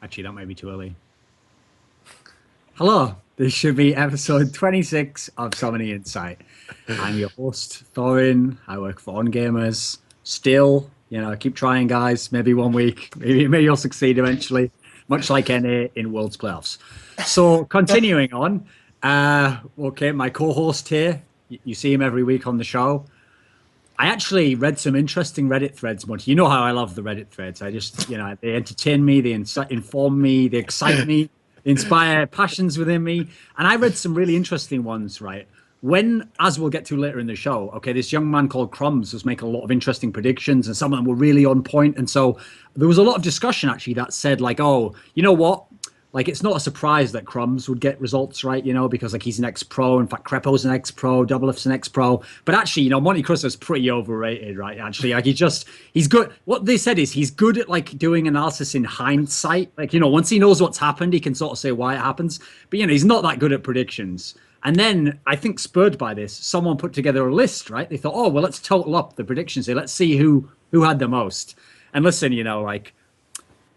Actually, that might be too early. Hello, this should be episode 26 of So Many Insight. I'm your host, Thorin. I work for On Gamers. Still, keep trying, guys. Maybe one week, maybe you'll succeed eventually, much like NA in World's Playoffs. So, continuing on, okay, my co-host here, you see him every week on the show. I actually read some interesting Reddit threads, Monty. You know how I love the Reddit threads. I just, they entertain me, they inform me, they excite me, they inspire passions within me. And I read some really interesting ones, right? When, as we'll get to later in the show, okay, this young man called Crumbs was making a lot of interesting predictions and some of them were really on point. And so there was a lot of discussion actually that said like, oh, you know what? Like, it's not a surprise that Crumbs would get results right, because like he's an ex-pro. In fact, Crepo's an ex-pro, Doublelift's an ex-pro. But actually, Monte Crusoe's pretty overrated, right? Actually, like he's good. What they said is he's good at like doing analysis in hindsight. Like, once he knows what's happened, he can sort of say why it happens. But he's not that good at predictions. And then I think spurred by this, someone put together a list, right? They thought, oh, well, let's total up the predictions here. Let's see who had the most. And listen, like.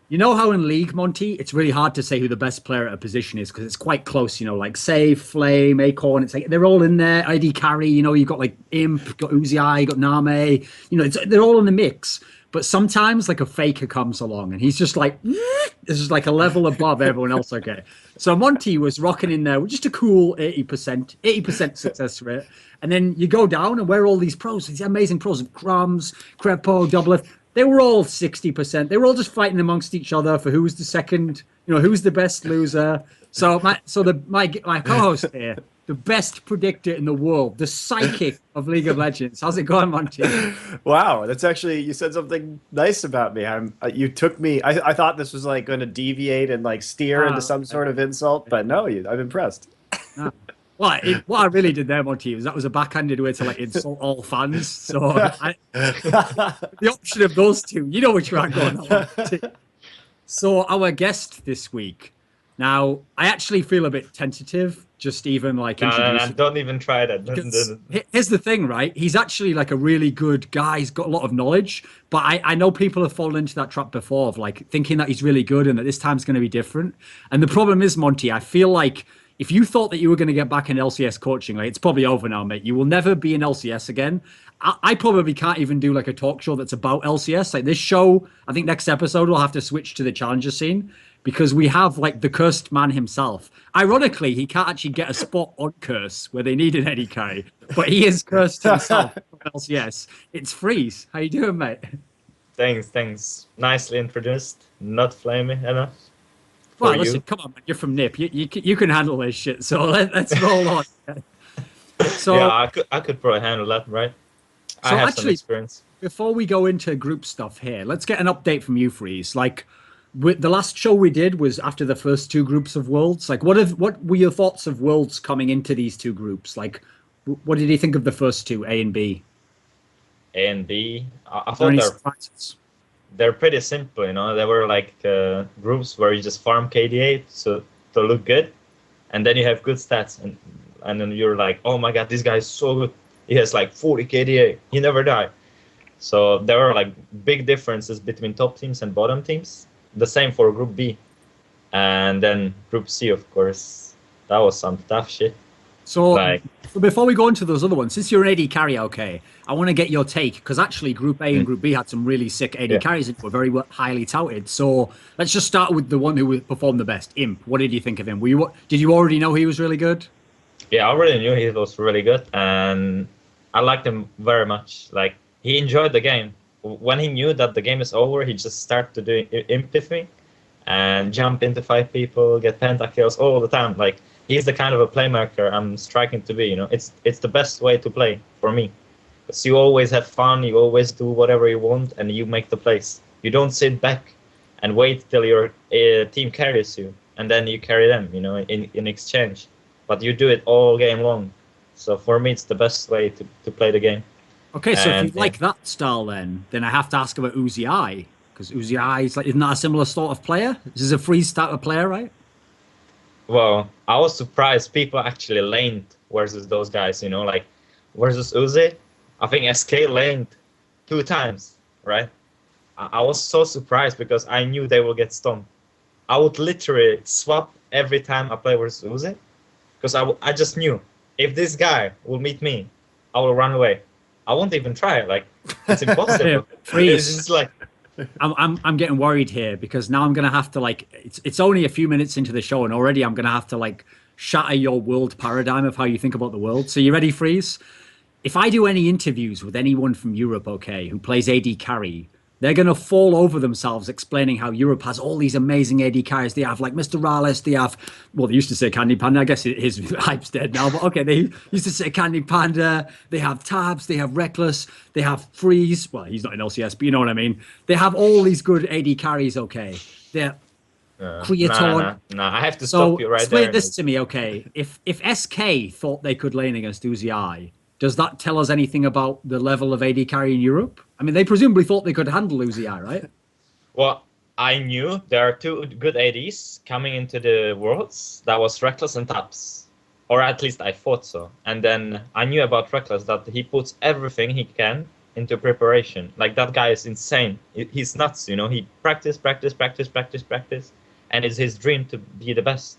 You know how in League, Monty, it's really hard to say who the best player at a position is because it's quite close, like Save, Flame, Acorn, it's like they're all in there. ID carry, you've got like Imp, you've got Uzi, you've got Name, they're all in the mix. But sometimes like a faker comes along and he's just like, this is like a level above everyone else, okay? So Monty was rocking in there with just a cool 80% success rate. And then you go down and where are all these pros, these amazing pros, Crumbs, Crepo, Doublelift, they were all 60%. They were all just fighting amongst each other for who was the second, who's the best loser. So my co-host here, the best predictor in the world, the psychic of League of Legends. How's it going, Monty? Wow, that's actually, you said something nice about me. You took me. I thought this was like going to deviate and like steer into some sort of insult, but no, I'm impressed. Well, what I really did there, Monty, was that was a backhanded way to like insult all fans. So the option of those two, you know which way I'm going on. So our guest this week. Now, I actually feel a bit tentative, just even like introducing. No, don't even try that. Here's the thing, right? He's actually like a really good guy. He's got a lot of knowledge, but I know people have fallen into that trap before of like thinking that he's really good and that this time's going to be different. And the problem is, Monty, I feel like if you thought that you were going to get back in LCS coaching, like it's probably over now, mate. You will never be in LCS again. I probably can't even do like a talk show that's about LCS. Like this show, I think next episode we'll have to switch to the challenger scene because we have like the cursed man himself. Ironically, he can't actually get a spot on Curse where they need an Eddie carry, but he is cursed himself from LCS. It's Freeze. How you doing, mate? Thanks. Nicely introduced. Not flaming enough. Well, listen, come on, man. You're from NIP. You can handle this shit. So let's roll on. So yeah, I could probably handle that, right? I have some experience. Before we go into group stuff here, let's get an update from you, Freeze. Like, the last show we did was after the first two groups of Worlds. Like, what were your thoughts of Worlds coming into these two groups? Like, what did you think of the first two, A and B? A and B. I thought they're pretty simple, They were like groups where you just farm KDA to look good, and then you have good stats, and then you're like, oh my god, this guy is so good. He has like 40 KDA. He never die. So there are like big differences between top teams and bottom teams. The same for Group B, and then Group C, of course. That was some tough shit. So before we go into those other ones, since you're an AD carry, okay, I want to get your take because actually Group A and Group B had some really sick AD carries and were very highly touted. So let's just start with the one who performed the best, Imp. What did you think of him? Did you already know he was really good? Yeah, I already knew he was really good, and I liked him very much. Like, he enjoyed the game. When he knew that the game is over, he just started to do Impify and jump into 5 people, get pentakills all the time. Like, he's the kind of a playmaker I'm striking to be, It's the best way to play for me. Because you always have fun, you always do whatever you want, and you make the plays. You don't sit back and wait till your team carries you, and then you carry them, in exchange. But you do it all game long. So for me, it's the best way to play the game. Okay, so if you like that style, then I have to ask about Uzi, because Uzi is like, isn't that a similar sort of player? This is a Freeze type of player, right? Well, I was surprised people actually laned versus those guys, like versus Uzi. I think SK laned 2 times, right? I was so surprised because I knew they will get stunned. I would literally swap every time I play with Uzi, because I just knew if this guy will meet me, I will run away. I won't even try. Like, it's impossible. Freeze. It's just like, I'm getting worried here because now I'm gonna have to like it's only a few minutes into the show and already I'm gonna have to like shatter your world paradigm of how you think about the world. So you ready, Freeze? If I do any interviews with anyone from Europe, okay, who plays AD carry, they're going to fall over themselves explaining how Europe has all these amazing AD carries. They have like Mr. Rales, they have, well, they used to say Candy Panda. I guess his hype's dead now, but okay, they used to say Candy Panda. They have Tabs, they have Reckless, they have Freeze. Well, he's not in LCS, but you know what I mean. They have all these good AD carries, okay. They're Creator. No, I have to stop you right there. Explain this to me, okay. If SK thought they could lane against Uzi, does that tell us anything about the level of AD carry in Europe? I mean, they presumably thought they could handle Uzi, right? Well, I knew there are two good ADs coming into the Worlds. That was Reckless and Taps. Or at least I thought so. And then I knew about Reckless that he puts everything he can into preparation. Like, that guy is insane. He's nuts, you know. He practice. And it's his dream to be the best.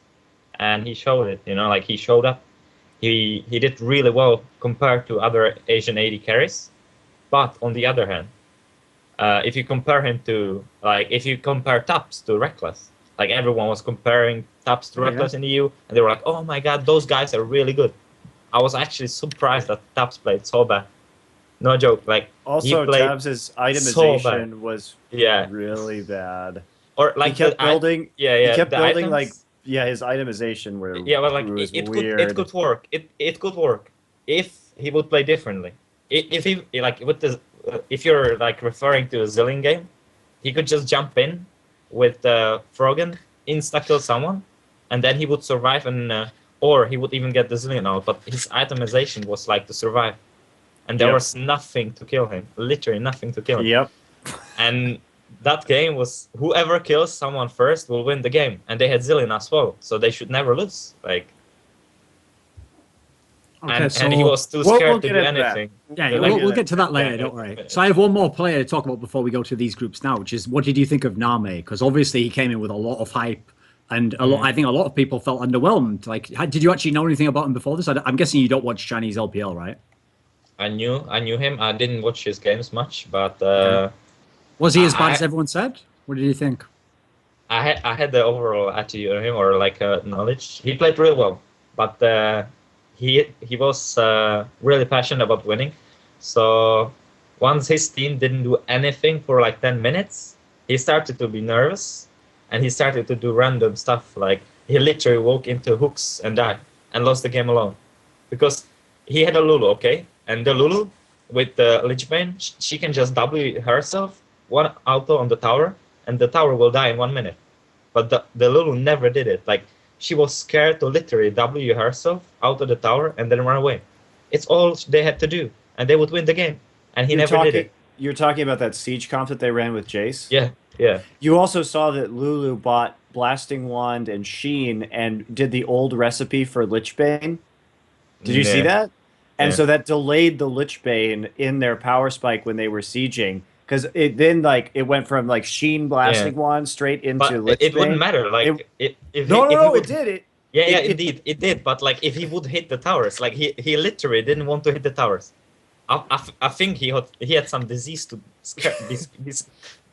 And he showed it, you know, like he showed up. He did really well compared to other Asian AD carries. But on the other hand, if you compare him to, like, if you compare Taps to Reckless, like everyone was comparing Taps to Reckless in the EU, and they were like, oh my god, those guys are really good. I was actually surprised that Taps played so bad. No joke. Like, also, Tabs' itemization was really bad. Or like he kept building. He kept building items, his itemization were but like it could work. It could work if he would play differently. If he like with the if you're like referring to a Zillion game, he could just jump in with Frogan, insta kill someone, and then he would survive and or he would even get the Zillion out. But his itemization was like to survive, and there was nothing to kill him. Literally nothing to kill him. Yep. And that game was whoever kills someone first will win the game, and they had Zillion as well, so they should never lose. Like, and he was too scared to do anything. Yeah, we'll get to that later. Don't worry. So I have one more player to talk about before we go to these groups now, which is what did you think of Name? Because obviously he came in with a lot of hype, and a lot. I think a lot of people felt underwhelmed. Like, did you actually know anything about him before this? I'm guessing you don't watch Chinese LPL, right? I knew him. I didn't watch his games much, but. Was he as bad as everyone said? What did you think? I had the overall attitude of him, or like knowledge. He played really well, but he was really passionate about winning. So once his team didn't do anything for like 10 minutes, he started to be nervous, and he started to do random stuff. Like, he literally woke into hooks and died and lost the game alone, because he had a Lulu, okay, and the Lulu with the Lich Bane, she can just W herself. One auto on the tower, and the tower will die in 1 minute. But the Lulu never did it. Like, she was scared to literally W herself out of the tower and then run away. It's all they had to do, and they would win the game. And he never did it. You're talking about that Siege comp that they ran with Jace? Yeah. You also saw that Lulu bought Blasting Wand and Sheen and did the old recipe for Lich Bane. Did you see that? And so that delayed the Lich Bane in their power spike when they were sieging. Because it then, like, it went from, like, Sheen Blasting Wand straight into Lich Bane. It wouldn't matter. Like, it did. It did. But, like, if he would hit the towers, like, he literally didn't want to hit the towers. I think he had some disease to scare this.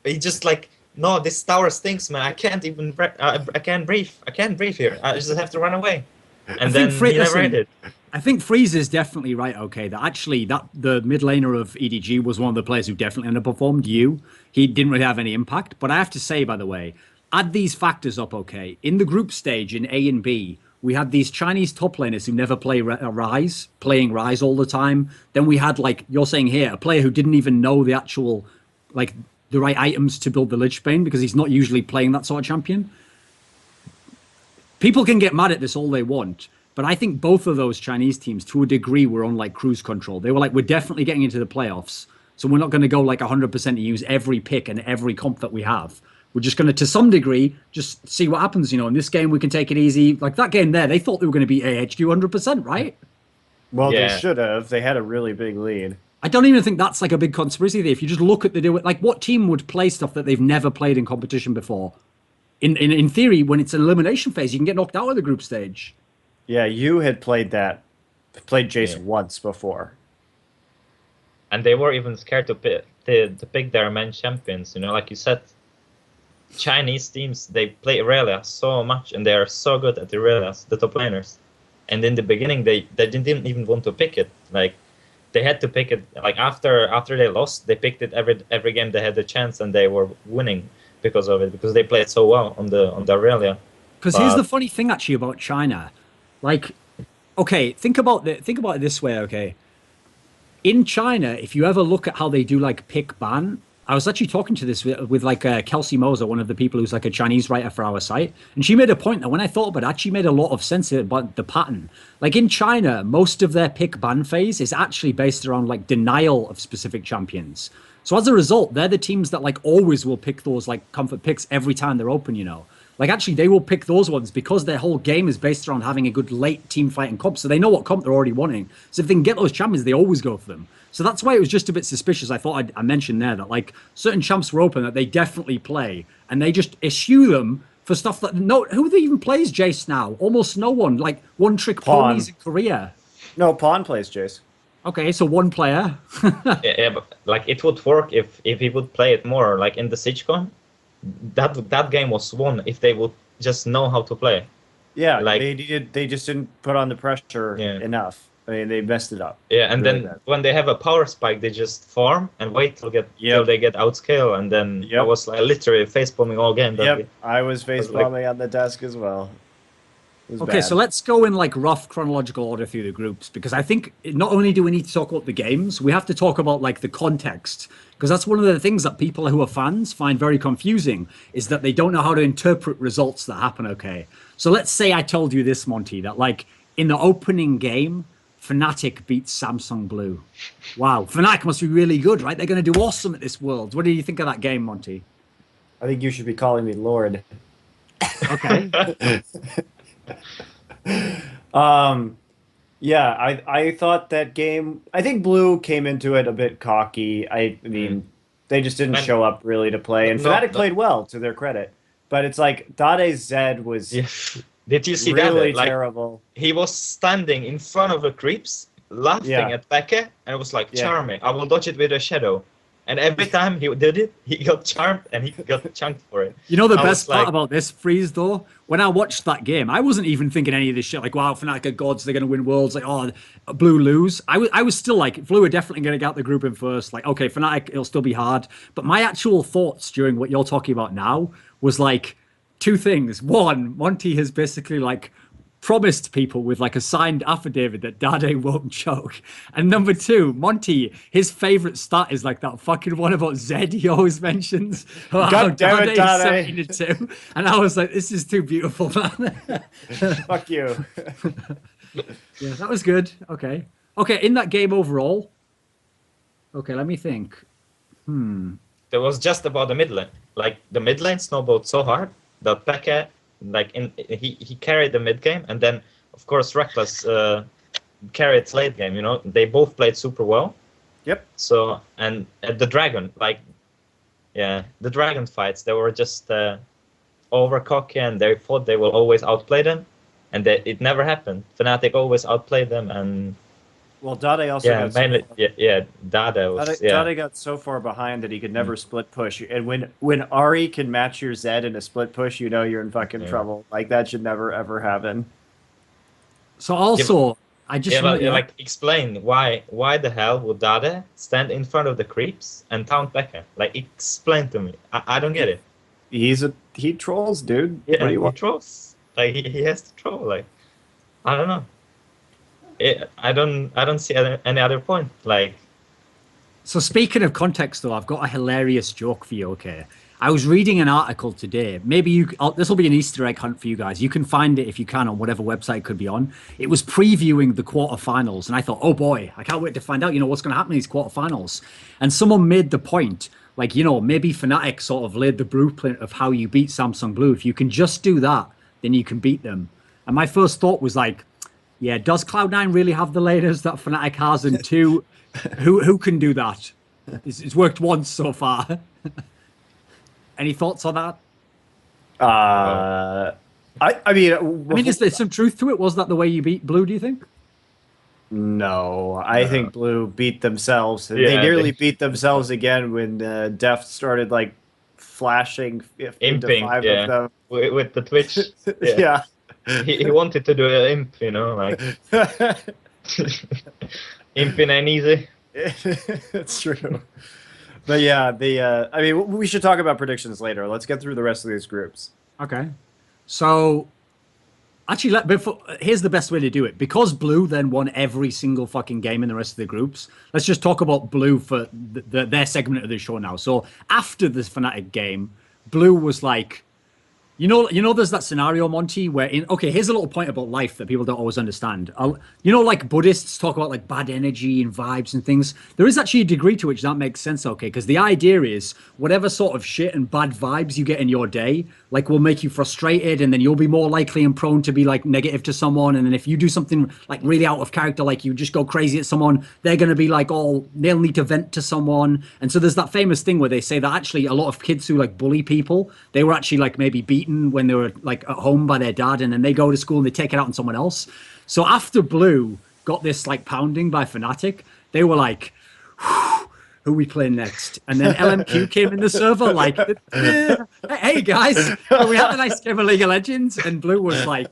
He just, like, no, this tower stinks, man. I can't even I can't breathe. I can't breathe here. I just have to run away. And then he never did. I think Freeze is definitely right, okay, that actually the mid laner of EDG was one of the players who definitely underperformed. He didn't really have any impact. But I have to say, by the way, add these factors up, okay. In the group stage in A and B, we had these Chinese top laners who never play Ryze, playing Ryze all the time. Then we had, like you're saying here, a player who didn't even know the actual, like, the right items to build the Lich Bane because he's not usually playing that sort of champion. People can get mad at this all they want, but I think both of those Chinese teams, to a degree, were on like cruise control. They were like, we're definitely getting into the playoffs, so we're not going to go like 100% and use every pick and every comp that we have. We're just going to some degree, just see what happens. You know, in this game, we can take it easy. Like that game there, they thought they were going to beat AHQ 100%, right? Well, they should have. They had a really big lead. I don't even think that's like a big conspiracy there. If you just look at like what team would play stuff that they've never played in competition before? in theory, when it's an elimination phase, you can get knocked out of the group stage. Yeah, you had played Jace once before. And they were even scared to pick their main champions. You know, like you said, Chinese teams, they play Irelia so much, and they are so good at Irelias, the top laners. And in the beginning, they didn't even want to pick it. Like, they had to pick it. Like, after they lost, they picked it every game they had the chance, and they were winning because of it, because they played so well on the Irelia. Because here's the funny thing actually about China. Like, okay, think about it this way, okay? In China, if you ever look at how they do like pick ban, I was actually talking to this with like Kelsey Moser, one of the people who's like a Chinese writer for our site, and she made a point that when I thought about it, actually made a lot of sense about the pattern. Like in China, most of their pick ban phase is actually based around like denial of specific champions. So as a result, they're the teams that like always will pick those like comfort picks every time they're open, you know. Like, actually, they will pick those ones because their whole game is based around having a good late team fight and comp. So they know what comp they're already wanting. So if they can get those champions, they always go for them. So that's why it was just a bit suspicious. I thought I mentioned there that, like, certain champs were open that they definitely play. And they just issue them for stuff that... Who even plays Jace now? Almost no one. Like, one-trick ponies in Korea. No, Pawn plays Jace. Okay, so one player. Yeah, but, like, it would work if he would play it more. Like, in the SiegeCon, that game was won if they would just know how to play. Yeah, like they just didn't put on the pressure enough. I mean, they messed it up. Yeah, and really then when they have a power spike, they just farm and wait till they get outscale, and then I was like literally face bombing all game. I was face bombing on the desk as well. Okay, bad. So let's go in like rough chronological order through the groups, because I think not only do we need to talk about the games, we have to talk about like the context, because that's one of the things that people who are fans find very confusing, is that they don't know how to interpret results that happen. Okay, so let's say I told you this, Monty, that like in the opening game, Fnatic beats Samsung Blue. Wow, Fnatic must be really good, right? They're going to do awesome at this World. What do you think of that game, Monty? I think you should be calling me Lord. Okay. Yeah, I thought that game, I think Blue came into it a bit cocky. I mean, they just didn't show up really to play, and Fnatic played well, to their credit. But it's like Dada's Zed was Did you see really that? Like, terrible. He was standing in front of the creeps, laughing at Peke, and it was like, charming. I will dodge it with a shadow. And every time he did it, he got charmed and he got chunked for it. You know the best part about this, Freeze, though? When I watched that game, I wasn't even thinking any of this shit. Like, wow, Fnatic are gods, they're going to win Worlds. Like, oh, Blue lose. I was still like, Blue are definitely going to get out the group in first. Like, okay, Fnatic, it'll still be hard. But my actual thoughts during what you're talking about now was like two things. One, Monty has basically like promised people with like a signed affidavit that Dada won't choke. And number two, Monty, his favorite stat is like that fucking one about Zed he always mentions. God damn it, Dada. And I was like, this is too beautiful, man. Fuck you. Yeah, that was good. Okay. Okay, in that game overall. Okay, let me think. There was just about the mid lane. Like, the mid lane snowballed so hard that Peke, like, he carried the mid game, and then of course Reckless carried late game. You know, they both played super well. Yep. So and the dragon, like, the dragon fights, they were just over cocky, and they thought they will always outplay them, and it never happened. Fnatic always outplayed them, and well, Dada also got mainly Dada was Dada got so far behind that he could never split push. And when Ari can match your Zed in a split push, you know you're in fucking trouble. Like, that should never ever happen. So also, I just like explain why the hell would Dada stand in front of the creeps and taunt Becca? Like, explain to me. I don't get it. He trolls, dude. Yeah, what do you want? He trolls. Like, he has to troll. Like, I don't know. I don't see any other point. Like, so speaking of context, though, I've got a hilarious joke for you. Okay, I was reading an article today. Maybe this will be an Easter egg hunt for you guys. You can find it if you can on whatever website it could be on. It was previewing the quarterfinals, and I thought, oh boy, I can't wait to find out. You know what's going to happen in these quarterfinals. And someone made the point, like, you know, maybe Fnatic sort of laid the blueprint of how you beat Samsung Blue. If you can just do that, then you can beat them. And my first thought was like, yeah, does Cloud9 really have the laners that Fnatic has? And two, who can do that? It's worked once so far. Any thoughts on that? I mean, is there some truth to it? Was that the way you beat Blue, do you think? no, I think Blue beat themselves. Yeah, They nearly beat themselves again when Deft started like flashing into Imping, 5 yeah. of them. With the Twitch. Yeah. Yeah. He wanted to do an imp, you know, like imping ain't easy. It's true. But yeah, I mean, we should talk about predictions later. Let's get through the rest of these groups. Okay. So actually, here's the best way to do it. Because Blue then won every single fucking game in the rest of the groups, let's just talk about Blue for their segment of the show now. So after this Fnatic game, Blue was like, there's that scenario, Monty, where here's a little point about life that people don't always understand. Like Buddhists talk about like bad energy and vibes and things. There is actually a degree to which that makes sense, okay? Because the idea is whatever sort of shit and bad vibes you get in your day, like will make you frustrated, and then you'll be more likely and prone to be like negative to someone. And then if you do something like really out of character, like you just go crazy at someone, they're going to be like, they'll need to vent to someone. And so there's that famous thing where they say that actually a lot of kids who like bully people, they were actually like maybe beaten when they were like at home by their dad, and then they go to school and they take it out on someone else. So after Blue got this like pounding by Fnatic, they were like, who we playing next? And then LMQ came in the server like, hey guys, we had a nice game of League of Legends, and Blue was like,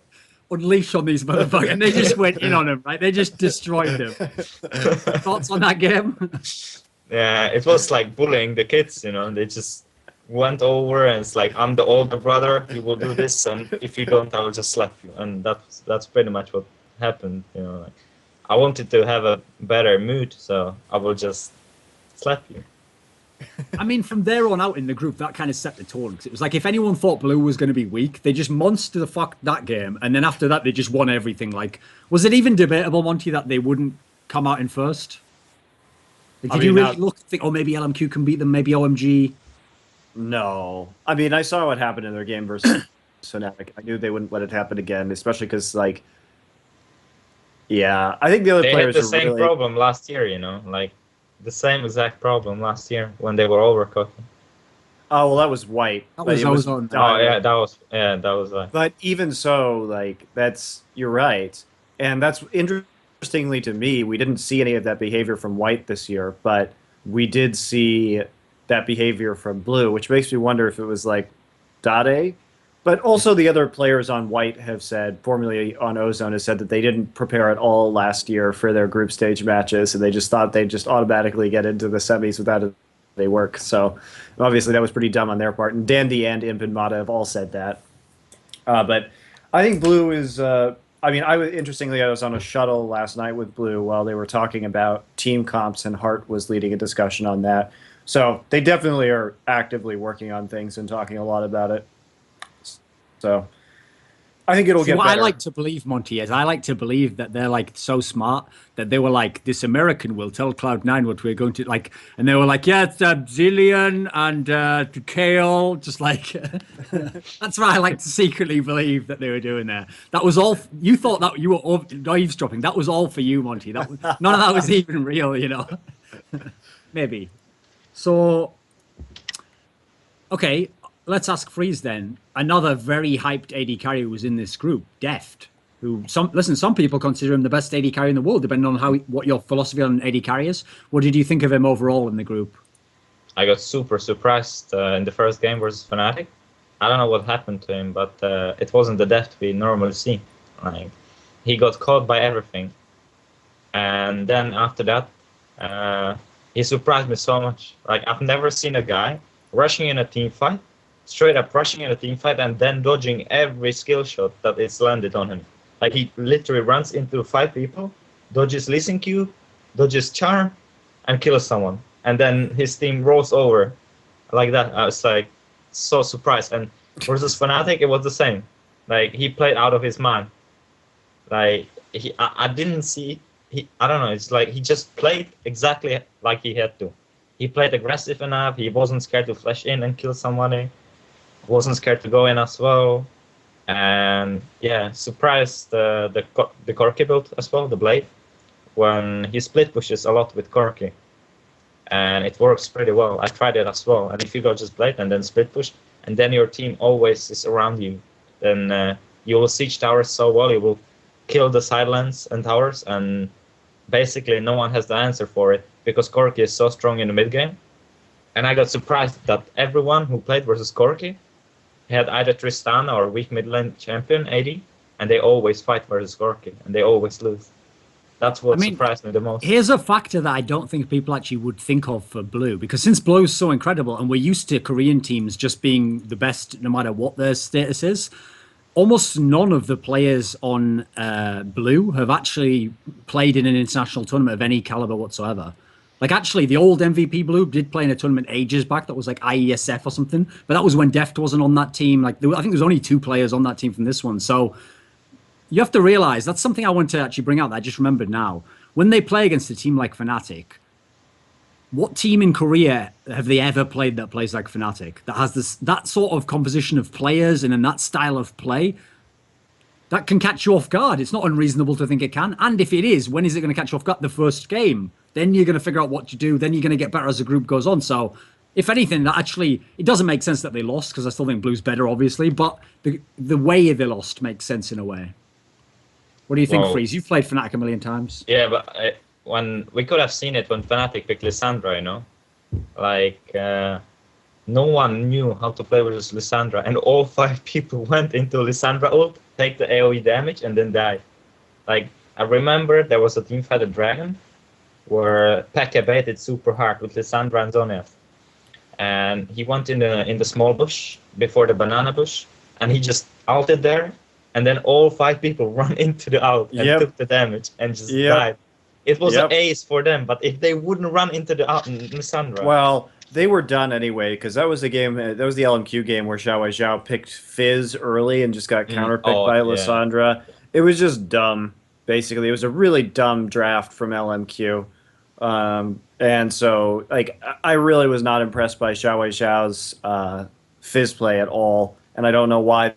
unleash on these motherfuckers, and they just went in on them, right? They just destroyed them. Thoughts on that game? Yeah, it was like bullying the kids, you know. They just went over and it's like, I'm the older brother, you will do this, and if you don't, I will just slap you. And that's pretty much what happened, you know. Like, I wanted to have a better mood, so I will just slap you. I mean, from there on out in the group, that kind of set the tone. Because it was like, if anyone thought Blue was going to be weak, they just monster the fuck that game, and then after that, they just won everything. Like, was it even debatable, Monty, that they wouldn't come out in first? Like, did you really think, maybe LMQ can beat them, maybe OMG? No. I mean, I saw what happened in their game versus Fnatic. I knew they wouldn't let it happen again, especially because, like, yeah, I think the other players had the same problem last year, you know, like the same exact problem last year when they were overcooking. Oh, well, that was White. That was Ozone. Oh, yeah, that was White. But even so, like, you're right. And that's interestingly to me, we didn't see any of that behavior from White this year, but we did see that behavior from Blue, which makes me wonder if it was like Dada. But also the other players on White have said, formerly on Ozone, has said that they didn't prepare at all last year for their group stage matches, and they just thought they'd just automatically get into the semis without they work. So obviously that was pretty dumb on their part. And Dandy and Imp and Mata have all said that. But I think Blue is... interestingly, I was on a shuttle last night with Blue while they were talking about team comps, and Hart was leading a discussion on that. So they definitely are actively working on things and talking a lot about it. So I think it'll get better. What I like to believe, Monty, is I like to believe that they're like so smart that they were like, this American will tell Cloud9 what we're going to like, and they were like, yeah, it's Zillion and Kale, just like that's what I like to secretly believe that they were doing there. That was all. You thought that you were eavesdropping. That was all for you, Monty. None of that was even real, you know. Maybe. So, okay, let's ask Freeze then. Another very hyped AD carry was in this group, Deft, who some people consider him the best AD carry in the world, depending on what your philosophy on AD carry is. What did you think of him overall in the group? I got super surprised in the first game versus Fnatic. I don't know what happened to him, but it wasn't the Deft we normally see. Like, he got caught by everything, and then after that, he surprised me so much. Like, I've never seen a guy rushing in a team fight, straight up rushing in a team fight, and then dodging every skill shot that is landed on him. Like, he literally runs into 5 people, dodges Listen Q, dodges Charm, and kills someone. And then his team rolls over like that. I was like so surprised. And versus Fnatic, it was the same. Like, he played out of his mind. Like, I didn't see... I don't know, it's like he just played exactly like he had to. He played aggressive enough, he wasn't scared to flash in and kill somebody, wasn't scared to go in as well, and yeah, surprised the Corki build as well, the Blade, when he split pushes a lot with Corki. and it works pretty well. I tried it as well. And if you go just blade and then split push, and then your team always is around you, then you will siege towers so well. You will kill the sidelines and towers, and basically no one has the answer for it because Corki is so strong in the mid game. And I got surprised that everyone who played versus Corki had either Tristana or weak mid lane champion AD, and they always fight versus Corki, and they always lose. That's what surprised me the most. Here's a factor that I don't think people actually would think of for Blue, because since Blue is so incredible, and we're used to Korean teams just being the best no matter what their status is, almost none of the players on Blue have actually played in an international tournament of any caliber whatsoever. Like, actually, the old MVP Blue did play in a tournament ages back that was like IESF or something, but that was when Deft wasn't on that team. Like, I think there's only 2 players on that team from this one. So you have to realize, that's something I want to actually bring out that I just remembered now. When they play against a team like Fnatic, what team in Korea have they ever played that plays like Fnatic, that has that sort of composition of players and in that style of play that can catch you off guard? It's not unreasonable to think it can. And if it is, when is it going to catch you off guard? The first game. Then you're going to figure out what to do. Then you're going to get better as the group goes on. So if anything, that actually, it doesn't make sense that they lost, because I still think Blue's better, obviously. But the way they lost makes sense in a way. What do you think, Freeze? You've played Fnatic a million times. Yeah, but when we could have seen it when Fnatic picked Lissandra, you know? Like, no one knew how to play versus Lissandra, and all 5 people went into Lissandra ult, take the AoE damage, and then die. Like, I remember there was a teamfight at Dragon, where Pekka baited super hard with Lissandra and Zoniath. And he went in the small bush, before the banana bush, and he just ulted there, and then all 5 people run into the ult and took the damage and just died. It was an ace for them, but if they wouldn't run into the Lissandra... Well, they were done anyway, because that was the game, that was the LMQ game where Xiao Zhao picked Fizz early and just got counterpicked by Lissandra. It was just dumb, basically. It was a really dumb draft from LMQ. And so, like, I really was not impressed by Xiao Zhao's Fizz play at all, and I don't know why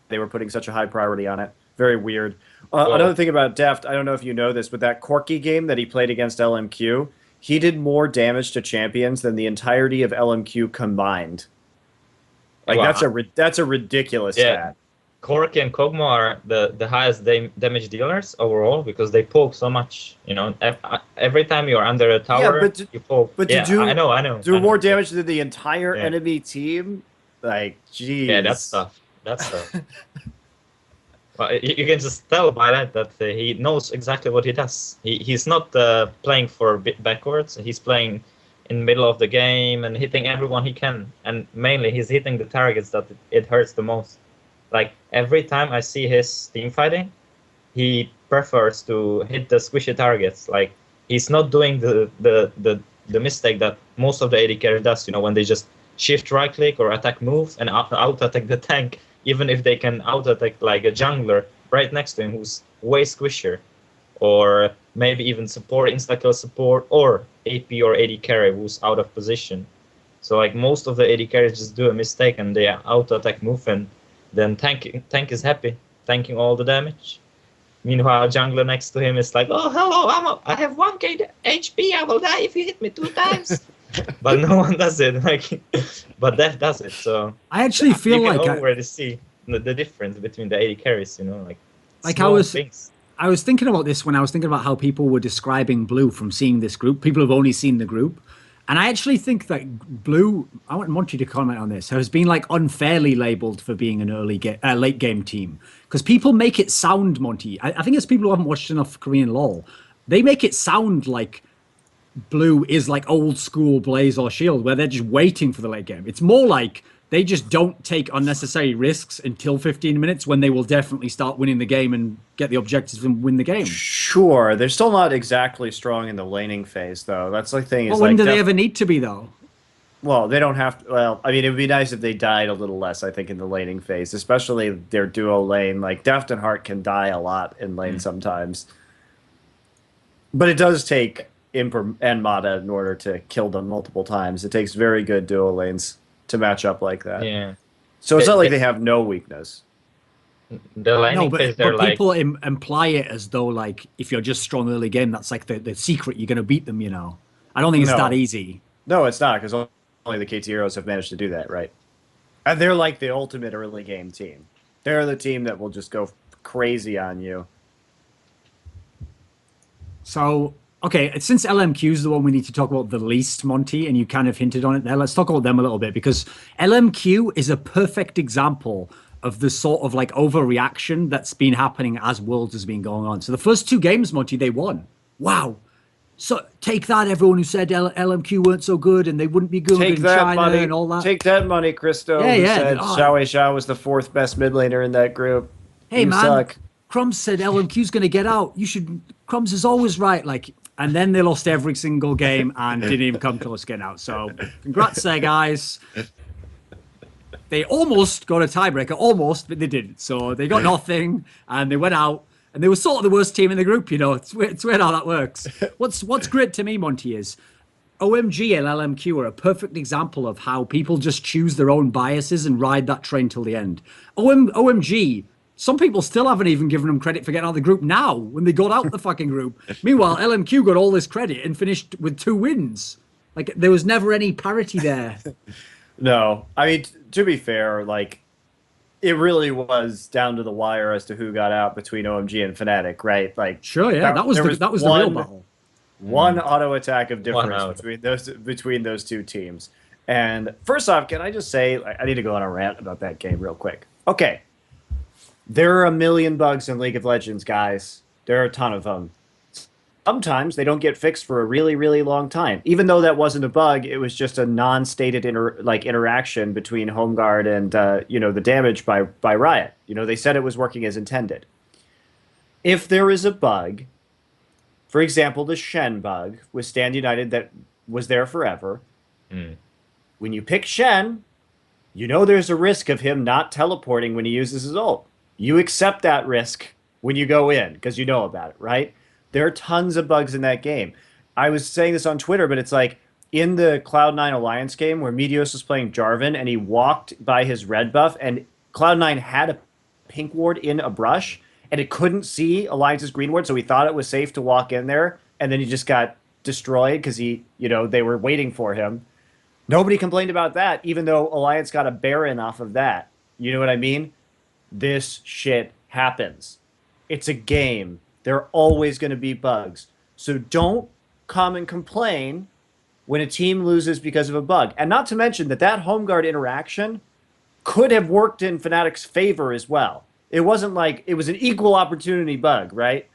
they were putting such a high priority on it. Very weird. Another thing about Deft, I don't know if you know this, but that Corki game that he played against LMQ, he did more damage to champions than the entirety of LMQ combined. Like, that's a ridiculous stat. Corki and Kog'Maw are the highest damage dealers overall, because they poke so much. You know, every time you're under a tower, you poke. But I know. Do more damage than the entire enemy team? Like, geez. Yeah, that's tough. That's tough. Well, you can just tell by that he knows exactly what he does. He's not playing for backwards. He's playing in the middle of the game and hitting everyone he can. And mainly, he's hitting the targets that it hurts the most. Like, every time I see his team fighting, he prefers to hit the squishy targets. Like, he's not doing the mistake that most of the AD carry does, you know, when they just shift right click or attack move and out attack the tank, even if they can out attack like a jungler right next to him who's way squishier, or maybe even support, insta-kill support, or AP or AD carry who's out of position. So like most of the AD carries just do a mistake and they out attack move, and then tank is happy, tanking all the damage. Meanwhile, jungler next to him is like, oh, hello, I have 1k HP, I will die if you hit me 2 times. But no one does it, like, but Def does it. So I actually feel you like can already see the difference between the AD carries, you know, like I was thinking about this when I was thinking about how people were describing Blue from seeing this group. People have only seen the group, and I actually think that Blue, I want Monty to comment on this, has been like unfairly labeled for being an late game team, because people make it sound, Monty, I think it's people who haven't watched enough Korean LoL, they make it sound like Blue is like old school Blaze or Shield, where they're just waiting for the late game. It's more like they just don't take unnecessary risks until 15 minutes, when they will definitely start winning the game and get the objectives and win the game. Sure, they're still not exactly strong in the laning phase, though. That's the thing. Well, when do they ever need to be, though? Well, they don't have to. Well, I mean, it would be nice if they died a little less, I think, in the laning phase, especially their duo lane. Like, Deft and Heart can die a lot in lane sometimes. But it does take Imp and Mata in order to kill them multiple times. It takes very good duo lanes to match up like that. Yeah. So it's not like they have no weakness. The laning phase, they're like, people imply it as though, like, if you're just strong early game, that's like the secret, you're going to beat them, you know. I don't think it's No. that easy. No, it's not, because only the KT Heroes have managed to do that, right? And they're like the ultimate early game team. They're the team that will just go crazy on you. So, okay, since LMQ is the one we need to talk about the least, Monty, and you kind of hinted on it there, let's talk about them a little bit, because LMQ is a perfect example of the sort of like overreaction that's been happening as Worlds has been going on. So the first 2 games, Monty, they won. Wow. So take that, everyone who said LMQ weren't so good and they wouldn't be good Take in that China money. and all that. Take that money, Christo. Yeah, who yeah. said Oh. Xiao Weisha was the 4th best mid laner in that group. Hey, you man, suck. Crumbs said LMQ's going to get out. Crumbs is always right. And then they lost every single game and didn't even come close to getting out. So congrats there, guys. They almost got a tiebreaker, almost, but they didn't. So they got nothing and they went out. And they were sort of the worst team in the group, It's weird how that works. What's great to me, Monty, is OMG and LMQ are a perfect example of how people just choose their own biases and ride that train till the end. OMG, some people still haven't even given them credit for getting out of the group now, when they got out the fucking group. Meanwhile, LMQ got all this credit and finished with 2 wins. Like, there was never any parity there. No. I mean, to be fair, it really was down to the wire as to who got out between OMG and Fnatic, right? Sure, yeah, that was the real battle. One auto attack of One difference out. between those 2 teams. And first off, can I just say, I need to go on a rant about that game real quick. Okay, there are a million bugs in League of Legends, guys. There are a ton of them. Sometimes they don't get fixed for a really, really long time. Even though that wasn't a bug, it was just a non-stated interaction between HomeGuard and the damage by Riot. They said it was working as intended. If there is a bug, for example, the Shen bug with Stand United that was there forever, when you pick Shen, there's a risk of him not teleporting when he uses his ult. You accept that risk when you go in because you know about it, right? There are tons of bugs in that game. I was saying this on Twitter, but it's like in the Cloud9 Alliance game where Meteos was playing Jarvan and he walked by his red buff and Cloud9 had a pink ward in a brush and it couldn't see Alliance's green ward, so he thought it was safe to walk in there, and then he just got destroyed because they were waiting for him. Nobody complained about that, even though Alliance got a Baron off of that. You know what I mean? This shit happens. It's a game. There are always going to be bugs. So don't come and complain when a team loses because of a bug. And not to mention that HomeGuard interaction could have worked in Fnatic's favor as well. It wasn't like it was an equal opportunity bug, right?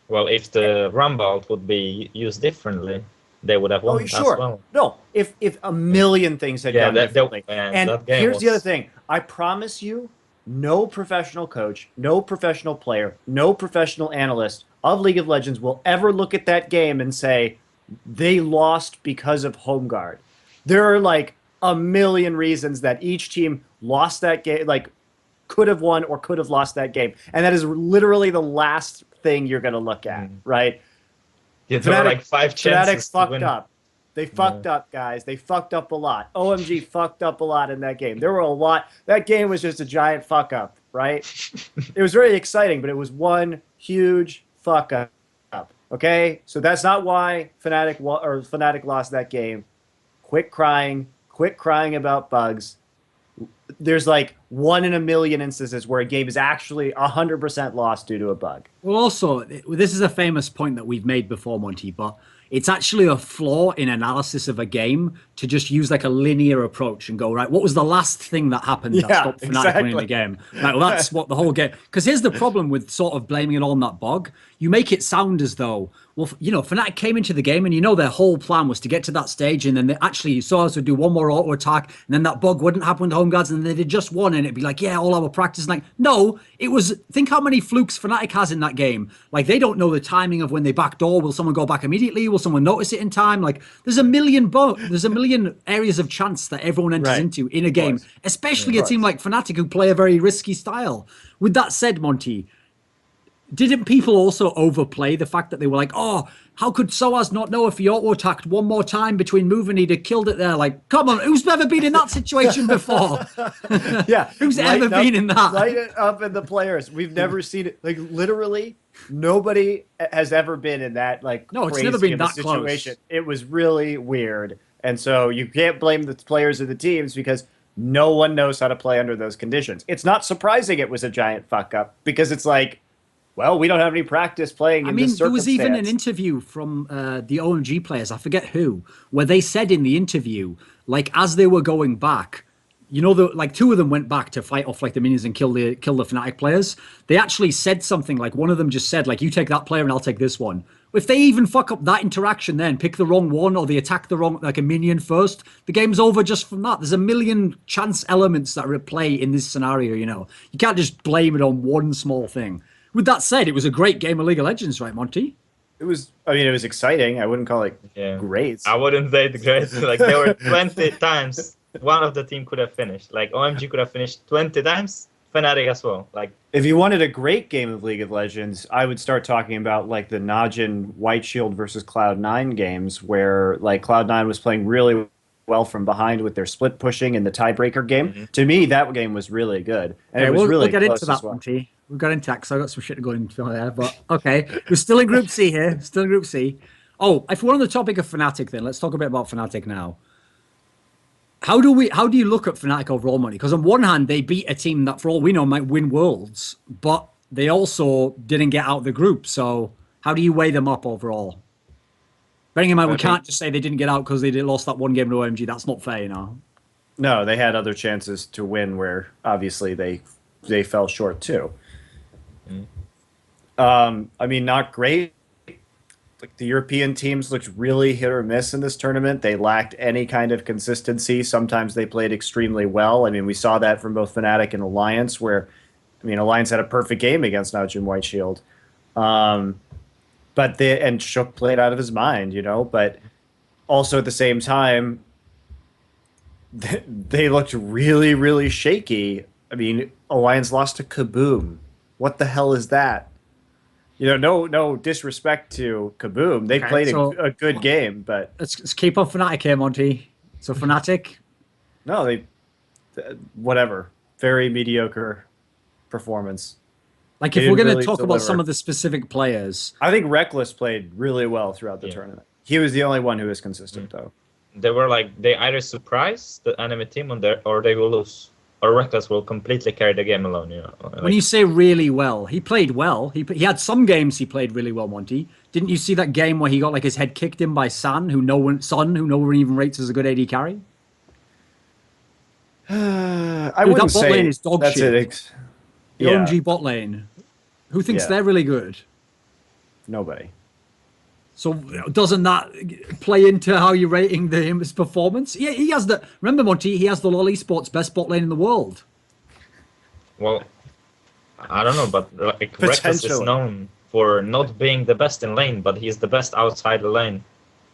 Well, if the Rumble would be used differently, they would have won as well. No, if a million things had gone differently. And here's the other thing. I promise you, no professional coach, no professional player, no professional analyst of League of Legends will ever look at that game and say they lost because of HomeGuard. There are a million reasons that each team lost that game, could have won or could have lost that game. And that is literally the last thing you're going to look at, right? Yeah, there were 5 chances Fnatic fucked up. They fucked up, guys. They fucked up a lot. OMG fucked up a lot in that game. There were a lot. That game was just a giant fuck up, right? It was very exciting, but it was one huge fuck up. Okay? So that's not why Fnatic lost that game. Quit crying about bugs. There's 1 in a million instances where a game is actually 100% lost due to a bug. Well, also, this is a famous point that we've made before, Monty, but it's actually a flaw in analysis of a game to just use a linear approach and go, right, what was the last thing that happened that stopped Fnatic winning the game? Right, well, that's what the whole game... Because here's the problem with sort of blaming it on that bug. You make it sound as though, well, Fnatic came into the game and their whole plan was to get to that stage and then they actually saw us would do one more auto attack and then that bug wouldn't happen with home guards and then they just won and it'd be yeah, all our practice. No, it was... Think how many flukes Fnatic has in that game. They don't know the timing of when they backdoor. Will someone go back immediately? Will someone notice it in time? There's a million areas of chance that everyone enters into in a game, especially a team like Fnatic who play a very risky style. With that said, Monty, didn't people also overplay the fact that they were like, oh, how could Soaz not know if he auto-attacked one more time between moving, he'd have killed it there? Like, come on, who's never been in that situation before? Yeah. Who's ever been in that? Light it up in the players. We've never seen it. Like, literally, nobody has ever been in that, like, No, it's crazy never been of a that situation. close. It was really weird. And so you can't blame the players of the teams because no one knows how to play under those conditions. It's not surprising it was a giant fuck up because it's like, well, we don't have any practice playing in this there was even an circumstance. interview from the OMG players, I forget who, where they said in the interview, like as they were going back, you know, like two of them went back to fight off like the minions and kill the Fnatic players. They actually said something like one of them just said like, you take that player and I'll take this one. If they even fuck up that interaction, then pick the wrong one or they attack the wrong like a minion first, the game's over just from that. There's a million chance elements that are at play in this scenario. You know, you can't just blame it on one small thing. With that said, it was a great game of League of Legends, right, Monty? It was, I mean, it was exciting. I wouldn't call it great. I wouldn't say the great. Like, there were 20 times one of the team could have finished. Like, OMG could have finished 20 times, Fnatic as well. Like, if you wanted a great game of League of Legends, I would start talking about like the Najin White Shield versus Cloud9 games where like Cloud9 was playing really well from behind with their split pushing in the tiebreaker game. To me, that game was really good. And it was really we'll get close into that, as well. Monty. We've got into that because I got some shit to go into there, but okay. We're still in Group C here. Still in Group C. Oh, if we're on the topic of Fnatic, then let's talk a bit about Fnatic now. How do you look at Fnatic overall, Monty? Because on one hand, they beat a team that, for all we know, might win Worlds, but they also didn't get out of the group. So how do you weigh them up overall? Bearing in mind, we can't just say they didn't get out because they lost that one game to OMG. That's not fair, you know. No, they had other chances to win where obviously they fell short too. I mean, not great. Like the European teams looked really hit or miss in this tournament. They lacked any kind of consistency. Sometimes they played extremely well. I mean, we saw that from both Fnatic and Alliance, where, I mean, Alliance had a perfect game against Najin White Shield. And Shook played out of his mind, you know, but also at the same time, they looked really, really shaky. I mean, Alliance lost to Kaboom. What the hell is that? You know, no disrespect to Kaboom. They played a good game, but let's keep on Fnatic here, Monty. So Fnatic, no, whatever. Very mediocre performance. Like if we're going to talk about some of the specific players, I think Reckless played really well throughout the tournament. He was the only one who was consistent, though. They were like, they either surprise the enemy team or they will lose. Or Reckless will completely carry the game alone, you know. Like, when you say really well, he played well. He had some games he played really well, Monty. Didn't you see that game where he got like his head kicked in by San, who no one even rates as a good AD carry? I wouldn't say lane is dog that's shit. it. The OMG bot lane. Who thinks they're really good? Nobody. So doesn't that play into how you're rating his performance? Yeah, he has the. Remember, Monty, he has the LoL Esports best bot lane in the world. Well, I don't know, but like Reckless is known for not being the best in lane, but he's the best outside the lane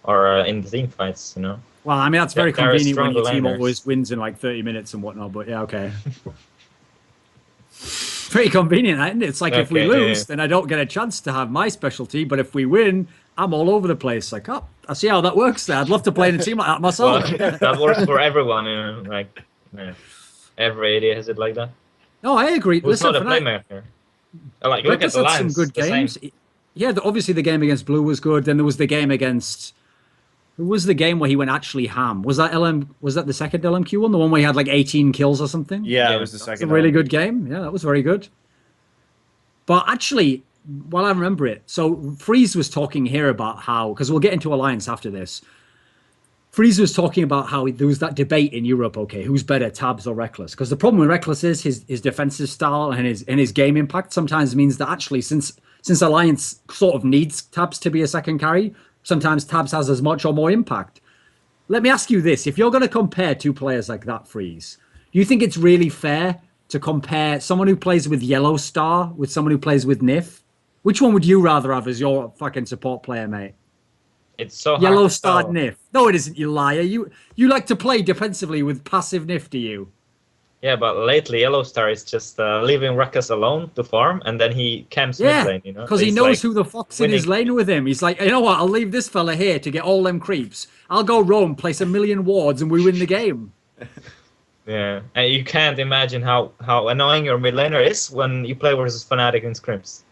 or in the team fights, you know. Well, I mean that's very convenient when your team laners. always wins in like 30 minutes and whatnot. But yeah, okay. Pretty convenient, isn't it? It's like if we lose, then I don't get a chance to have my specialty. But if we win, I'm all over the place. Like, oh, I see how that works there. I'd love to play in a team like that myself. Well, that works for everyone, you know. Like, every AD has it like that. No, I agree. Who's not a playmaker? Like, look at the lines. Some good games. Yeah, obviously the game against Blue was good. Then there was the game against. Who was the game where he went actually ham? Was that the second LMQ one? The one where he had like 18 kills or something? Yeah, it was the second. It was a really good game. Yeah, that was very good. But actually, while I remember it, so Freeze was talking here about how, because we'll get into Alliance after this. Freeze was talking about how there was that debate in Europe, okay, who's better, Tabs or Reckless? Because the problem with Reckless is his defensive style and his game impact sometimes means that actually since Alliance sort of needs Tabs to be a second carry, sometimes Tabs has as much or more impact. Let me ask you this. If you're going to compare two players like that, Freeze, do you think it's really fair to compare someone who plays with Yellow Star with someone who plays with Nif? Which one would you rather have as your fucking support player, mate? It's so hard Yellow to Star tell. Nif. No, it isn't, you liar. You like to play defensively with passive Nif, do you? Yeah, but lately Yellow Star is just leaving Ruckus alone to farm, and then he camps mid lane, you know? Because he He's, knows like, who the fuck's in winning. his lane with him. He's like, you know what? I'll leave this fella here to get all them creeps. I'll go roam, place 1,000,000 wards, and we win the game. Yeah, and you can't imagine how annoying your mid laner is when you play versus Fnatic in scrims.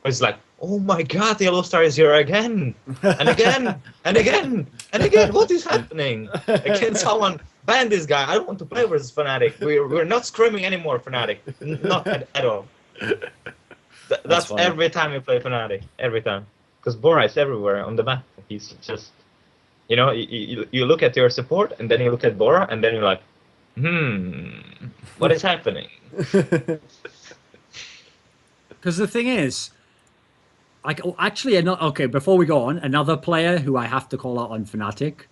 It's like, oh my god, Yellow Star is here again, and again, and again, and again. What is happening? Can someone ban this guy? I don't want to play versus Fnatic. We're not scrimming anymore, Fnatic. Not at all. That's funny. every time we play Fnatic. Every time. Because Bora is everywhere on the map. He's just, you know, you look at your support, and then you look at Bora, and then you're like, what is happening? Because the thing is, like, actually, okay, before we go on, another player who I have to call out on Fnatic.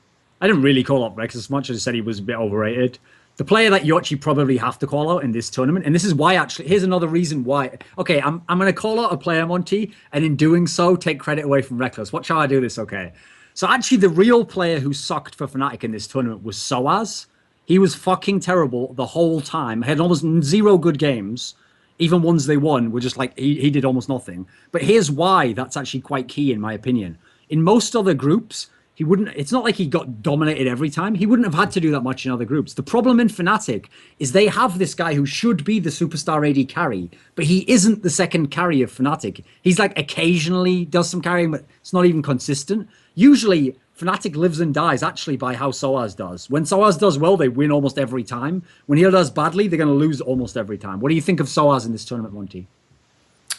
I didn't really call out Rex as much as I said he was a bit overrated. The player that you actually probably have to call out in this tournament, and this is why, actually, here's another reason why. Okay, I'm going to call out a player, Monty, and in doing so, take credit away from Reckless. Watch how I do this, okay? So actually, the real player who sucked for Fnatic in this tournament was Soaz. He was fucking terrible the whole time. Had almost 0 good games. Even ones they won were just like, he did almost nothing. But here's why that's actually quite key, in my opinion. In most other groups, he wouldn't, it's not like he got dominated every time. He wouldn't have had to do that much in other groups. The problem in Fnatic is they have this guy who should be the superstar AD carry, but he isn't the second carry of Fnatic. He's like occasionally does some carrying, but it's not even consistent. Usually, Fnatic lives and dies actually by how Soaz does. When Soaz does well, they win almost every time. When he does badly, they're going to lose almost every time. What do you think of Soaz in this tournament, Monty?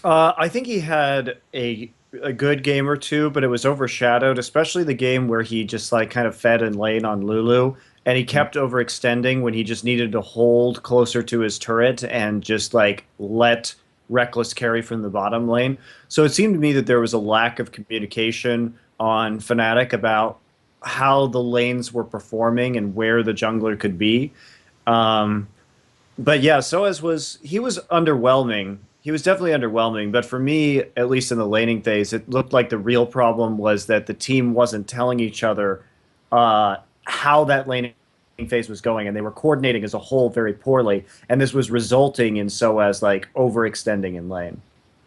I think he had a good game or two, but it was overshadowed, especially the game where he just like kind of fed in lane on Lulu, and he kept overextending when he just needed to hold closer to his turret and just like let Reckless carry from the bottom lane. So it seemed to me that there was a lack of communication on Fnatic about how the lanes were performing and where the jungler could be. But yeah, Soaz was underwhelming. He was definitely underwhelming, but for me, at least in the laning phase, it looked like the real problem was that the team wasn't telling each other how that laning phase was going, and they were coordinating as a whole very poorly, and this was resulting in Soaz like overextending in lane.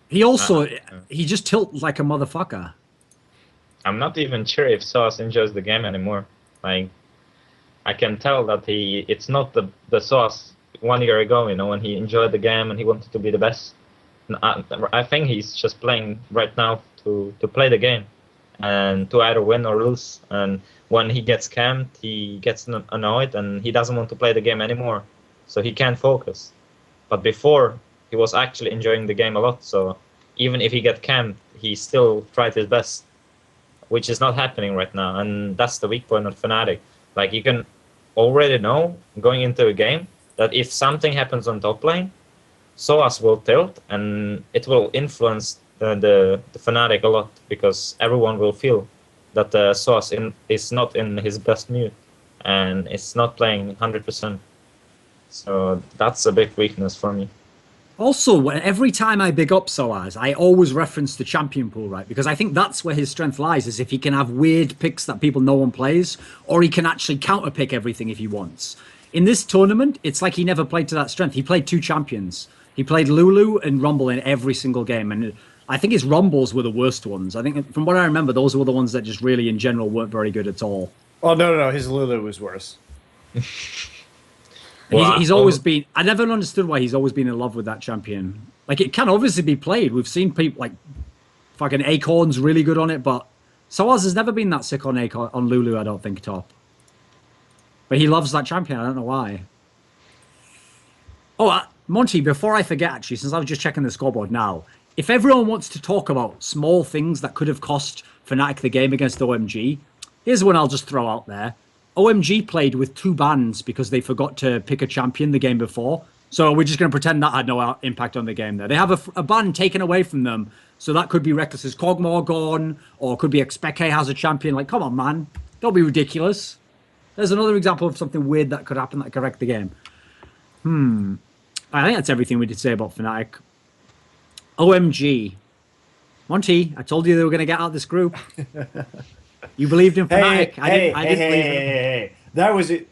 He also, he just tilts like a motherfucker. I'm not even sure if Sauce enjoys the game anymore. Like, I can tell that it's not the Sauce 1 year ago, you know, when he enjoyed the game and he wanted to be the best. I think he's just playing right now to play the game and to either win or lose. And when he gets camped, he gets annoyed and he doesn't want to play the game anymore. So he can't focus. But before, he was actually enjoying the game a lot. So even if he get camped, he still tried his best, which is not happening right now. And that's the weak point of Fnatic. Like, you can already know going into a game that if something happens on top lane, Soaz will tilt, and it will influence the Fnatic a lot, because everyone will feel that Soaz is not in his best mood, and it's not playing 100%. So that's a big weakness for me. Also, every time I big up Soaz, I always reference the champion pool, right? Because I think that's where his strength lies, is if he can have weird picks that no one plays, or he can actually counter pick everything if he wants. In this tournament, it's like he never played to that strength. He played 2 champions. He played Lulu and Rumble in every single game, and I think his Rumbles were the worst ones. I think, from what I remember, those were the ones that just really, in general, weren't very good at all. Oh, no, his Lulu was worse. He's always been... I never understood why he's always been in love with that champion. Like, it can obviously be played. We've seen people, like, fucking Acorn's really good on it, but Soaz has never been that sick on Lulu, I don't think, top. But he loves that champion. I don't know why. Oh, Monty, before I forget, actually, since I was just checking the scoreboard now, if everyone wants to talk about small things that could have cost Fnatic the game against OMG, here's one I'll just throw out there. OMG played with 2 bans because they forgot to pick a champion the game before. So we're just going to pretend that had no impact on the game there. They have a ban taken away from them. So that could be Reckless's Kog'Maw gone, or it could be Expeke has a champion. Like, come on, man. Don't be ridiculous. There's another example of something weird that could happen that could wreck the game. I think that's everything we did say about Fnatic. OMG. Monty, I told you they were going to get out of this group. You believed in Fnatic. I didn't believe it. That was it.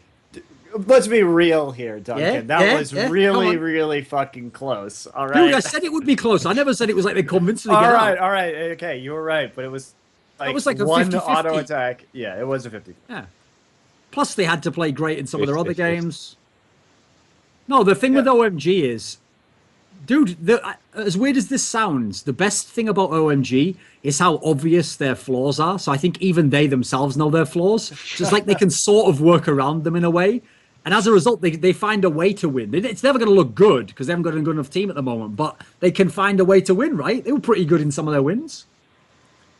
let's be real here, Duncan. Yeah, That was come really, on. really fucking close. All Dude, right. I said it would be close. I never said it was like they convincingly All get right, out. all right. Okay, you were right, but it was That was like a one 50-50. auto attack. Yeah, it was a 50. Yeah. Plus, they had to play great in some of their other 50-50. games. No, the thing with OMG is, dude, as weird as this sounds, the best thing about OMG is how obvious their flaws are. So I think even they themselves know their flaws. So it's like they can sort of work around them in a way. And as a result, they find a way to win. It's never going to look good because they haven't got a good enough team at the moment, but they can find a way to win, right? They were pretty good in some of their wins.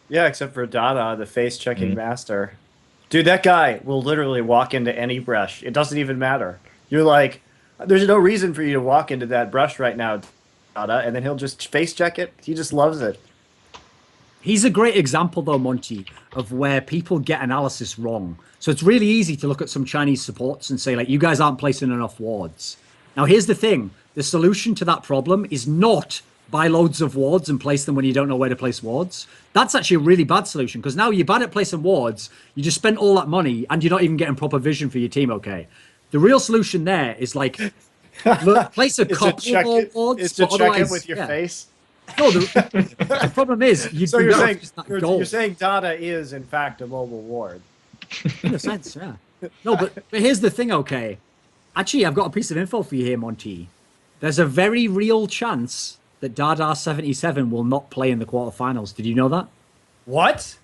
Yeah, except for Dada, the face-checking master. Dude, that guy will literally walk into any brush. It doesn't even matter. You're like, there's no reason for you to walk into that brush right now, Dada, and then he'll just face-check it. He just loves it. He's a great example, though, Monty, of where people get analysis wrong. So it's really easy to look at some Chinese supports and say, like, you guys aren't placing enough wards. Now, here's the thing. The solution to that problem is not buy loads of wards and place them when you don't know where to place wards. That's actually a really bad solution because now you're bad at placing wards. You just spent all that money and you're not even getting proper vision for your team, okay? The real solution there is, like, place a couple of wards. It's to check it with your face. No, the problem is So you're saying Dada is in fact a mobile ward. In a sense, yeah. No, but here's the thing, okay? Actually, I've got a piece of info for you here, Monty. There's a very real chance that Dada 77 will not play in the quarterfinals. Did you know that? What?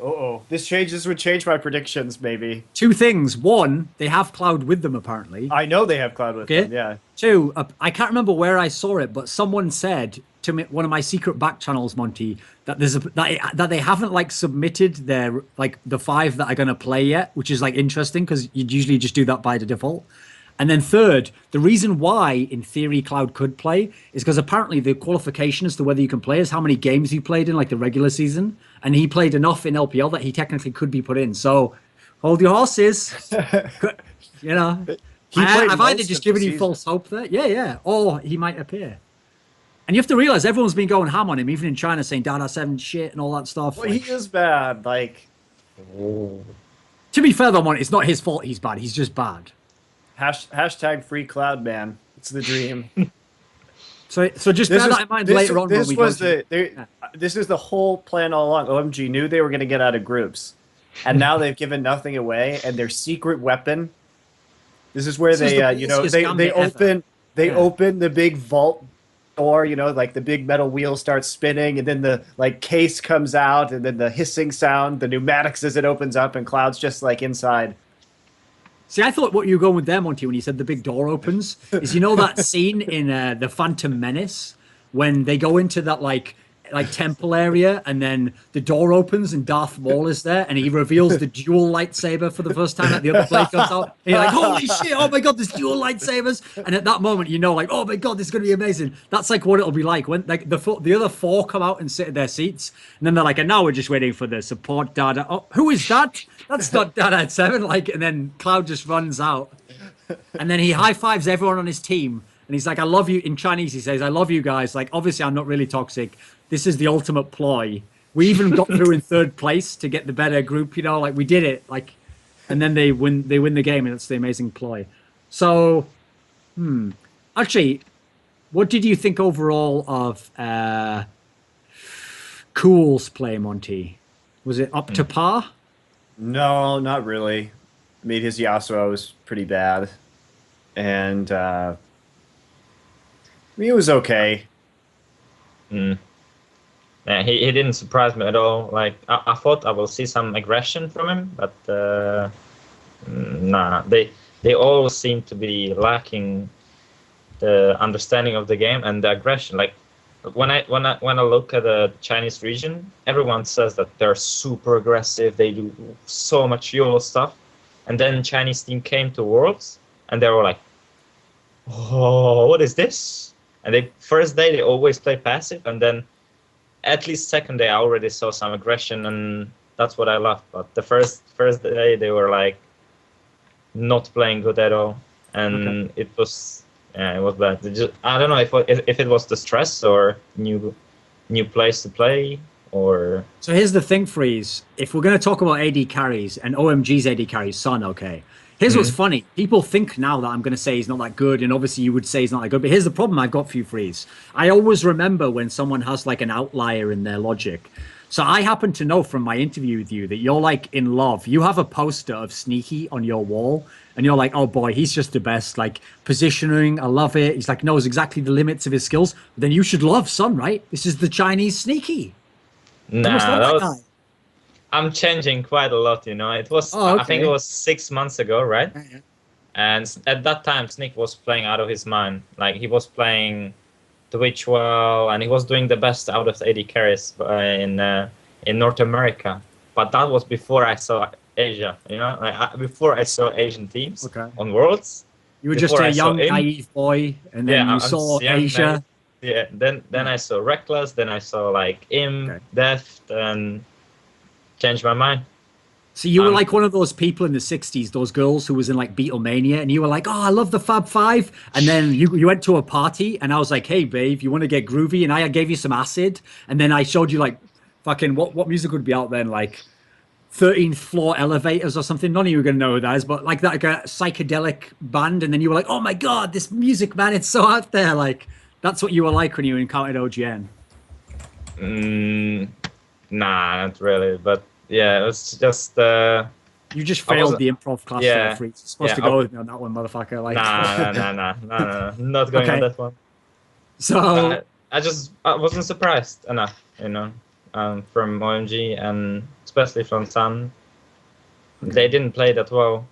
Uh-oh. This would change my predictions, maybe. Two things. One, they have Cloud with them, apparently. I know they have Cloud with them, yeah. Two, I can't remember where I saw it, but someone said to me, one of my secret back channels, Monty, that that they haven't, like, submitted their, like, the 5 that are going to play yet, which is, like, interesting because you'd usually just do that by the default. And then third, the reason why, in theory, Cloud could play is because apparently the qualification as to whether you can play is how many games you played in, like, the regular season. And he played enough in LPL that he technically could be put in. So hold your horses. You know, I've either just given you false hope there. Yeah. Or he might appear. And you have to realize everyone's been going ham on him, even in China, saying Dada 7 shit and all that stuff. Well, he is bad. Like, to be fair, though, it's not his fault he's bad. He's just bad. Hashtag free Cloud, man. It's the dream. So just bear that in mind later on. This is the whole plan all along. OMG knew they were going to get out of groups, and now they've given nothing away. And their secret weapon. This is where they open the big vault door. You know, like the big metal wheel starts spinning, and then the, like, case comes out, and then the hissing sound, the pneumatics as it opens up, and Cloud's just, like, inside. See, I thought what you were going with there, Monty, when you said the big door opens, is, you know, that scene in The Phantom Menace when they go into that, like temple area and then the door opens and Darth Maul is there and he reveals the dual lightsaber for the first time at the other play comes out. And you're like, holy shit, oh my God, there's dual lightsabers. And at that moment, you know, like, oh my God, this is going to be amazing. That's like what it'll be like when, like, the other 4 come out and sit in their seats. And then they're like, and now we're just waiting for the support Dada. Oh, who is that? That's not Dada at 7. Like, and then Cloud just runs out. And then he high fives everyone on his team. And he's like, I love you. In Chinese, he says, I love you guys. Like, obviously, I'm not really toxic. This is the ultimate ploy. We even got through in 3rd place to get the better group, you know, like, we did it. Like, and then they win the game, and it's the amazing ploy. So, actually, what did you think overall of Cool's play, Monty? Was it up to par? No, not really. I mean, his Yasuo was pretty bad. And, I mean, it was okay. Yeah, he didn't surprise me at all. Like, I thought I will see some aggression from him, but nah, they all seem to be lacking the understanding of the game and the aggression. Like, when I look at the Chinese region, everyone says that they're super aggressive. They do so much YOLO stuff, and then Chinese team came to Worlds, and they were like, "Oh, what is this?" And first day they always play passive, and then at least second day I already saw some aggression, and that's what I loved. But the first day they were like not playing good at all, and it was bad. I don't know if it was the stress or new place to play or. So here's the thing, Freeze. If we're going to talk about AD carries and OMG's AD carries, Son, okay, Here's what's funny. People think now that I'm going to say he's not that good, and obviously you would say he's not that good. But here's the problem I've got for you, Freeze. I always remember when someone has like an outlier in their logic. So I happen to know from my interview with you that you're like in love. You have a poster of Sneaky on your wall, and you're like, oh boy, he's just the best. Like positioning, I love it. He's like knows exactly the limits of his skills. Then you should love Sun, right? This is the Chinese Sneaky. You must Nah, love that that guy. was. I'm changing quite a lot, you know. It was, Oh, I think it okay. was 6 months ago, right? Yeah, yeah. And at that time, Sneak was playing out of his mind. Like he was playing Twitch well, and he was doing the best out of the AD carries in North America. But that was before I saw Asia, you know, like before I saw Asian teams Okay. on Worlds. You were just Before a I saw young, him, naive boy, and yeah, then you I'm saw young, naive. Asia. Yeah, then Yeah. I saw Reckless, then I saw like Im, Okay. Deft, and changed my mind. So you were Um, like one of those people in the 60s, those girls who was in like Beatlemania, and you were like, oh, I love the Fab Five. And then you went to a party, and I was like, hey, babe, you want to get groovy? And I gave you some acid. And then I showed you like fucking what music would be out then? Like 13th floor elevators or something. None of you are going to know who that is, but like a psychedelic band. And then you were like, oh my God, this music, man, it's so out there. Like that's what you were like when you encountered OGN. mm, nah, not really. But yeah, it was just You just I failed wasn't. the improv class there, Yeah, Freak. You're supposed yeah. to go with me on that one, motherfucker. Like, Nah, not going on okay. that one. So, I wasn't surprised enough, you know, from OMG and especially from Sun. okay. They didn't play that well.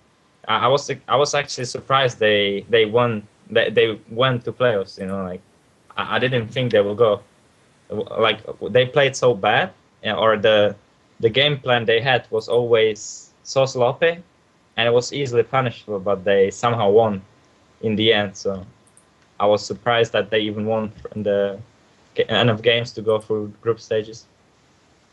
I was actually surprised they won. They went to playoffs, you know, like I didn't think they will go. Like they played so bad, or the game plan they had was always so sloppy, and it was easily punishable. But they somehow won in the end. So I was surprised that they even won in the enough games to go through group stages.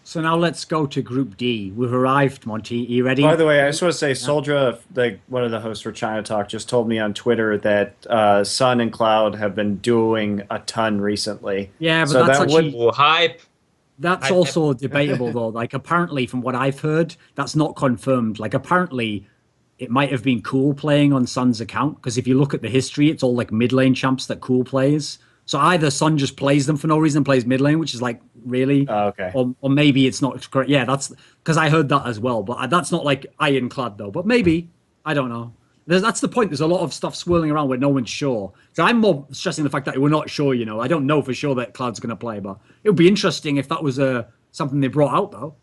So now let's go to Group D. We've arrived, Monty. Are you By ready? the way, I just want to say, Yeah. Soldra, one of the hosts for China Talk, just told me on Twitter that Sun and Cloud have been doing a ton recently. Yeah, but So that's that would, actually Ooh, hype, that's hype. also debatable though. Like apparently from what I've heard, that's not confirmed. Like apparently it might have been Cool playing on Sun's account because if you look at the history, it's all like mid lane champs that Cool plays. So either Sun just plays them for no reason, plays mid lane, which is like really, oh, okay. or maybe it's not correct. Yeah, that's because I heard that as well, but that's not like ironclad though. But maybe I don't know. That's the point. There's a lot of stuff swirling around where no one's sure. So I'm more stressing the fact that we're not sure. You know, I don't know for sure that Cloud's going to play, but it would be interesting if that was something they brought out though.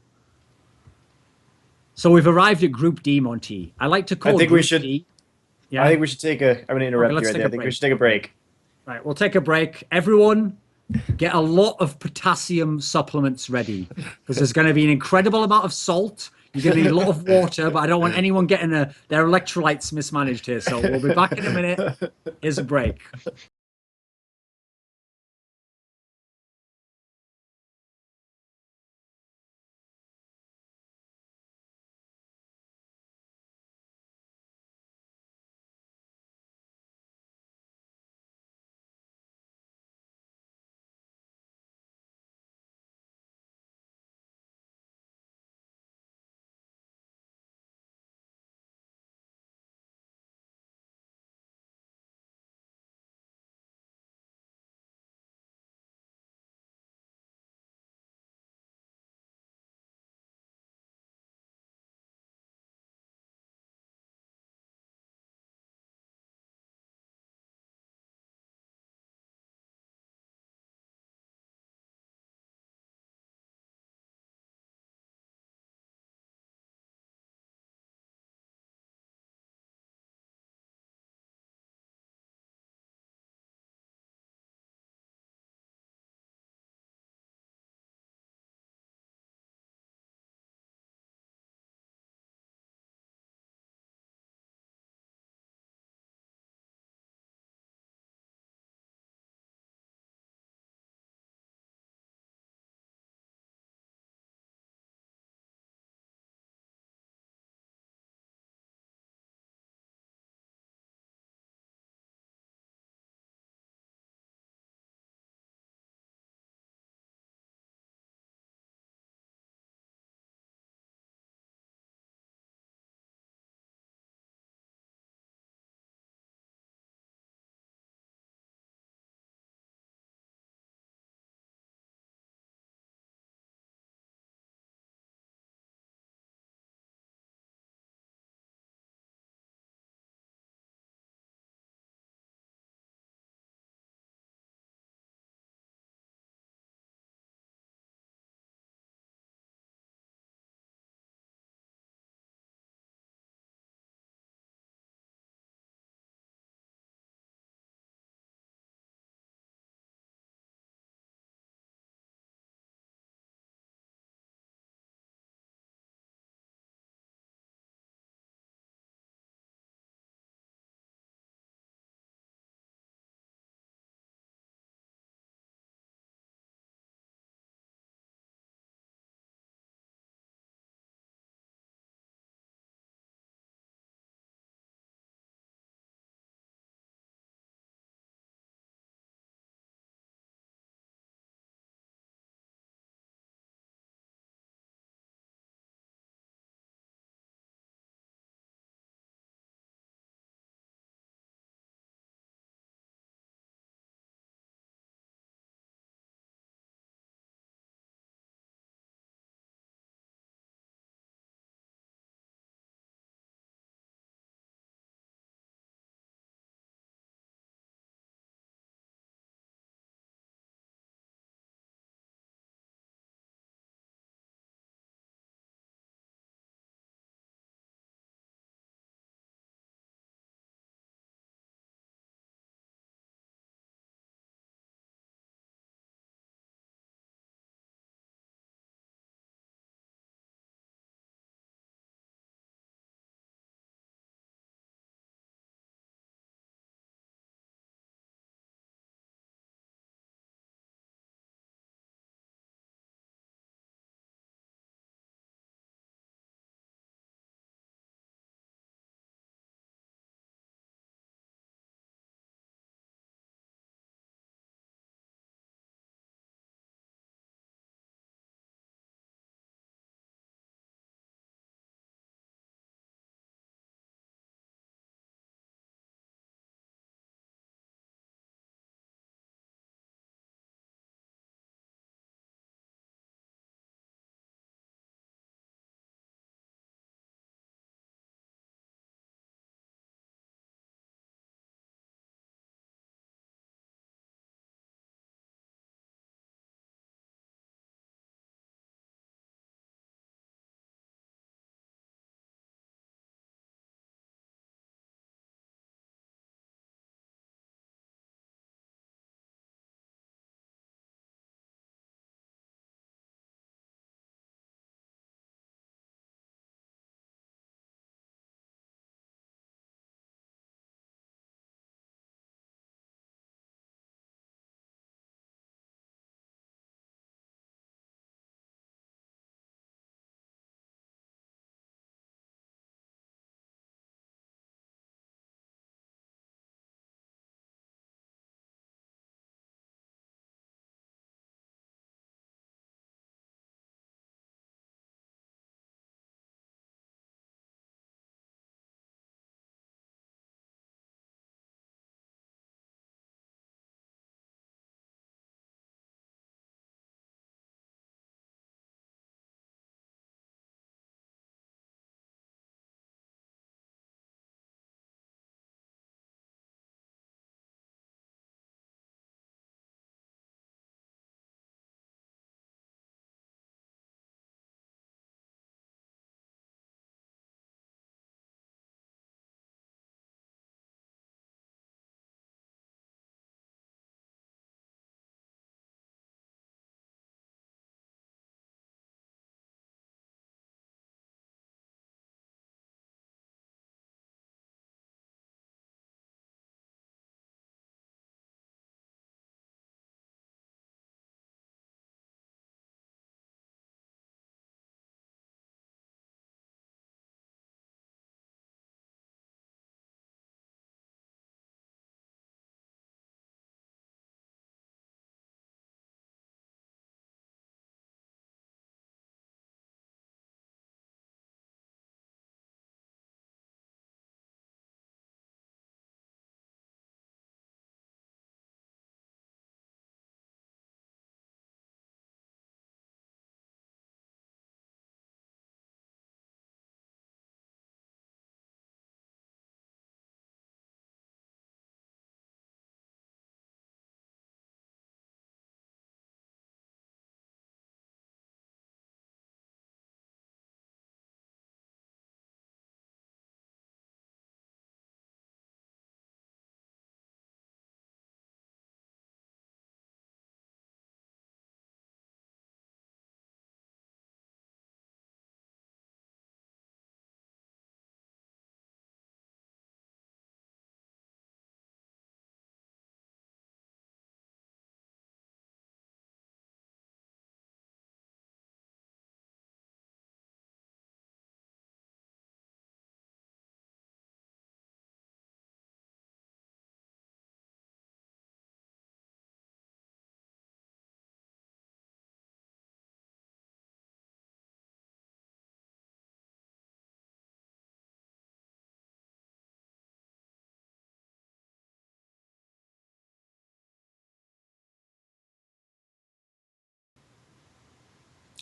So we've arrived at Group D, Monty. I like to I call think we Group should. D. I Yeah. think we should take a. I'm going to Okay, interrupt you let's right take there. a I think we break. should take a Okay. break. Right, we'll take a break. Everyone, get a lot of potassium supplements ready because there's going to be an incredible amount of salt. You're going to need a lot of water, but I don't want anyone getting their electrolytes mismanaged here. So we'll be back in a minute. Here's a break.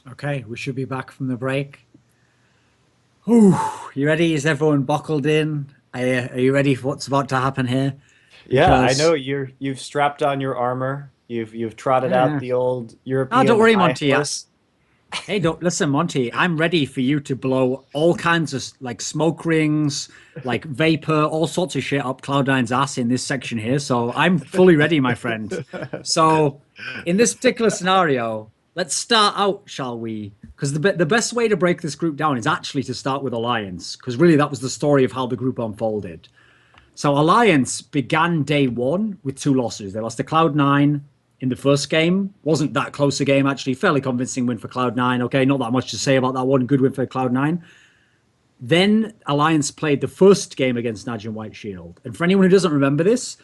Okay, we should be back from the break. Ooh, you ready? Is everyone buckled in? Are you ready for what's about to happen here? Yeah, I know Because you've strapped on your armor. You've trotted out yeah. the old Oh, don't European worry, high Monty. horse. Hey, don't listen, Monty. I'm ready for you to blow all kinds of like smoke rings, like vapor, all sorts of shit up Cloud9's ass in this section here. So I'm fully ready, my friend. So in this particular scenario, let's start out, shall we? Because the best way to break this group down is actually to start with Alliance, because really that was the story of how the group unfolded. So Alliance began day one with two losses. They lost to Cloud9 in the first game. Wasn't that close a game, actually. Fairly convincing win for Cloud9. Okay, not that much to say about that one. Good win for Cloud9. Then Alliance played the first game against Najin White Shield. And for anyone who doesn't remember this,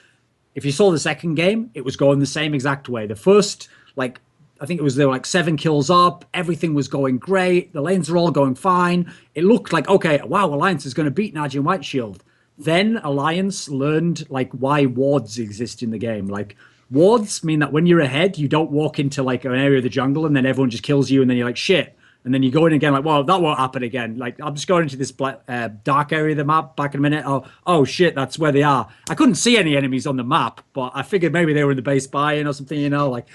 if you saw the second game, it was going the same exact way. The first, like, I think it was, they were like 7 kills up. Everything was going great. The lanes are all going fine. It looked like, okay, wow, Alliance is going to beat Najin White Shield. Then Alliance learned like why wards exist in the game. Like wards mean that when you're ahead, you don't walk into like an area of the jungle and then everyone just kills you and then you're like shit. And then you go in again like, well, that won't happen again. Like I'm just going into this dark area of the map back in a minute. Oh shit, that's where they are. I couldn't see any enemies on the map, but I figured maybe they were in the base buy-in or something, you know, like.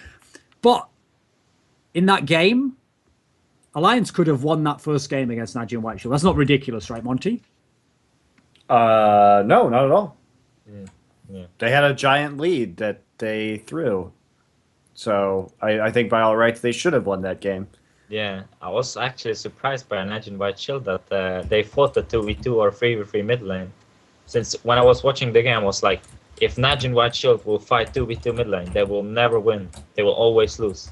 But in that game, Alliance could have won that first game against Najin White Shield. That's not ridiculous, right, Monty? No, not at all. Yeah. They had a giant lead that they threw. So I think by all rights they should have won that game. Yeah, I was actually surprised by Najin White Shield that they fought the 2v2 or 3v3 mid lane. Since when I was watching the game, I was like, if Najin White Shield will fight 2v2 mid lane, they will never win. They will always lose.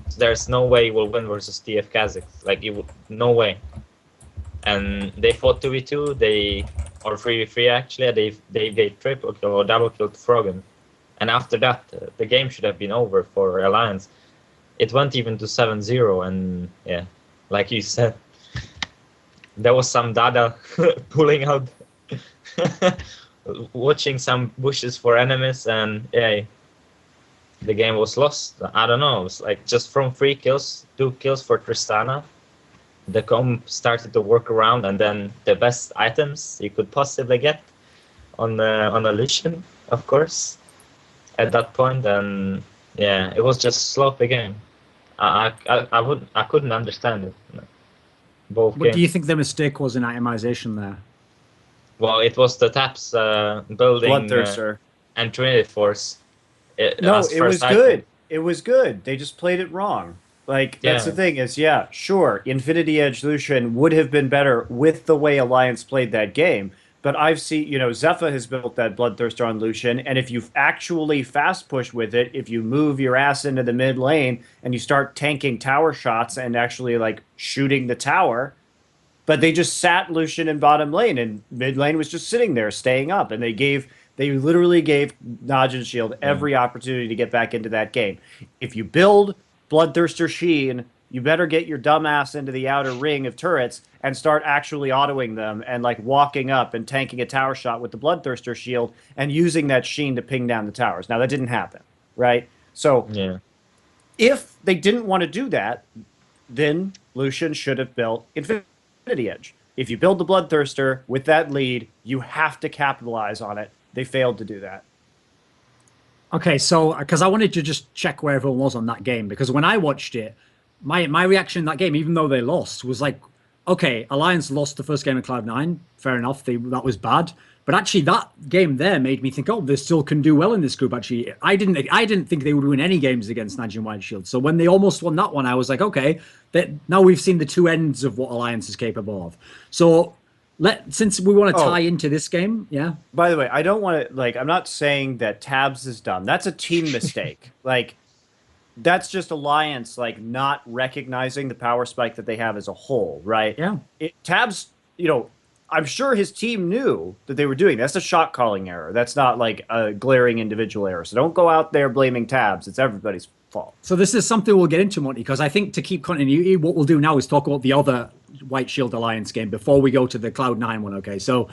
So there's no way you will win versus TF Kha'Zix. Like, no way. And they fought 2v2, or 3v3 actually, they triple kill or double killed Froggen. And after that, the game should have been over for Alliance. It went even to 7-0, and yeah, like you said, there was some Dada pulling out, watching some bushes for enemies, and yeah, the game was lost. I don't know, it was like just from 3 kills, 2 kills for Tristana. The comp started to work around, and then the best items you could possibly get on a Lucian, of course, at that point, and yeah, it was just sloppy game. I couldn't understand it. Both What games. do you think the mistake was in itemization there? Well, it was the taps building Bloodthirster. and Trinity Force. No, as it first was item. good. It was good. They just played it wrong. Like, that's Yeah. the thing is, yeah, sure, Infinity Edge Lucian would have been better with the way Alliance played that game. But I've seen, Zephyr has built that Bloodthirster on Lucian, and if you actually fast push with it, if you move your ass into the mid lane and you start tanking tower shots and actually like shooting the tower, but they just sat Lucian in bottom lane, and mid lane was just sitting there, staying up, and they literally gave Najin Shield every opportunity to get back into that game. If you build Bloodthirster Sheen, you better get your dumbass into the outer ring of turrets and start actually autoing them and like walking up and tanking a tower shot with the Bloodthirster shield and using that Sheen to ping down the towers. Now that didn't happen, right? So Yeah. if they didn't want to do that, then Lucian should have built Infinity Edge. If you build the Bloodthirster with that lead, you have to capitalize on it. They failed to do that. Okay, so because I wanted to just check where everyone was on that game, because when I watched it, my reaction in that game, even though they lost, was like, okay, Alliance lost the first game of Cloud9. Fair enough, that was bad. But actually, that game there made me think, oh, they still can do well in this group. Actually, I didn't think they would win any games against Najin White Shield. So when they almost won that one, I was like, okay, now we've seen the two ends of what Alliance is capable of. So since we want to tie into this game, yeah. By the way, I don't want to I'm not saying that Tabs is dumb. That's a team mistake. That's just Alliance not recognizing the power spike that they have as a whole, right? Yeah. Tabs, I'm sure his team knew that they were doing that's a shot calling error. That's not like a glaring individual error. So don't go out there blaming Tabs. It's everybody's fault. So this is something we'll get into, Monty, because I think to keep continuity, what we'll do now is talk about the other White Shield Alliance game before we go to the Cloud9 one, okay? So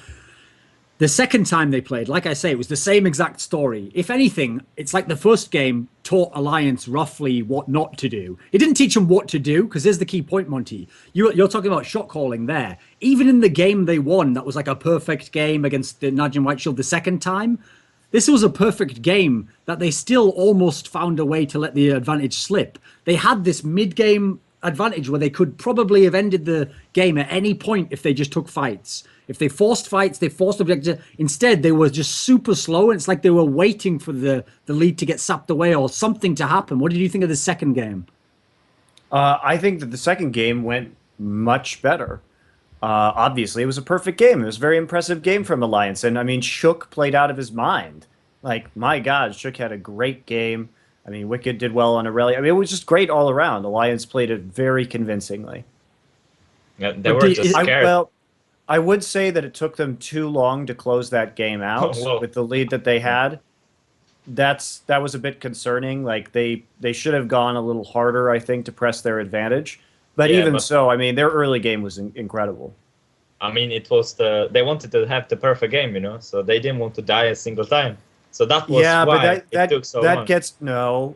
The second time they played, like I say, it was the same exact story. If anything, it's like the first game taught Alliance roughly what not to do. It didn't teach them what to do, because here's the key point, Monty. You're talking about shot calling there. Even in the game they won, that was like a perfect game against the Najin White Shield the second time. This was a perfect game that they still almost found a way to let the advantage slip. They had this mid-game advantage where they could probably have ended the game at any point if they just took fights. If they forced fights, they forced objectives. Instead, they were just super slow, and it's like they were waiting for the lead to get sapped away or something to happen. What did you think of the second game? I think that the second game went much better. Obviously, it was a perfect game. It was a very impressive game from Alliance. And, I mean, Shook played out of his mind. Like, my God, Shook had a great game. I mean, Wicked did well on Aurelia. I mean, it was just great all around. Alliance played it very convincingly. Yeah, they were just scared. I would say that it took them too long to close that game out with the lead that they had. That was a bit concerning. Like they should have gone a little harder, I think, to press their advantage. But even so, I mean, their early game was incredible. I mean, it was they wanted to have the perfect game, you know, so they didn't want to die a single time. So that was why it took so long.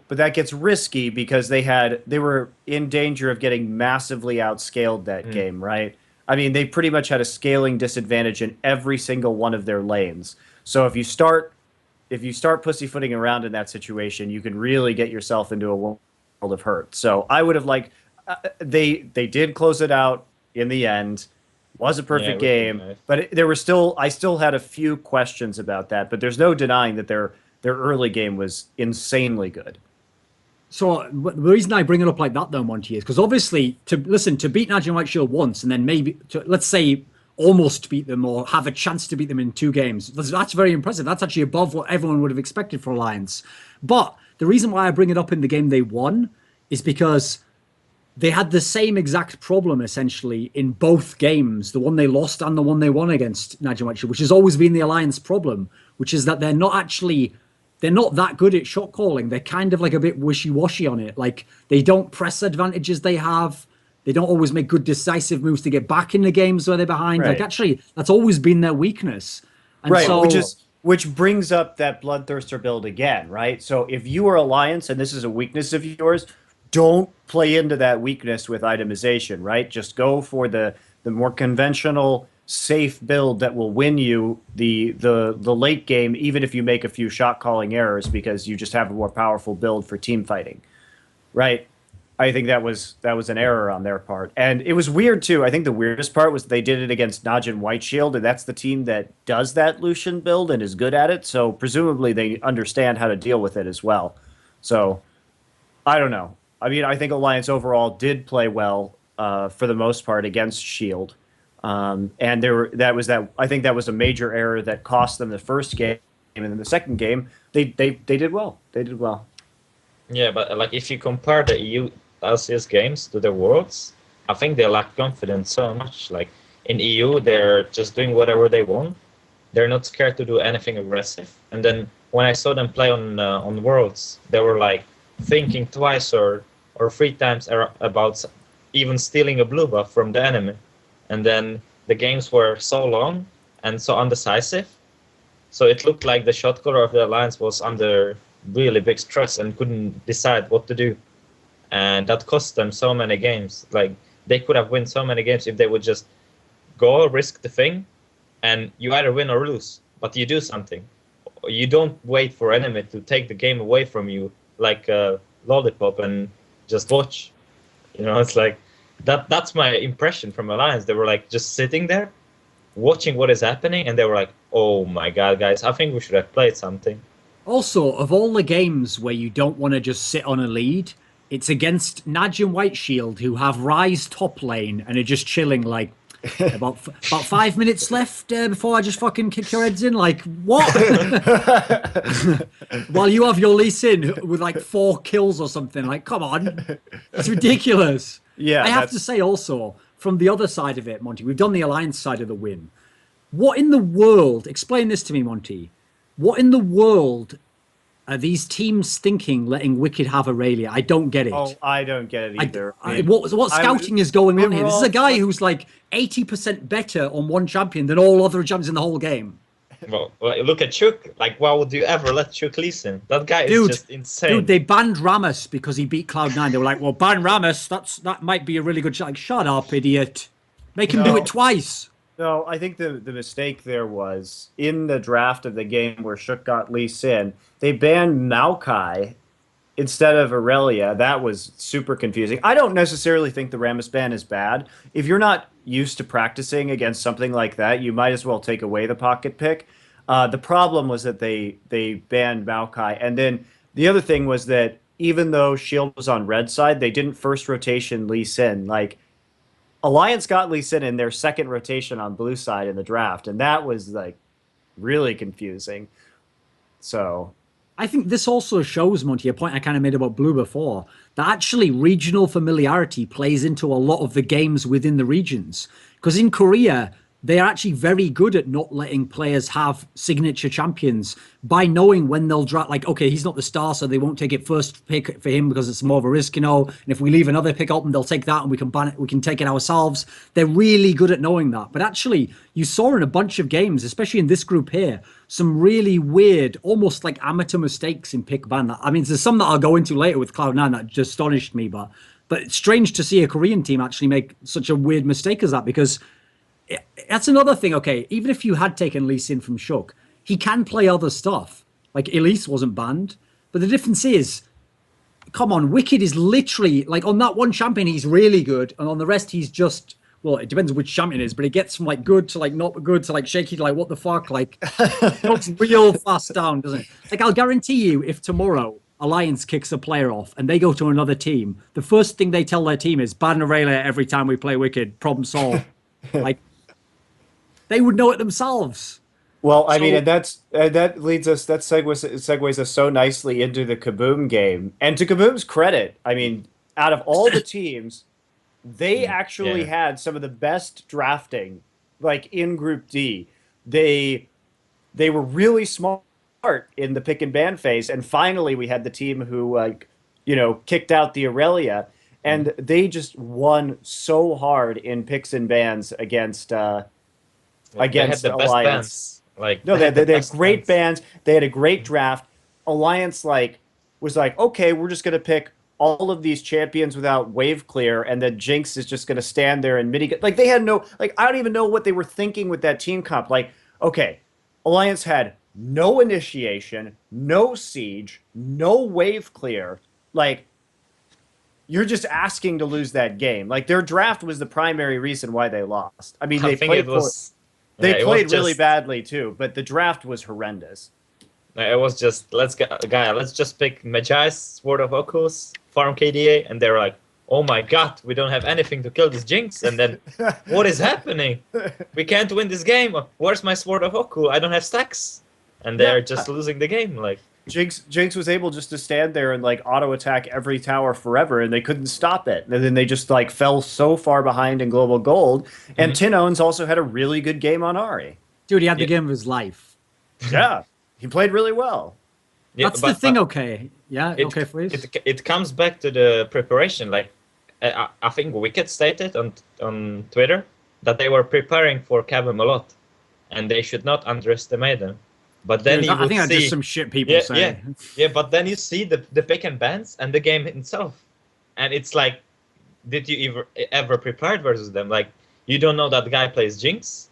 But that gets risky because they were in danger of getting massively outscaled that game, right? I mean, they pretty much had a scaling disadvantage in every single one of their lanes. So if you start pussyfooting around in that situation, you can really get yourself into a world of hurt. So I would have liked they did close it out in the end. Was a perfect game, nice. But I still had a few questions about that. But there's no denying that their early game was insanely good. So the reason I bring it up like that, though, Monty, is because obviously to beat Najin White Shield once and then maybe let's say almost beat them or have a chance to beat them in 2 games, that's very impressive. That's actually above what everyone would have expected for Alliance. But the reason why I bring it up in the game they won is because they had the same exact problem essentially in both games, the one they lost and the one they won against Najin White Shield, which has always been the Alliance problem, which is that they're not that good at shot calling. They're kind of like a bit wishy-washy on it. Like they don't press advantages they have. They don't always make good decisive moves to get back in the games where they're behind. Right. Like actually, that's always been their weakness. And right, so, which brings up that Bloodthirster build again, right? So if you are Alliance and this is a weakness of yours, don't play into that weakness with itemization, right? Just go for the more conventional, safe build that will win you the late game, even if you make a few shot calling errors because you just have a more powerful build for team fighting, right? I think that was an error on their part, and it was weird too. I think the weirdest part was they did it against Najin White Shield, and that's the team that does that Lucian build and is good at it. So presumably they understand how to deal with it as well. So I don't know. I mean, I think Alliance overall did play well for the most part against Shield. And I think that was a major error that cost them the first game, and in the second game they did well. They did well. Yeah, but like if you compare the EU LCS games to the Worlds, I think they lack confidence so much. Like in EU, they're just doing whatever they want. They're not scared to do anything aggressive. And then when I saw them play on Worlds, they were like thinking twice or 3 times about even stealing a blue buff from the enemy. And then the games were so long and so undecisive. So it looked like the shot caller of the Alliance was under really big stress and couldn't decide what to do. And that cost them so many games. Like they could have won so many games if they would just go risk the thing, and you either win or lose, but you do something. You don't wait for enemy to take the game away from you like a lollipop and just watch. You know, it's like that's my impression from Alliance. They were like just sitting there watching what is happening, and they were like, oh my god, guys, I think we should have played something. Also, of all the games where you don't want to just sit on a lead, it's against Najin White Shield, who have Ryze top lane and are just chilling like about 5 minutes left before I just fucking kick your heads in. Like, what? While you have your Lee Sin with like 4 kills or something. Like, come on. It's ridiculous. Yeah, I have to say also, from the other side of it, Monty, we've done the Alliance side of the win. What in the world, explain this to me, Monty, what in the world are these teams thinking letting Wicked have Aurelia? I don't get it. Oh, I don't get it either. What scouting is going on here? This is a guy who's like 80% better on one champion than all other champions in the whole game. Well, look at Chuk. Like, why would you ever let Chuk listen? That guy is just insane. Dude, they banned Ramos because he beat Cloud9. They were like, well, ban Ramos. That might be a really good shot. Like, shut up, idiot. Make him do it twice. No, I think the mistake there was in the draft of the game where Shook got Lee Sin, they banned Maokai instead of Aurelia. That was super confusing. I don't necessarily think the Rammus ban is bad. If you're not used to practicing against something like that, you might as well take away the pocket pick. The problem was that they banned Maokai. And then the other thing was that even though Shield was on red side, they didn't first rotation Lee Sin. Like, Alliance got Lee Sin in their second rotation on blue side in the draft, and that was like really confusing. So I think this also shows, Monty, a point I kind of made about blue before, that actually regional familiarity plays into a lot of the games within the regions. Because in Korea, they are actually very good at not letting players have signature champions by knowing when they'll draft. Like, okay, he's not the star, so they won't take it first pick for him because it's more of a risk, you know. And if we leave another pick open, they'll take that and we can ban it. We can take it ourselves. They're really good at knowing that. But actually, you saw in a bunch of games, especially in this group here, some really weird, almost like amateur mistakes in pick ban. I mean, there's some that I'll go into later with Cloud9 that just astonished me. But it's strange to see a Korean team actually make such a weird mistake as that, because that's another thing. Okay, even if you had taken Lee Sin from Shook, he can play other stuff. Like, Elise wasn't banned. But the difference is, come on, Wicked is literally, like, on that one champion, he's really good. And on the rest, he's just, well, it depends on which champion it is, but it gets from, like, good to, like, not good to, like, shaky to, like, what the fuck? Like, it looks real fast down, doesn't it? Like, I'll guarantee you, if tomorrow Alliance kicks a player off and they go to another team, the first thing they tell their team is, ban Aurelia every time we play Wicked, problem solved. Like, they would know it themselves. Well, I mean, and that leads us. That segues us so nicely into the Kaboom game. And to Kaboom's credit, I mean, out of all the teams, they actually had some of the best drafting, like in Group D. They were really smart in the pick and ban phase, and finally we had the team who, like, you know, kicked out the Aurelia, and they just won so hard in picks and bans against. Against they had the Alliance. Best bands. Like, no, they had great bands. They had a great draft. Alliance was like, okay, we're just gonna pick all of these champions without wave clear, and then Jinx is just gonna stand there and mitigate. Like, they had no, like, I don't even know what they were thinking with that team comp. Like, okay, Alliance had no initiation, no siege, no wave clear. Like, you're just asking to lose that game. Like, their draft was the primary reason why they lost. I mean, they played really badly too, but the draft was horrendous. It was just, let's just pick Magi's Sword of Oculus, farm KDA, and they were like, oh my god, we don't have anything to kill this Jinx, and then what is happening? We can't win this game. Where's my Sword of Oculus? I don't have stacks, and they're just losing the game. Like, Jinx was able just to stand there and, like, auto attack every tower forever, and they couldn't stop it. And then they just, like, fell so far behind in global gold. And Tin Owens also had a really good game on Ari. Dude, he had the game of his life. Yeah, he played really well. Yeah, that's the thing. Okay, yeah, okay, please. It comes back to the preparation. Like, I think Wicked stated on Twitter that they were preparing for Kaboom a lot, and they should not underestimate them. But then I think that's just some shit people say. Yeah, but then you see the pick and bans and the game itself, and it's like, did you ever prepared versus them? Like, you don't know that guy plays Jinx.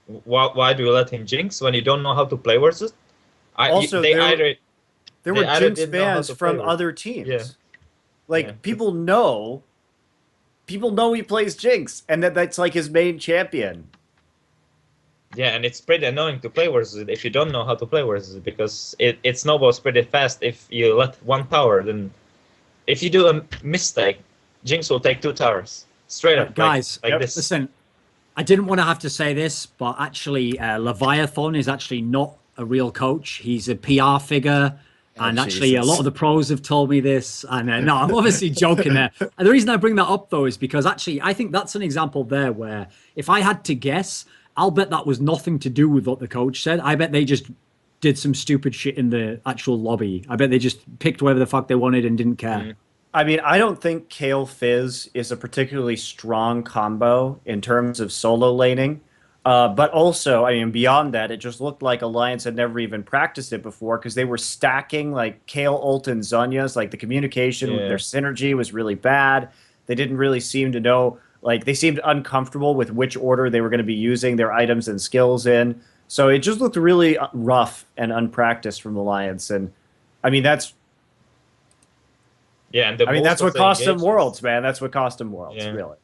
Why do you let him Jinx when you don't know how to play versus? Also, there were Jinx bans from other teams. Yeah. Like, people know he plays Jinx, and that's like his main champion. Yeah, and it's pretty annoying to play versus it if you don't know how to play versus it, because it snowballs pretty fast if you let one tower. Then, if you do a mistake, Jinx will take 2 towers straight up. Guys, like this. Listen, I didn't want to have to say this, but actually, Leviathan is actually not a real coach. He's a PR figure. And actually, a lot of the pros have told me this. And no, I'm obviously joking there. And the reason I bring that up, though, is because actually, I think that's an example there where if I had to guess, I'll bet that was nothing to do with what the coach said. I bet they just did some stupid shit in the actual lobby. I bet they just picked whatever the fuck they wanted and didn't care. I mean, I don't think Kale Fizz is a particularly strong combo in terms of solo laning. But also, I mean, beyond that, it just looked like Alliance had never even practiced it before because they were stacking like Kale, Ult, and Zunya's. Like the communication with their Yeah. synergy was really bad. They didn't really seem to know, like, they seemed uncomfortable with which order they were going to be using their items and skills in. So it just looked really rough and unpracticed from Alliance. And I mean, Yeah, and the that's most of what the cost them engages, Worlds, man. That's what cost them Worlds, yeah, really.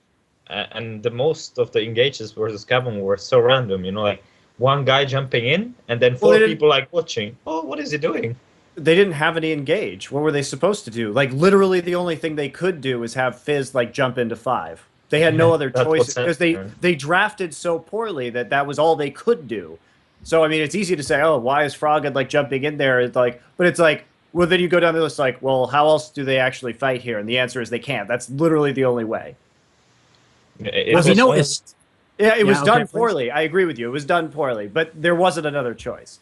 and the most of the engages versus Kaboom were so random. You know, like one guy jumping in, and then Well, four people like watching. Oh, what is he doing? they didn't have any engage. What were they supposed to do? Like literally the only thing they could do is have Fizz like jump into 5. They had no Yeah, other that's choice what's because happening. they drafted so poorly that that was all they could do. So I mean, it's easy to say, "Oh, why is Frogad like jumping in there?" It's like, but it's like, well, then you go down the list like, well, how else do they actually fight here? And the answer is they can't. That's literally the only way. It Have you was noticed? Yeah, it was Yeah, okay, done please. poorly. I agree with you. It was done poorly, but there wasn't another choice.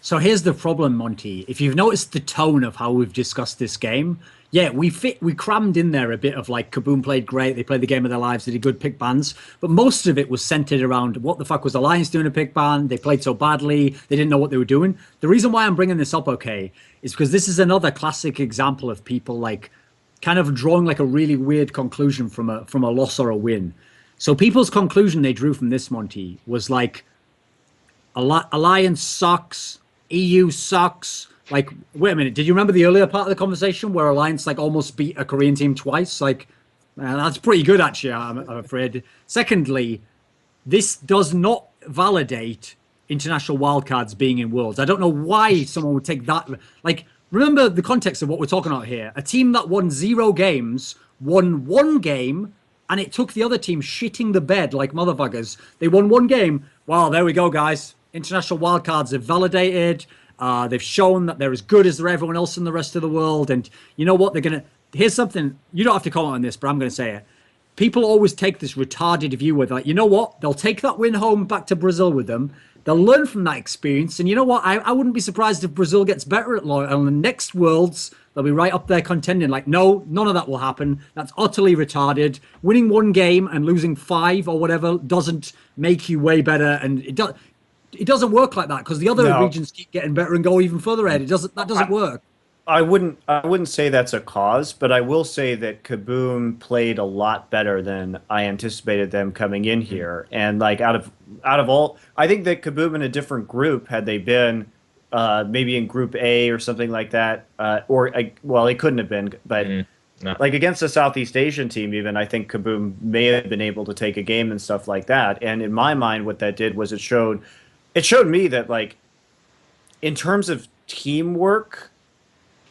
So here's the problem, Monty. If you've noticed the tone of how we've discussed this game, yeah, we crammed in there a bit of like Kaboom played great, they played the game of their lives, they did good pick bans, but most of it was centered around what the fuck was Alliance doing a pick ban? They played so badly, they didn't know what they were doing. The reason why I'm bringing this up, okay, is because this is another classic example of people like kind of drawing like a really weird conclusion from a loss or a win. So people's conclusion they drew from this, Monty, was like Alliance sucks. EU sucks. Like, wait a minute. Did you remember the earlier part of the conversation where Alliance like almost beat a Korean team twice? Like, that's pretty good, actually. I'm afraid. Secondly, this does not validate international wildcards being in Worlds. I don't know why someone would take that. Like, remember the context of what we're talking about here. A team that won 0 games won 1 game, and it took the other team shitting the bed like motherfuckers. They won 1 game. Wow, there we go, guys. International wildcards have validated. They've shown that they're as good as everyone else in the rest of the world. And you know what? They're going to. Here's something. You don't have to comment on this, but I'm going to say it. People always take this retarded view with like, you know what? They'll take that win home back to Brazil with them. They'll learn from that experience. And you know what? I wouldn't be surprised if Brazil gets better at LoL. On the next Worlds, they'll be right up there contending. Like, no, none of that will happen. That's utterly retarded. Winning 1 game and losing 5 or whatever doesn't make you way better. And it doesn't work like that because the other No, regions keep getting better and go even further ahead. That doesn't work. I wouldn't say that's a cause, but I will say that Kaboom played a lot better than I anticipated them coming in here. And like out of all, I think that Kaboom in a different group had they been maybe in Group A or something like that, well, it couldn't have been, but No. like against a Southeast Asian team, even I think Kaboom may have been able to take a game and stuff like that. And in my mind, what that did was it showed me that like in terms of teamwork.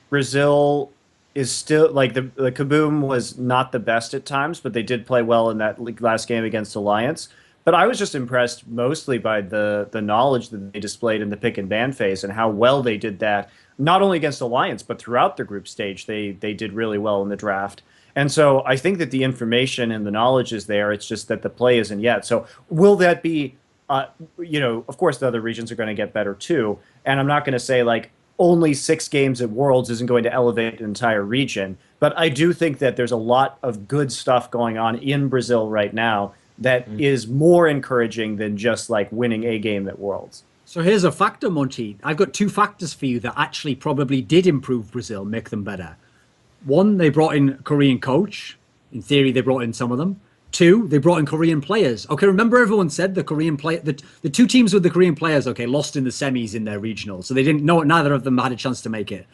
Brazil is still like the Kaboom was not the best at times, but they did play well in that last game against Alliance. But I was just impressed mostly by the knowledge that they displayed in the pick and ban phase and how well they did that, not only against Alliance, but throughout the group stage. They did really well in the draft. And so I think that the information and the knowledge is there. It's just that the play isn't yet. So will that be, of course, the other regions are going to get better too. And I'm not going to say like, only 6 games at Worlds isn't going to elevate an entire region. But I do think that there's a lot of good stuff going on in Brazil right now that is more encouraging than just like winning a game at Worlds. So here's a factor, Monty. I've got 2 factors for you that actually probably did improve Brazil, make them better. 1, they brought in a Korean coach. In theory, they brought in some of them. 2, they brought in Korean players. Okay, remember everyone said the 2 teams with the Korean players, okay, lost in the semis in their regional. So they didn't know neither of them had a chance to make it.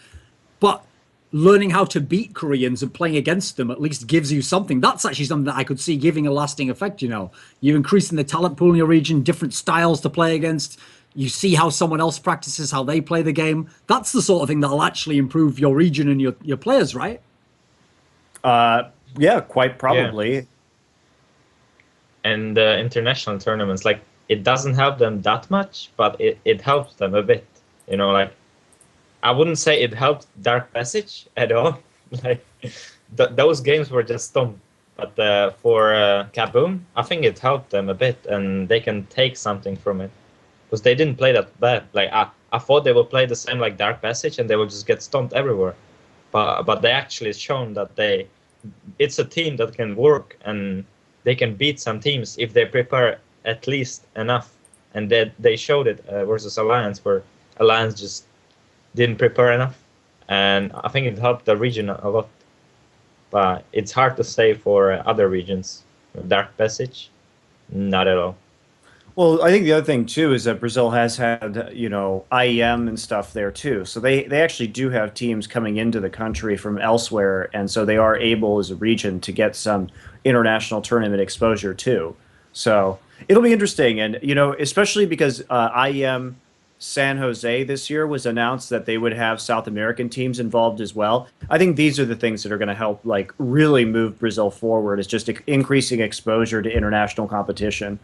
But learning how to beat Koreans and playing against them at least gives you something. That's actually something that I could see giving a lasting effect, you know. You're increasing the talent pool in your region, different styles to play against. You see how someone else practices, how they play the game. That's the sort of thing that'll actually improve your region and your players, right? Yeah, quite probably. Yeah. And the international tournaments, like it doesn't help them that much, but it helps them a bit. You know, like I wouldn't say it helped Dark Passage at all. Like those games were just dumb. But for Kaboom, I think it helped them a bit, and they can take something from it because they didn't play that bad. Like I thought they would play the same like Dark Passage, and they would just get stomped everywhere. But they actually shown that it's a team that can work, and they can beat some teams if they prepare at least enough. And that they showed it versus Alliance, where Alliance just didn't prepare enough. And I think it helped the region a lot. But it's hard to say for other regions. Dark Passage, not at all. Well, I think the other thing too is that Brazil has had, you know, IEM and stuff there too. So they actually do have teams coming into the country from elsewhere, and so they are able as a region to get some international tournament exposure too. So it'll be interesting, and you know, especially because IEM San Jose this year was announced that they would have South American teams involved as well. I think these are the things that are going to help, like, really move Brazil forward. Is just increasing exposure to international competition.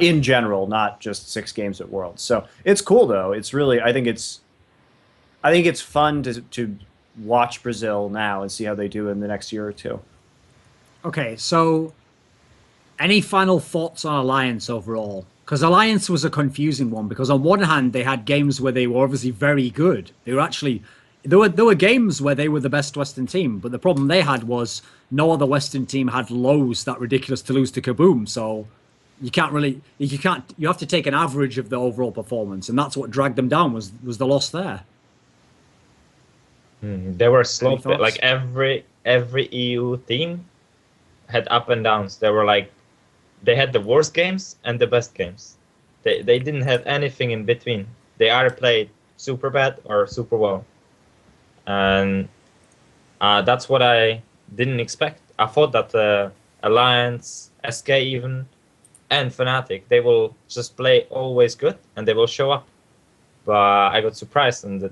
In general, not just 6 games at Worlds. So it's cool though. It's really, I think it's fun to watch Brazil now and see how they do in the next year or two. Okay, so any final thoughts on Alliance overall? Because Alliance was a confusing one, because on one hand they had games where they were obviously very good. They were actually there were games where they were the best Western team, but the problem they had was no other Western team had lows that ridiculous to lose to Kaboom. So you have to take an average of the overall performance, and that's what dragged them down was the loss there. They were slow. Like every EU team had up and downs. They had the worst games and the best games. They didn't have anything in between. They either played super bad or super well, and that's what I didn't expect. I thought that Alliance, SK even, and Fnatic, they will just play always good and they will show up. But I got surprised, and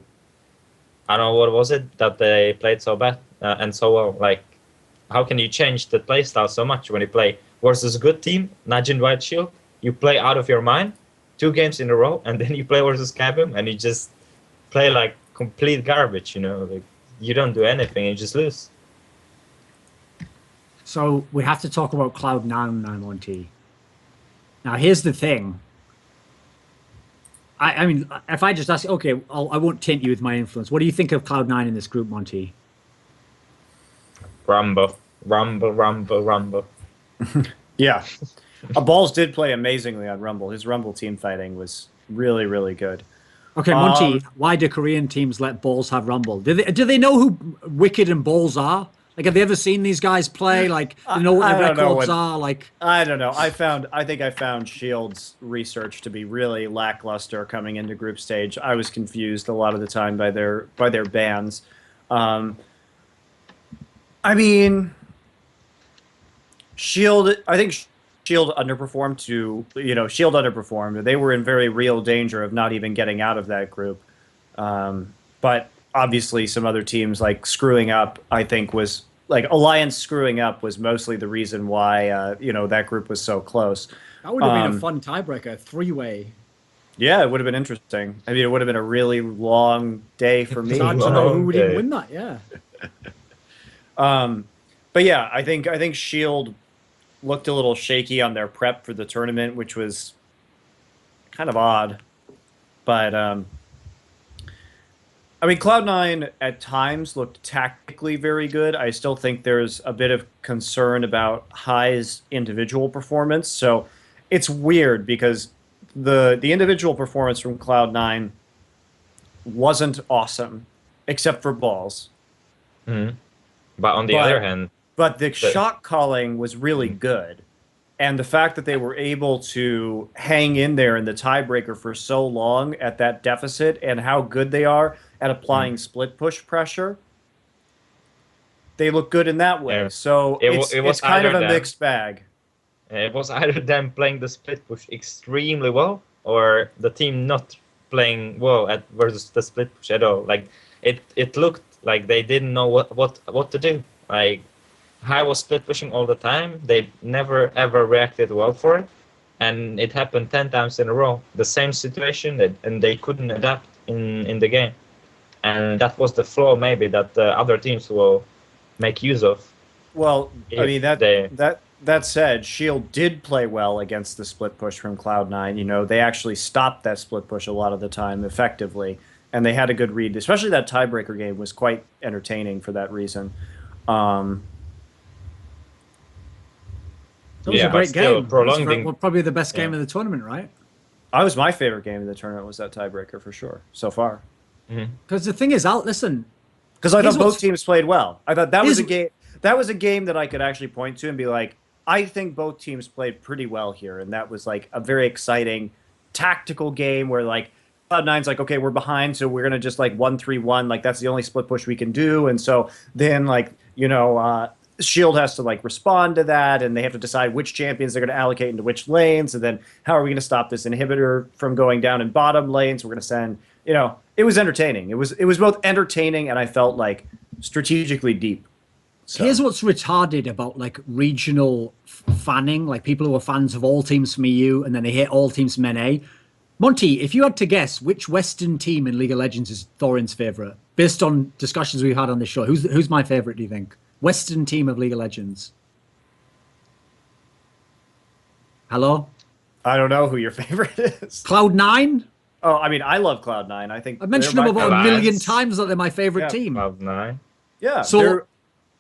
I don't know what was it that they played so bad and so well. Like, how can you change the playstyle so much when you play versus a good team, Najin White Shield? You play out of your mind 2 games in a row, and then you play versus Kaboom and you just play like complete garbage. You know, like you don't do anything, you just lose. So we have to talk about Cloud9 now, Monty. Now, here's the thing. I mean, if I just ask, okay, I won't taint you with my influence. What do you think of Cloud9 in this group, Monty? Rumble. Yeah. Balls did play amazingly on Rumble. His Rumble team fighting was really, really good. Okay, Monty, why do Korean teams let Balls have Rumble? Do they know who Wicked and Balls are? Like, have they ever seen these guys play? Like, do you know what their records are? Like, I don't know. I think I found Shield's research to be really lackluster coming into group stage. I was confused a lot of the time by their bans. I mean, Shield. I think Shield underperformed Shield underperformed. They were in very real danger of not even getting out of that group. But obviously, some other teams like screwing up, I think, was like Alliance screwing up was mostly the reason why that group was so close. That would have been a fun tiebreaker, 3-way. Yeah, it would have been interesting. I mean, it would have been a really long day for me. It's hard to know who would even win that. Yeah. But yeah, I think Shield looked a little shaky on their prep for the tournament, which was kind of odd. But I mean, Cloud9 at times looked tactically very good. I still think there's a bit of concern about High's individual performance. So it's weird because the individual performance from Cloud9 wasn't awesome, except for Balls. Mm-hmm. But on the other hand... But the shot calling was really good. And the fact that they were able to hang in there in the tiebreaker for so long at that deficit, and how good they are at applying split push pressure, they look good in that way. Yeah. So it's kind of a mixed bag. It was either them playing the split push extremely well, or the team not playing well versus the split push at all. Like it looked like they didn't know what to do. Like, High was split pushing all the time. They never ever reacted well for it, and it happened 10 times in a row. The same situation, and they couldn't adapt in the game, and that was the flaw maybe that other teams will make use of. Well, I mean that said, Shield did play well against the split push from Cloud9. You know, they actually stopped that split push a lot of the time effectively, and they had a good read. Especially that tiebreaker game was quite entertaining for that reason. That was Yeah, a but great still game. prolonging- Probably the best game Yeah. of the tournament, right? I was my favorite game of the tournament was that tiebreaker for sure so far. Because the thing is, listen. Because I Here's thought both what's- teams played well. I thought that was a Here's- game. That was a game that I could actually point to and be like, I think both teams played pretty well here, and that was like a very exciting tactical game where like Cloud9's like, okay, we're behind, so we're gonna just like 1-3-1, like that's the only split push we can do, and so then like Shield has to like respond to that, and they have to decide which champions they're going to allocate into which lanes, and then how are we going to stop this inhibitor from going down in bottom lanes? We're going to send, it was entertaining. It was both entertaining and I felt like strategically deep. So. Here's what's retarded about like regional fanning, like people who are fans of all teams from EU and then they hate all teams from NA. Monty, if you had to guess which Western team in League of Legends is Thorin's favorite, based on discussions we've had on this show, who's my favorite? Do you think? Western team of League of Legends. Hello? I don't know who your favorite is. Cloud9? Oh, I mean, I love Cloud9. I think I've mentioned them about Alliance. a million times that they're my favorite Yeah. team. Cloud9. Yeah. So,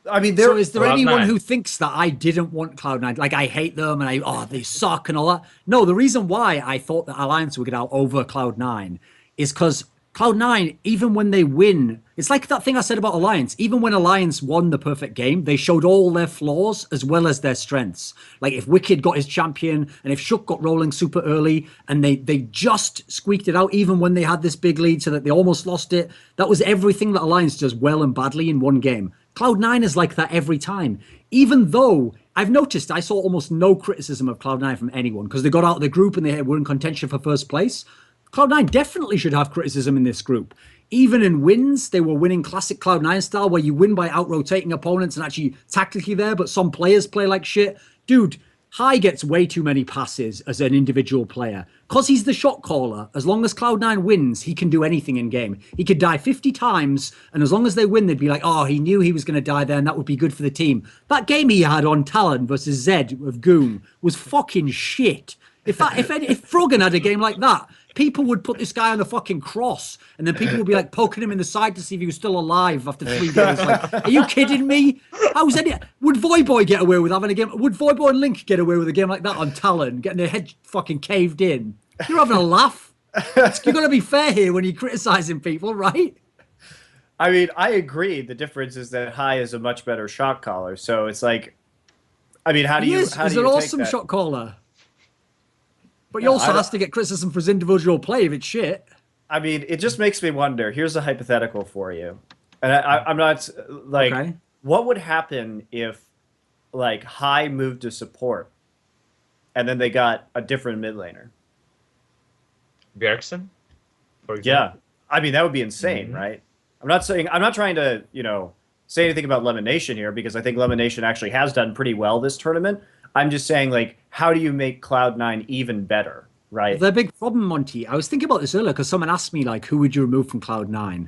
so is there Cloud9. anyone who thinks that I didn't want Cloud9? Like, I hate them and they suck and all that. No, the reason why I thought that Alliance would get out over Cloud9 is because Cloud9, even when they win, it's like that thing I said about Alliance. Even when Alliance won the perfect game, they showed all their flaws as well as their strengths. Like if Wicked got his champion and if Shook got rolling super early and they just squeaked it out even when they had this big lead so that they almost lost it. That was everything that Alliance does well and badly in one game. Cloud9 is like that every time. Even though I've noticed I saw almost no criticism of Cloud9 from anyone because they got out of the group and they were in contention for first place. Cloud9 definitely should have criticism in this group. Even in wins, they were winning classic Cloud9 style where you win by out-rotating opponents and actually tactically there, but some players play like shit. Dude, High gets way too many passes as an individual player. Because he's the shot caller, as long as Cloud9 wins, he can do anything in game. He could die 50 times, and as long as they win, they'd be like, oh, he knew he was going to die there, and that would be good for the team. That game he had on Talon versus Zed of Goon was fucking shit. If Froggen had a game like that, people would put this guy on a fucking cross, and then people would be like poking him in the side to see if he was still alive after 3 days. Like, are you kidding me? Would Voyboy get away with having a game? Would Voyboy and Link get away with a game like that on Talon, getting their head fucking caved in? You're having a laugh. You've got to be fair here when you're criticizing people, right? I mean, I agree. The difference is that High is a much better shot caller. So it's like, I mean, how do you He's an awesome shot caller. But he also has to get criticism for his individual play if it's shit. I mean, it just makes me wonder. Here's a hypothetical for you. And I'm not, like, Okay. What would happen if, like, High moved to support and then they got a different mid laner? Bjergsen, for example. Yeah. I mean, that would be insane, right? I'm not trying to, say anything about Lemon Nation here because I think Lemon Nation actually has done pretty well this tournament. I'm just saying, like, how do you make Cloud9 even better, right? The big problem, Monty, I was thinking about this earlier because someone asked me, like, who would you remove from Cloud9?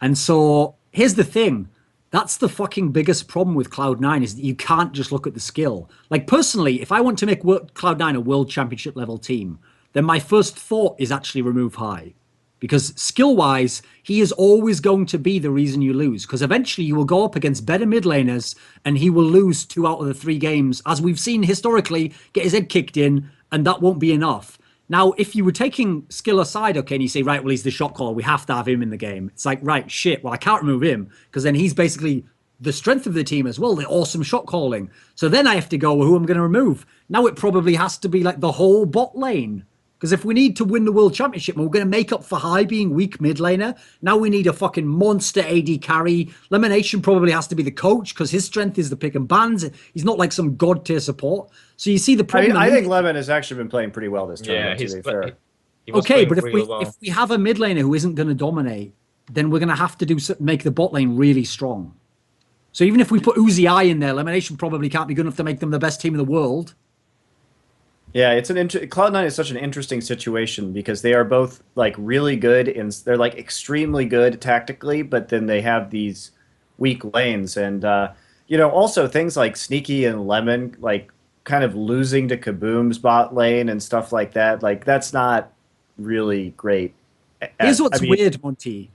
And so here's the thing. That's the fucking biggest problem with Cloud9 is that you can't just look at the skill. Like, personally, if I want to make Cloud9 a world championship level team, then my first thought is actually remove High. Because skill-wise, he is always going to be the reason you lose. Because eventually you will go up against better mid laners and he will lose 2 out of the 3 games. As we've seen historically, get his head kicked in and that won't be enough. Now, if you were taking skill aside, okay, and you say, right, well, he's the shot caller. We have to have him in the game. It's like, right, shit, well, I can't remove him because then he's basically the strength of the team as well, the awesome shot calling. So then I have to go, well, who I'm going to remove? Now it probably has to be like the whole bot lane. Because if we need to win the World Championship, and we're going to make up for High being weak mid laner, now we need a fucking monster AD carry. Lemonation probably has to be the coach because his strength is the pick and bans. He's not like some god tier support. So you see the problem. I think Lemon has actually been playing pretty well this tournament, to be fair. Okay, but if we have a mid laner who isn't going to dominate, then we're going to have to make the bot lane really strong. So even if we put Uzi I in there, Lemonation probably can't be good enough to make them the best team in the world. Yeah, it's Cloud9 is such an interesting situation because they are both like really good and they're like extremely good tactically, but then they have these weak lanes and also things like Sneaky and Lemon like kind of losing to Kaboom's bot lane and stuff like that. Like that's not really great. Here's what's weird, Monty.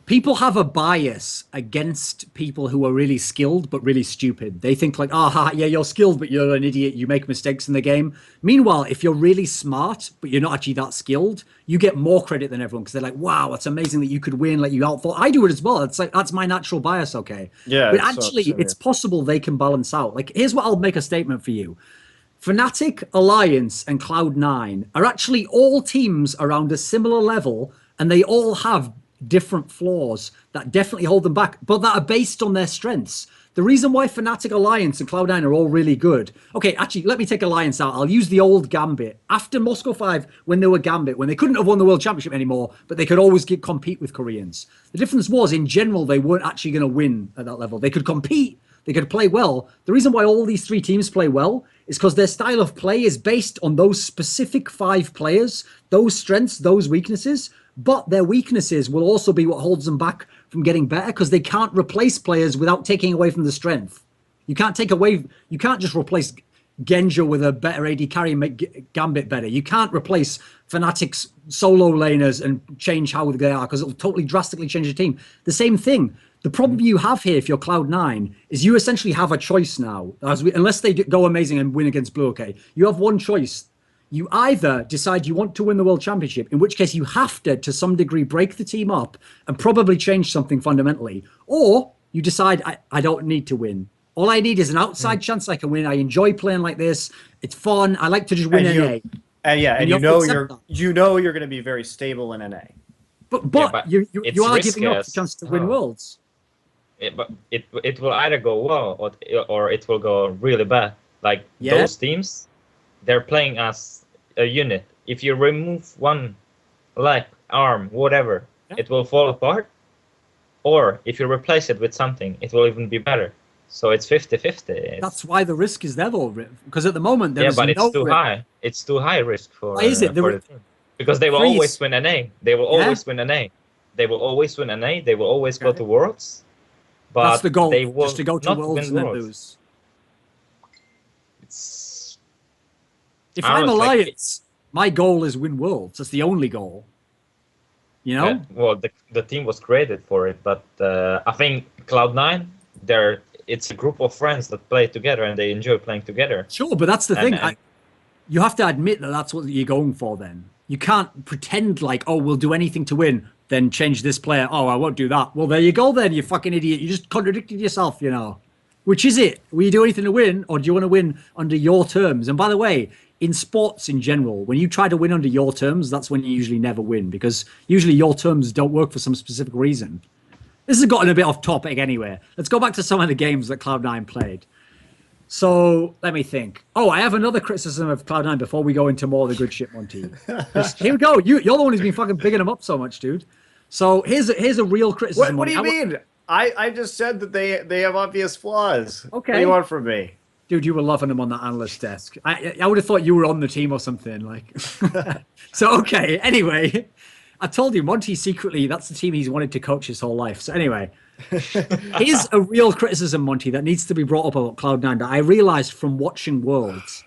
people have a bias against people who are really skilled but really stupid. They think like, ah, yeah, you're skilled, but you're an idiot. You make mistakes in the game. Meanwhile, if you're really smart, but you're not actually that skilled, you get more credit than everyone because they're like, wow, it's amazing that you could win. Like you outthought. I do it as well. It's like, that's my natural bias. Okay. Yeah. But actually, it's possible they can balance out. Like, here's what I'll make a statement for you. Fnatic, Alliance, and Cloud9 are actually all teams around a similar level, and they all have different flaws that definitely hold them back, but that are based on their strengths. The reason why Fnatic, Alliance, and Cloud9 are all really good. Okay, actually, let me take Alliance out. I'll use the old Gambit. After Moscow 5, when they were Gambit, when they couldn't have won the World Championship anymore, but they could always compete with Koreans. The difference was, in general, they weren't actually going to win at that level. They could compete. They could play well. The reason why all these three teams play well is because their style of play is based on those specific 5 players, those strengths, those weaknesses. But their weaknesses will also be what holds them back from getting better because they can't replace players without taking away from the strength. You can't just replace Genja with a better AD carry and make Gambit better. You can't replace Fnatic's solo laners and change how they are because it'll totally drastically change the team. The same thing. The problem you have here, if you're Cloud9, is you essentially have a choice now. Unless they go amazing and win against Blue, okay, you have one choice. You either decide you want to win the World Championship, in which case you have to some degree, break the team up and probably change something fundamentally. Or you decide, I don't need to win. All I need is an outside chance I can win. I enjoy playing like this. It's fun. I like to just win NA. And you know you're going to be very stable in NA. But you are giving up the chance to win Worlds. But it will either go well or it will go really bad. Like those teams, they're playing as a unit. If you remove one leg, arm, whatever, it will fall apart. Or if you replace it with something, it will even be better. So it's 50-50. That's why the risk is there, though, because at the moment there is but no it's too risk. high. It's too high risk for, why is it? for the team. Because they will always win NA. They will always win NA. They will always win NA. They will always go to Worlds. But that's the goal, they will just to go to Worlds and then lose. If I'm Alliance, my goal is win Worlds. That's the only goal. You know? Yeah, well, the team was created for it, but I think Cloud9, it's a group of friends that play together and they enjoy playing together. Sure, but that's the thing. You have to admit that that's what you're going for then. You can't pretend like, oh, we'll do anything to win, then change this player. Oh, I won't do that. Well, there you go then, you fucking idiot. You just contradicted yourself, you know. Which is it? Will you do anything to win, or do you want to win under your terms? And by the way, in sports in general, when you try to win under your terms, that's when you usually never win, because usually your terms don't work for some specific reason. This has gotten a bit off topic anyway. Let's go back to some of the games that Cloud9 played. So let me think. Oh, I have another criticism of Cloud9 before we go into more of the good shit, Monty. Here we go. You're the one who's been fucking bigging them up so much, dude. So here's a real criticism. What do you mean? I just said that they have obvious flaws. Okay. What do you want from me? Dude, you were loving them on that analyst desk. I would have thought you were on the team or something. Like, so okay. Anyway, I told you, Monty secretly, that's the team he's wanted to coach his whole life. So anyway, here's a real criticism, Monty, that needs to be brought up about Cloud9 that I realized from watching Worlds.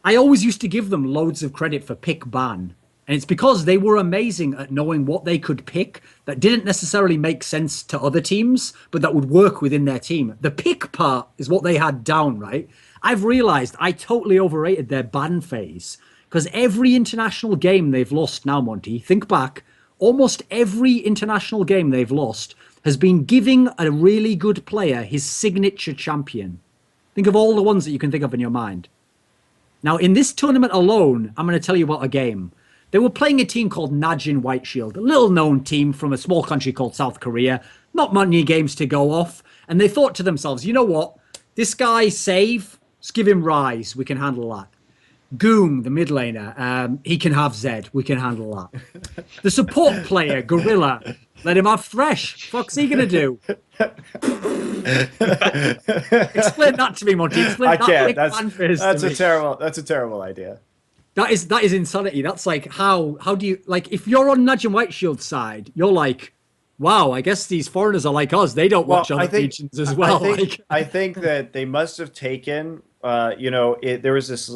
I always used to give them loads of credit for pick ban. And it's because they were amazing at knowing what they could pick that didn't necessarily make sense to other teams, but that would work within their team. The pick part is what they had down, right? I've realized I totally overrated their ban phase, because every international game they've lost now, Monty, think back, almost every international game they've lost has been giving a really good player his signature champion. Think of all the ones that you can think of in your mind. Now, in this tournament alone, I'm going to tell you about a game. They were playing a team called Najin White Shield, a little-known team from a small country called South Korea. Not many games to go off. And they thought to themselves, you know what? This guy, Save, let's give him Rise. We can handle that. Goom, the mid laner, he can have Zed. We can handle that. The support player, Gorilla, let him have Thresh. Fuck's he going to do? Explain that to me, Monty. I can't. That's a terrible idea. That is insanity. That's like, how do you, like, if you're on Najin White Shield's side, you're like, wow, I guess these foreigners are like us. They don't watch other regions as well. I think that they must have taken, there was this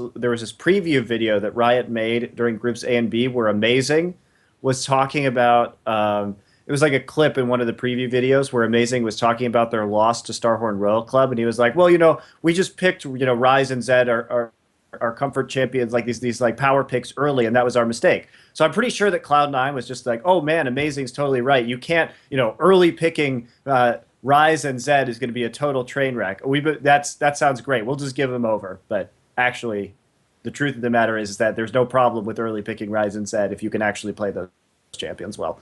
preview video that Riot made during groups A and B where Amazing was talking about, it was like a clip in one of the preview videos where Amazing was talking about their loss to Starhorn Royal Club, and he was like, "Well, we just picked, Rise and Zed our comfort champions, like these like power picks early, and that was our mistake." So I'm pretty sure that Cloud9 was just like, "Oh man, Amazing's totally right. You can't, early picking Rise and Zed is going to be a total train wreck. That sounds great. We'll just give them over." But actually, the truth of the matter is that there's no problem with early picking Rise and Zed if you can actually play those champions well.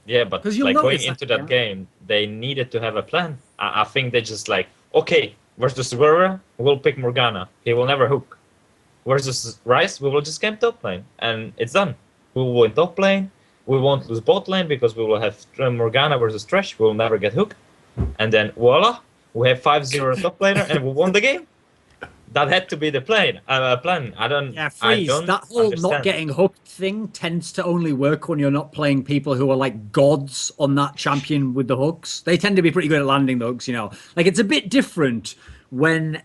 Yeah, but like going into that game, they needed to have a plan. I think they just like, okay, versus Aurora, we'll pick Morgana. He will never hook. Versus Rise, we will just camp top lane, and it's done. We will win top lane. We won't lose bot lane because we will have Morgana versus Thresh. We will never get hooked. And then voila, we have 5-0 top laner, and we won the game. That had to be the plan. I don't. Yeah, Freeze. That whole not getting hooked thing tends to only work when you're not playing people who are like gods on that champion with the hooks. They tend to be pretty good at landing the hooks. Like it's a bit different when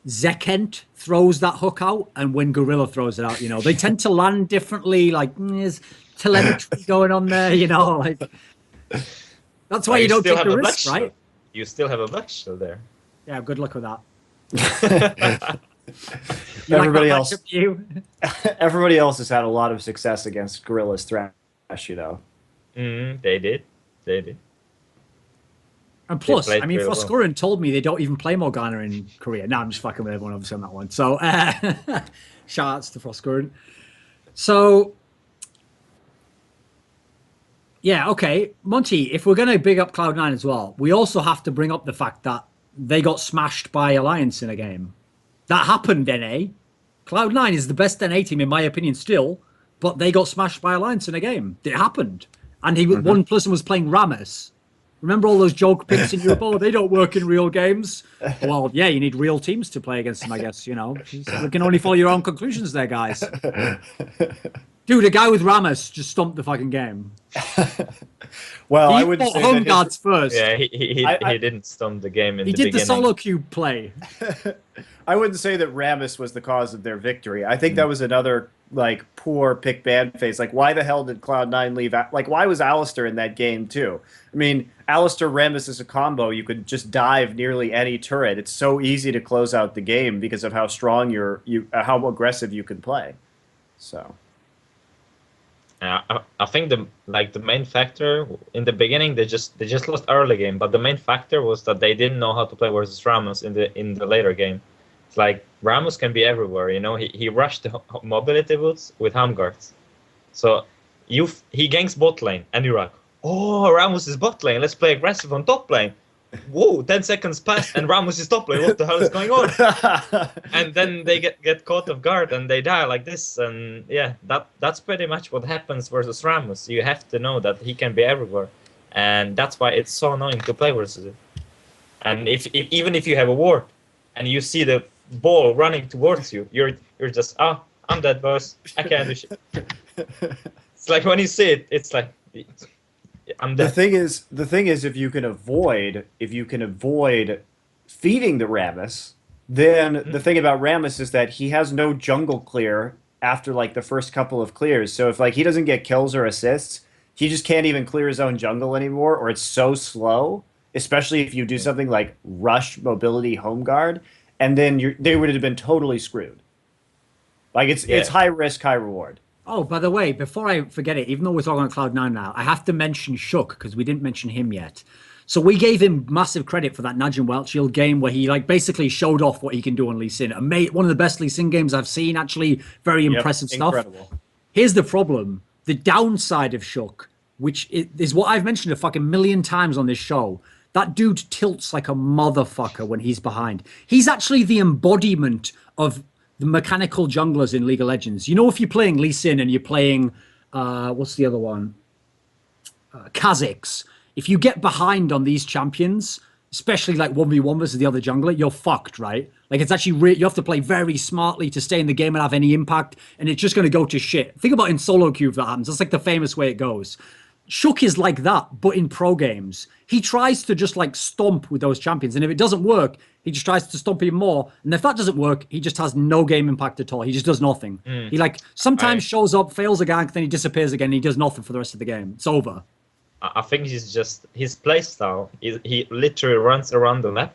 Zekent throws that hook out and when Gorilla throws it out. They tend to land differently. Like there's telemetry going on there. Like that's why you don't take the risk, right? You still have a Black Shield there. Yeah, good luck with that. Everybody else has had a lot of success against Gorilla's Thresh, They did. And plus, Froskurin told me they don't even play Morgana in Korea. No, I'm just fucking with everyone obviously on that one. So shout outs to Froskurin. So yeah, okay. Monty, if we're gonna big up Cloud9 as well, we also have to bring up the fact that they got smashed by Alliance in a game. That happened, NA. Cloud9 is the best NA team, in my opinion, still, but they got smashed by Alliance in a game. It happened. And one person was playing Rammus. Remember all those joke picks in Europe? Oh, they don't work in real games. Well, yeah, you need real teams to play against them, I guess, You can only follow your own conclusions there, guys. Dude, a guy with Rammus just stomped the fucking game. Well, I wouldn't say home guards first. Yeah, he didn't stomp the game in the beginning. He did the solo cube play. I wouldn't say that Rammus was the cause of their victory. I think that was another like poor pick ban phase. Like, why the hell did Cloud9 leave? Like, why was Alistar in that game too? I mean, Alistar Rammus is a combo. You could just dive nearly any turret. It's so easy to close out the game because of how strong how aggressive you can play. So. I think the main factor in the beginning they just lost early game, but the main factor was that they didn't know how to play versus Rammus in the later game. It's like Rammus can be everywhere, He rushed the mobility boots with home guards, so he ganks bot lane, and you're like, oh, Rammus is bot lane. Let's play aggressive on top lane. Whoa, 10 seconds passed and Rammus is top lane. What the hell is going on? And then they get caught off guard and they die like this. And yeah, that's pretty much what happens versus Rammus. You have to know that he can be everywhere. And that's why it's so annoying to play versus it. And even if you have a ward and you see the ball running towards you, you're just, oh, I'm dead, boss. I can't do shit. It's like when you see it, it's like... The thing is, if you can avoid feeding the Rammus, then the thing about Rammus is that he has no jungle clear after like the first couple of clears. So if like he doesn't get kills or assists, he just can't even clear his own jungle anymore, or it's so slow. Especially if you do something like rush mobility home guard, and then they would have been totally screwed. Like it's high risk, high reward. Oh, by the way, before I forget it, even though we're talking about Cloud9 now, I have to mention Shook because we didn't mention him yet. So we gave him massive credit for that Najin Weltshield game where he like basically showed off what he can do on Lee Sin. One of the best Lee Sin games I've seen, actually. Very impressive stuff. Incredible. Here's the problem. The downside of Shook, which is what I've mentioned a fucking million times on this show. That dude tilts like a motherfucker when he's behind. He's actually the embodiment of the mechanical junglers in League of Legends. If you're playing Lee Sin and you're playing, what's the other one? Kha'Zix. If you get behind on these champions, especially like 1v1 versus the other jungler, you're fucked, right? Like it's actually, you have to play very smartly to stay in the game and have any impact, and it's just going to go to shit. Think about in solo queue if that happens. That's like the famous way it goes. Shook is like that, but in pro games. He tries to just like stomp with those champions, and if it doesn't work, he just tries to stomp even more. And if that doesn't work, he just has no game impact at all. He just does nothing. He like sometimes shows up, fails a gank, then he disappears again, and he does nothing for the rest of the game. It's over. I think he's just his play style. He literally runs around the map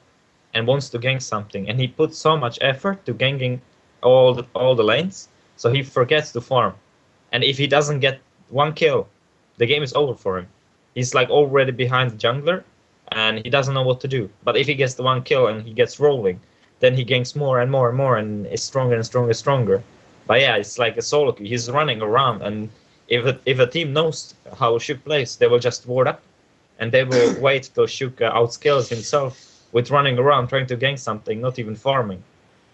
and wants to gank something, and he puts so much effort to ganking all the lanes, so he forgets to farm. And if he doesn't get one kill, the game is over for him. He's like already behind the jungler, and he doesn't know what to do. But if he gets the one kill and he gets rolling, then he ganks more and more and more, and is stronger and stronger and stronger. But yeah, it's like a solo queue. He's running around, and if a team knows how Shook plays, they will just ward up, and they will wait till Shook outskills himself with running around trying to gank something, not even farming.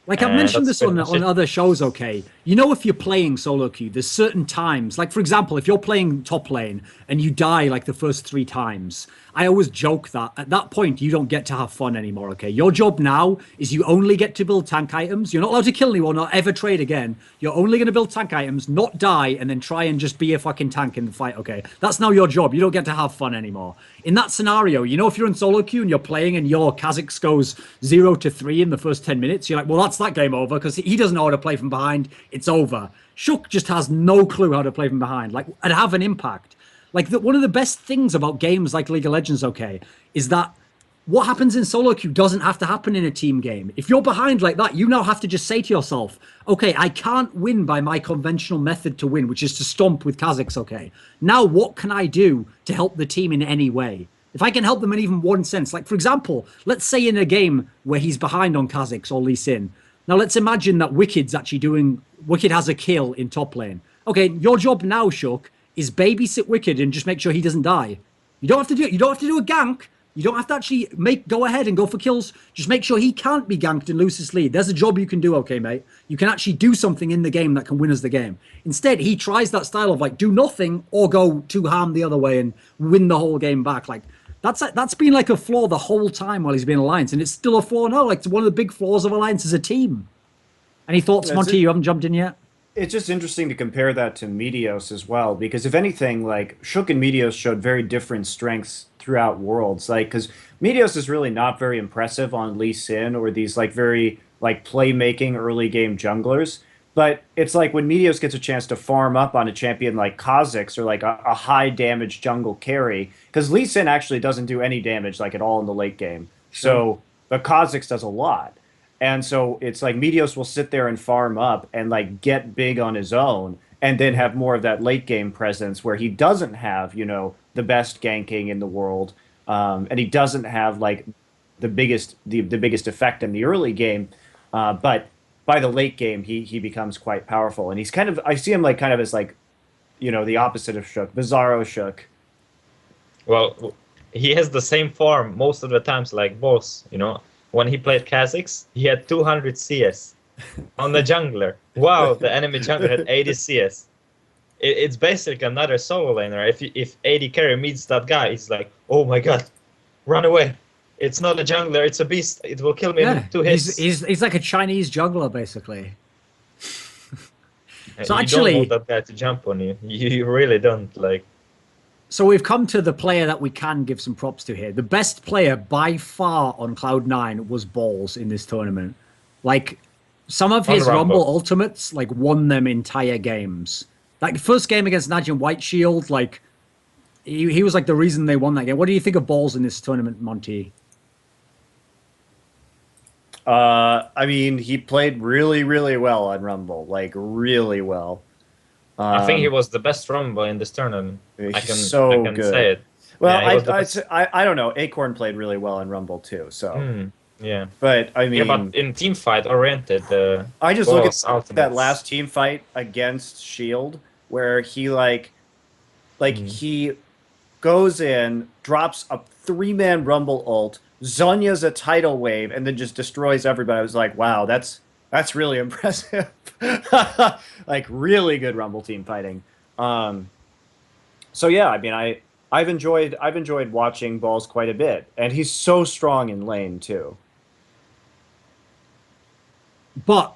Like I've mentioned this on other shows, okay? You know, if you're playing solo queue, there's certain times, like for example, if you're playing top lane and you die like the first 3 times, I always joke that at that point you don't get to have fun anymore, okay? Your job now is you only get to build tank items. You're not allowed to kill anyone or ever trade again. You're only going to build tank items, not die, and then try and just be a fucking tank in the fight, okay? That's now your job. You don't get to have fun anymore. In that scenario, you know, if you're in solo queue and you're playing and your Kha'Zix goes 0-3 in the first 10 minutes, you're like, well, that's that game over because he doesn't know how to play from behind. It's over. Shook just has no clue how to play from behind, like, and have an impact. Like, one of the best things about games like League of Legends, okay, is that what happens in solo queue doesn't have to happen in a team game. If you're behind like that, you now have to just say to yourself, okay, I can't win by my conventional method to win, which is to stomp with Kha'Zix, okay? Now, what can I do to help the team in any way? If I can help them in even one sense, like, for example, let's say in a game where he's behind on Kha'Zix or Lee Sin. Now, let's imagine that Wicked's actually Wicked has a kill in top lane. Okay, your job now, Shook, is babysit Wicked and just make sure he doesn't die. You don't have to do it. You don't have to do a gank. You don't have to actually go ahead and go for kills. Just make sure he can't be ganked and lose his lead. There's a job you can do, okay, mate? You can actually do something in the game that can win us the game. Instead, he tries that style of, like, do nothing or go to harm the other way and win the whole game back. Like, that's been, like, a flaw the whole time while he's been Alliance, and it's still a flaw now. Like, it's one of the big flaws of Alliance as a team. Any thoughts, Monty? You haven't jumped in yet? It's just interesting to compare that to Meteos as well, because if anything, like, Shook and Meteos showed very different strengths throughout Worlds. Like, because Meteos is really not very impressive on Lee Sin or these, like, very, like, playmaking early game junglers. But it's like when Meteos gets a chance to farm up on a champion like Kha'Zix or like a high damage jungle carry, because Lee Sin actually doesn't do any damage like at all in the late game. So, but Kha'Zix does a lot. And so it's like Meteos will sit there and farm up and like get big on his own and then have more of that late game presence where he doesn't have, you know, the best ganking in the world. And he doesn't have like the biggest effect in the early game. But by the late game, he becomes quite powerful. And he's kind of, I see him like kind of as like, you know, the opposite of Shook, Bizarro Shook. Well, he has the same farm most of the times like Boss, you know. When he played Kha'Zix, he had 200 CS on the jungler. Wow, the enemy jungler had 80 CS. It's basically another solo laner. If AD carry meets that guy, he's like, oh my god, run away. It's not a jungler, it's a beast. It will kill me in 2 hits. He's like a Chinese jungler, basically. So actually, you don't want that guy to jump on you. You really don't, like. So we've come to the player that we can give some props to here. The best player by far on Cloud9 was Balls in this tournament. Like, some of his Rumble ultimates, like, won them entire games. Like, the first game against Najin White Shield, like, he was, like, the reason they won that game. What do you think of Balls in this tournament, Monty? I mean, he played really, really well on Rumble. Like, really well. I think he was the best Rumble in this tournament. I can good. say it. Well, yeah, I don't know. Acorn played really well in Rumble too. So yeah, but I mean, yeah, but in team fight oriented, I just look at that last team fight against Shield where he he goes in, drops a 3-man Rumble ult, Zhonya's a tidal wave, and then just destroys everybody. I was like, wow, that's really impressive. Like, really good Rumble team fighting. So yeah, I mean, I've enjoyed watching Balls quite a bit, and he's so strong in lane too. But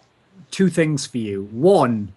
2 things for you. One,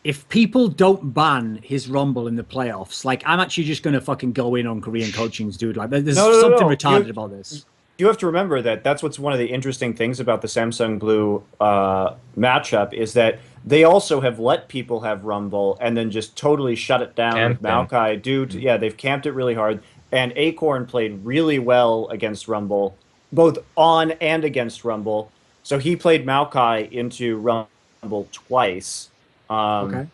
if people don't ban his Rumble in the playoffs, like, I'm actually just going to fucking go in on Korean coachings, dude. Like, there's something retarded about this. You have to remember that that's what's one of the interesting things about the Samsung Blue matchup is that they also have let people have Rumble and then just totally shut it down with Maokai. Yeah, they've camped it really hard. And Acorn played really well against Rumble, both on and against Rumble. So he played Maokai into Rumble twice. Okay.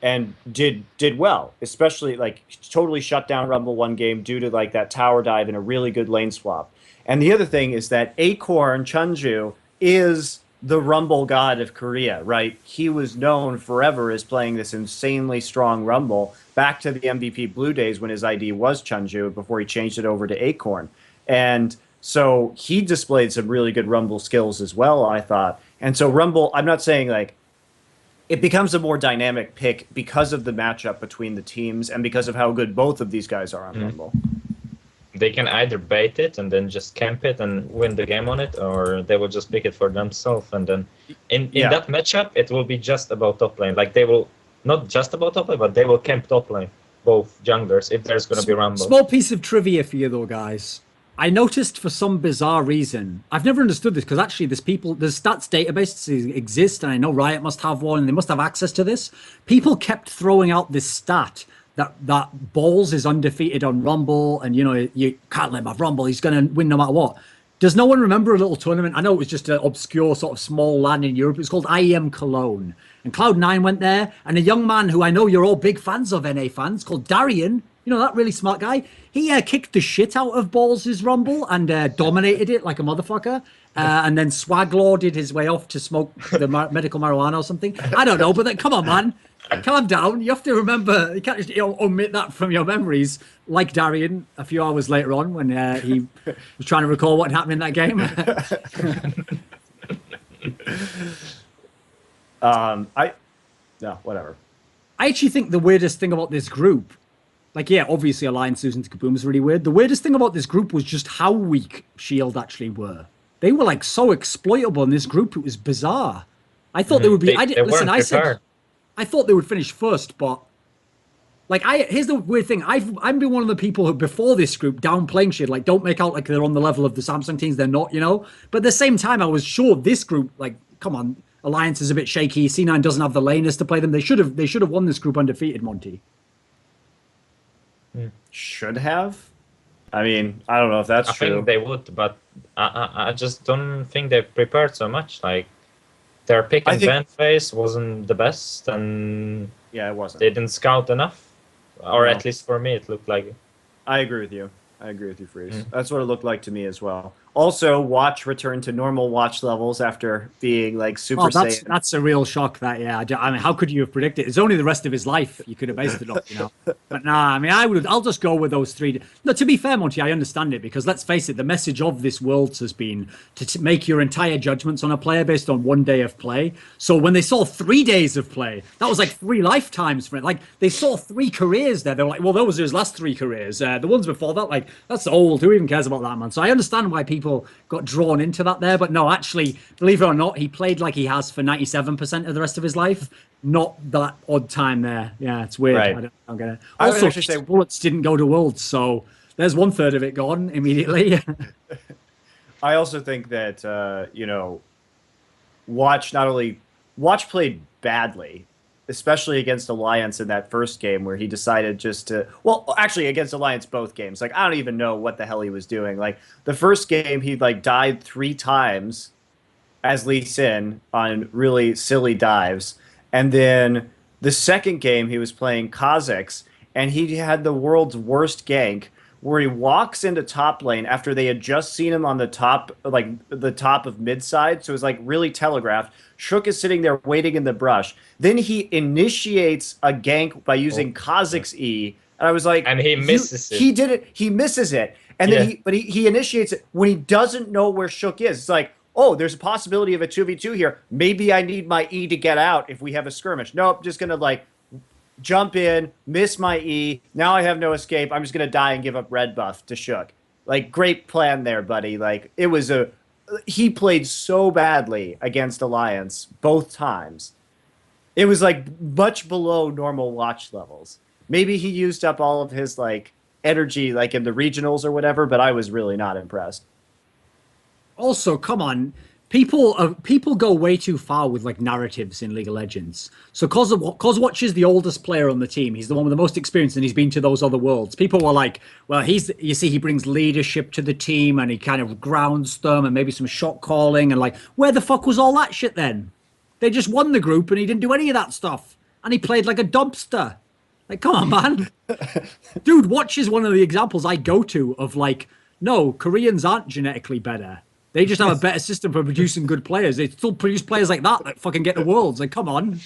And did well, especially like totally shut down Rumble one game due to like that tower dive and a really good lane swap. And the other thing is that Acorn Chunju is the Rumble god of Korea, right? He was known forever as playing this insanely strong Rumble back to the MVP Blue days when his ID was Chunju before he changed it over to Acorn. And so he displayed some really good Rumble skills as well, I thought. And so Rumble, I'm not saying like it becomes a more dynamic pick because of the matchup between the teams and because of how good both of these guys are on Rumble. They can either bait it and then just camp it and win the game on it, or they will just pick it for themselves. And then in that matchup, it will be just about top lane. Like they will, not just about top lane, but they will camp top lane, both junglers, if there's going to be Rumble. Small piece of trivia for you though, guys. I noticed for some bizarre reason, I've never understood this because actually there's stats databases exist and I know Riot must have one and they must have access to this. People kept throwing out this stat that Balls is undefeated on Rumble and, you know, you can't let him have Rumble. He's going to win no matter what. Does no one remember a little tournament? I know it was just an obscure sort of small land in Europe. It was called IEM Cologne. And Cloud9 went there and a young man who I know you're all big fans of, NA fans, called Darian, you know, that really smart guy. He kicked the shit out of Balls' Rumble and dominated it like a motherfucker. And then Swaglorded his way off to smoke the medical marijuana or something. I don't know, but then, come on, man. Calm down. You have to remember, you can't just omit that from your memories, like Darian a few hours later on when he was trying to recall what happened in that game. Whatever. I actually think the weirdest thing about this group, like, yeah, obviously Alliance losing to Kaboom is really weird. The weirdest thing about this group was just how weak Shield actually were. They were like so exploitable in this group. It was bizarre. I thought they would be. I thought they would finish first, but like, here's the weird thing. I've been one of the people who before this group downplaying shit, like don't make out like they're on the level of the Samsung teams. They're not, you know. But at the same time, I was sure this group, like, come on, Alliance is a bit shaky. C9 doesn't have the laners to play them. They should have won this group undefeated, Monty. Should have. I mean, I don't know if that's true. I think they would, but I just don't think they've prepared so much. Like, their pick and ban phase wasn't the best, and yeah, it wasn't. They didn't scout enough, or at least for me, it looked like it. I agree with you. Freeze. That's what it looked like to me as well. Also, Watch returned to normal Watch levels after being like Super Saiyan. That's a real shock. That, yeah. I mean, how could you have predicted? It's only the rest of his life you could have based it on, you know. But nah, I mean, I'll just go with those three. No, to be fair, Monty, I understand it because let's face it, the message of this Worlds has been to make your entire judgments on a player based on one day of play. So when they saw 3 days of play, that was like 3 lifetimes for it. Like they saw 3 careers there. They're like, well, those are his last 3 careers. The ones before that, like, that's old. Who even cares about that, man? So I understand why people got drawn into that there, but no, actually, believe it or not, he played like he has for 97% of the rest of his life. Not that odd time there. Yeah, it's weird. Right. I don't get it. Also, bullets didn't go to Worlds, so there's 1/3 of it gone immediately. I also think that you know, Watch played badly, especially against Alliance in that first game where he decided just to, well, actually against Alliance both games. Like, I don't even know what the hell he was doing. Like, the first game, he like died 3 times as Lee Sin on really silly dives. And then the second game, he was playing Kazakhs, and he had the world's worst gank where he walks into top lane after they had just seen him on the top, like the top of mid side. So it was like really telegraphed. Shook is sitting there waiting in the brush. Then he initiates a gank by using Kazakh's E. And I was like, and he misses it. He did it. He misses it. And then he initiates it when he doesn't know where Shook is. It's like, oh, there's a possibility of a 2v2 here. Maybe I need my E to get out if we have a skirmish. Nope, just going to like jump in, miss my E. Now I have no escape. I'm just going to die and give up red buff to Shook. Like, great plan there, buddy. Like, it was he played so badly against Alliance both times. It was like much below normal Watch levels. Maybe he used up all of his like energy like in the regionals or whatever, but I was really not impressed. Also, come on. people go way too far with like narratives in League of Legends. So Kozwatch is the oldest player on the team. He's the one with the most experience, and he's been to those other worlds. People were like, well, he brings leadership to the team, and he kind of grounds them, and maybe some shot calling, and like, where the fuck was all that shit then? They just won the group, and he didn't do any of that stuff, and he played like a dumpster. Like, come on, man. Dude, Watch is one of the examples I go to of like, no, Koreans aren't genetically better. They just have a better system for producing good players. They still produce players like that fucking get the worlds. Like, come on.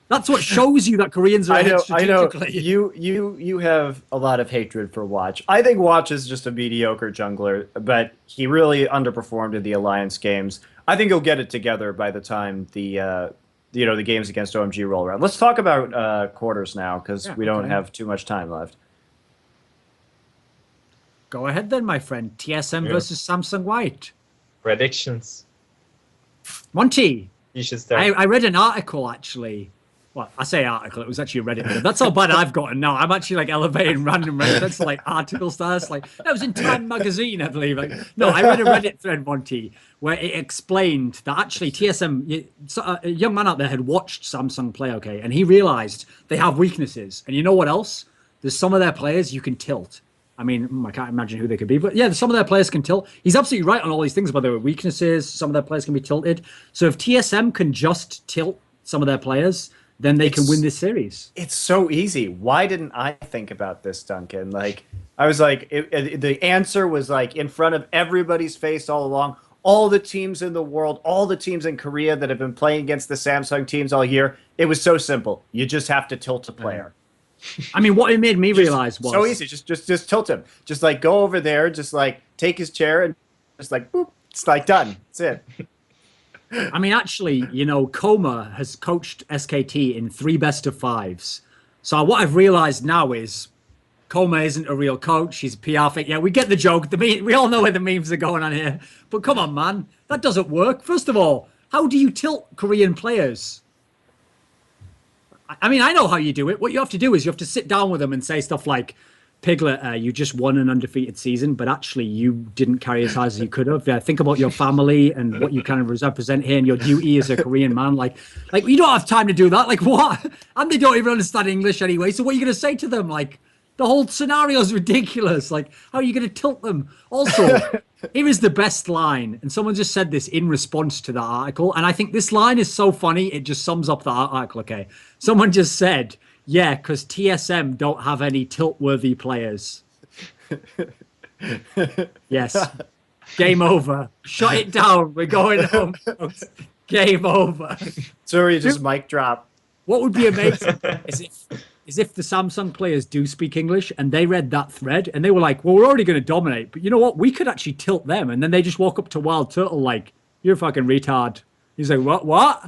That's what shows you that Koreans are ahead strategically. I know. You have a lot of hatred for Watch. I think Watch is just a mediocre jungler, but he really underperformed in the Alliance games. I think he'll get it together by the time the the games against OMG roll around. Let's talk about quarters now, because we don't have too much time left. Go ahead then, my friend. TSM versus Samsung White. Predictions. Monty. You should start. I read an article, actually. Well, I say article. It was actually a Reddit thread. That's how bad I've gotten now. I'm actually like elevating random Reddit threads to like article stars. Like, that was in Time magazine, I believe. Like, no, I read a Reddit thread, Monty, where it explained that actually TSM, a young man out there had watched Samsung play, okay, and he realized they have weaknesses. And you know what else? There's some of their players you can tilt. I mean, I can't imagine who they could be, but yeah, some of their players can tilt. He's absolutely right on all these things about their weaknesses. Some of their players can be tilted. So if TSM can just tilt some of their players, then they can win this series. It's so easy. Why didn't I think about this, Duncan? Like, I was like, the answer was like in front of everybody's face all along. All the teams in the world, all the teams in Korea that have been playing against the Samsung teams all year, it was so simple. You just have to tilt a player. I mean, what it made me realize was so easy. Just tilt him. Just like go over there. Just like take his chair and just like boop. It's like done. That's it. I mean, actually, you know, Koma has coached SKT in 3 best-of-5s. So what I've realized now is Koma isn't a real coach. He's a PR fake. Yeah, we get the joke. We all know where the memes are going on here. But come on, man. That doesn't work. First of all, how do you tilt Korean players? I mean, I know how you do it. What you have to do is you have to sit down with them and say stuff like, Piglet, you just won an undefeated season, but actually you didn't carry as high as you could have. Think about your family and what you kind of represent here and your duty as a Korean man. Like you don't have time to do that. Like, what? And they don't even understand English anyway. So what are you going to say to them? Like, the whole scenario is ridiculous. Like, how are you going to tilt them? Also, here is the best line. And someone just said this in response to that article. And I think this line is so funny. It just sums up the article. Okay. Someone just said, yeah, because TSM don't have any tilt-worthy players. Yes. Game over. Shut it down. We're going home, folks. Game over. Sorry, just mic drop. What would be amazing is if the Samsung players do speak English and they read that thread and they were like, well, we're already going to dominate, but you know what? We could actually tilt them. And then they just walk up to Wild Turtle like, you're a fucking retard. He's like, what?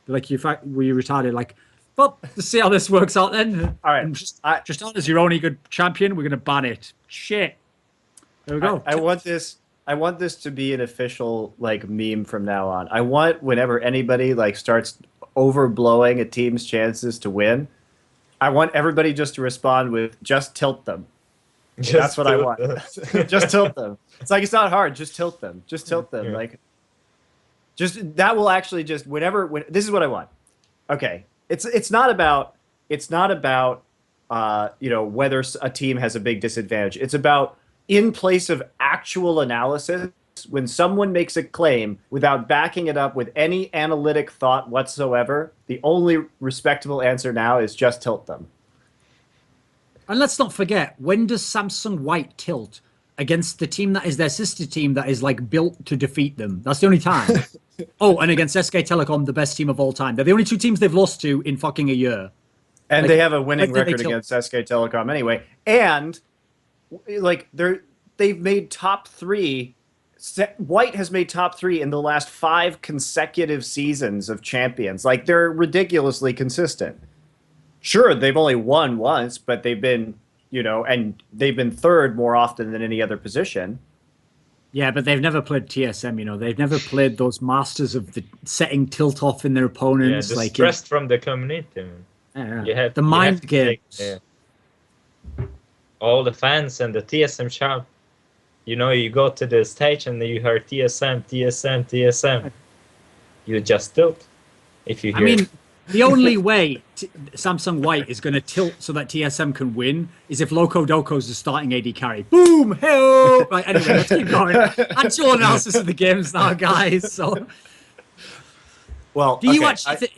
They're like, were you retarded? Like, well, let's see how this works out then. All right. And just on as your only good champion, we're going to ban it. Shit. There we go. I want this to be an official like meme from now on. I want whenever anybody like starts overblowing a team's chances to win, I want everybody just to respond with just tilt them. That's what I want. Just tilt them. It's like, it's not hard. Just tilt them. Just tilt them. Yeah. Like, just that will actually just when this is what I want. Okay. It's not about whether a team has a big disadvantage. It's about in place of actual analysis, when someone makes a claim without backing it up with any analytic thought whatsoever, the only respectable answer now is just tilt them. And let's not forget, when does Samsung White tilt against the team that is their sister team that is like built to defeat them? That's the only time. Oh, and against SK Telecom, the best team of all time. They're the only 2 teams they've lost to in fucking a year. And like, they have a winning record against SK Telecom anyway. And like they've made top 3. White has made top 3 in the last 5 consecutive seasons of champions. Like, they're ridiculously consistent. Sure, they've only won once, but they've been, and they've been 3rd more often than any other position. Yeah, but they've never played TSM, They've never played those masters of the setting tilt off in their opponents. Yeah, the stress from the community. Yeah. You have, the mind games. All the fans and the TSM shout. you know, you go to the stage and you hear TSM, TSM, TSM. You just tilt if you hear. I mean, the only way Samsung White is going to tilt so that TSM can win is if Loco Doco's the starting AD carry. Boom! Hey! Right, anyway, let's keep going. Actual analysis of the games now, guys. So, well, do you actually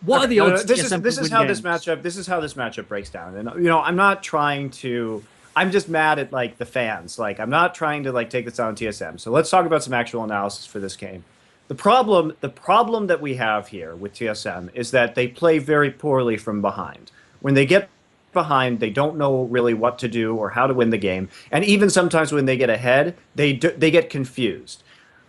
what are the odds? This is how this matchup breaks down. And you know, I'm not trying to. I'm just mad at like the fans. Like, I'm not trying to like take this out on TSM. So let's talk about some actual analysis for this game. The problem that we have here with TSM is that they play very poorly from behind. When they get behind, they don't know really what to do or how to win the game. And even sometimes when they get ahead, they get confused.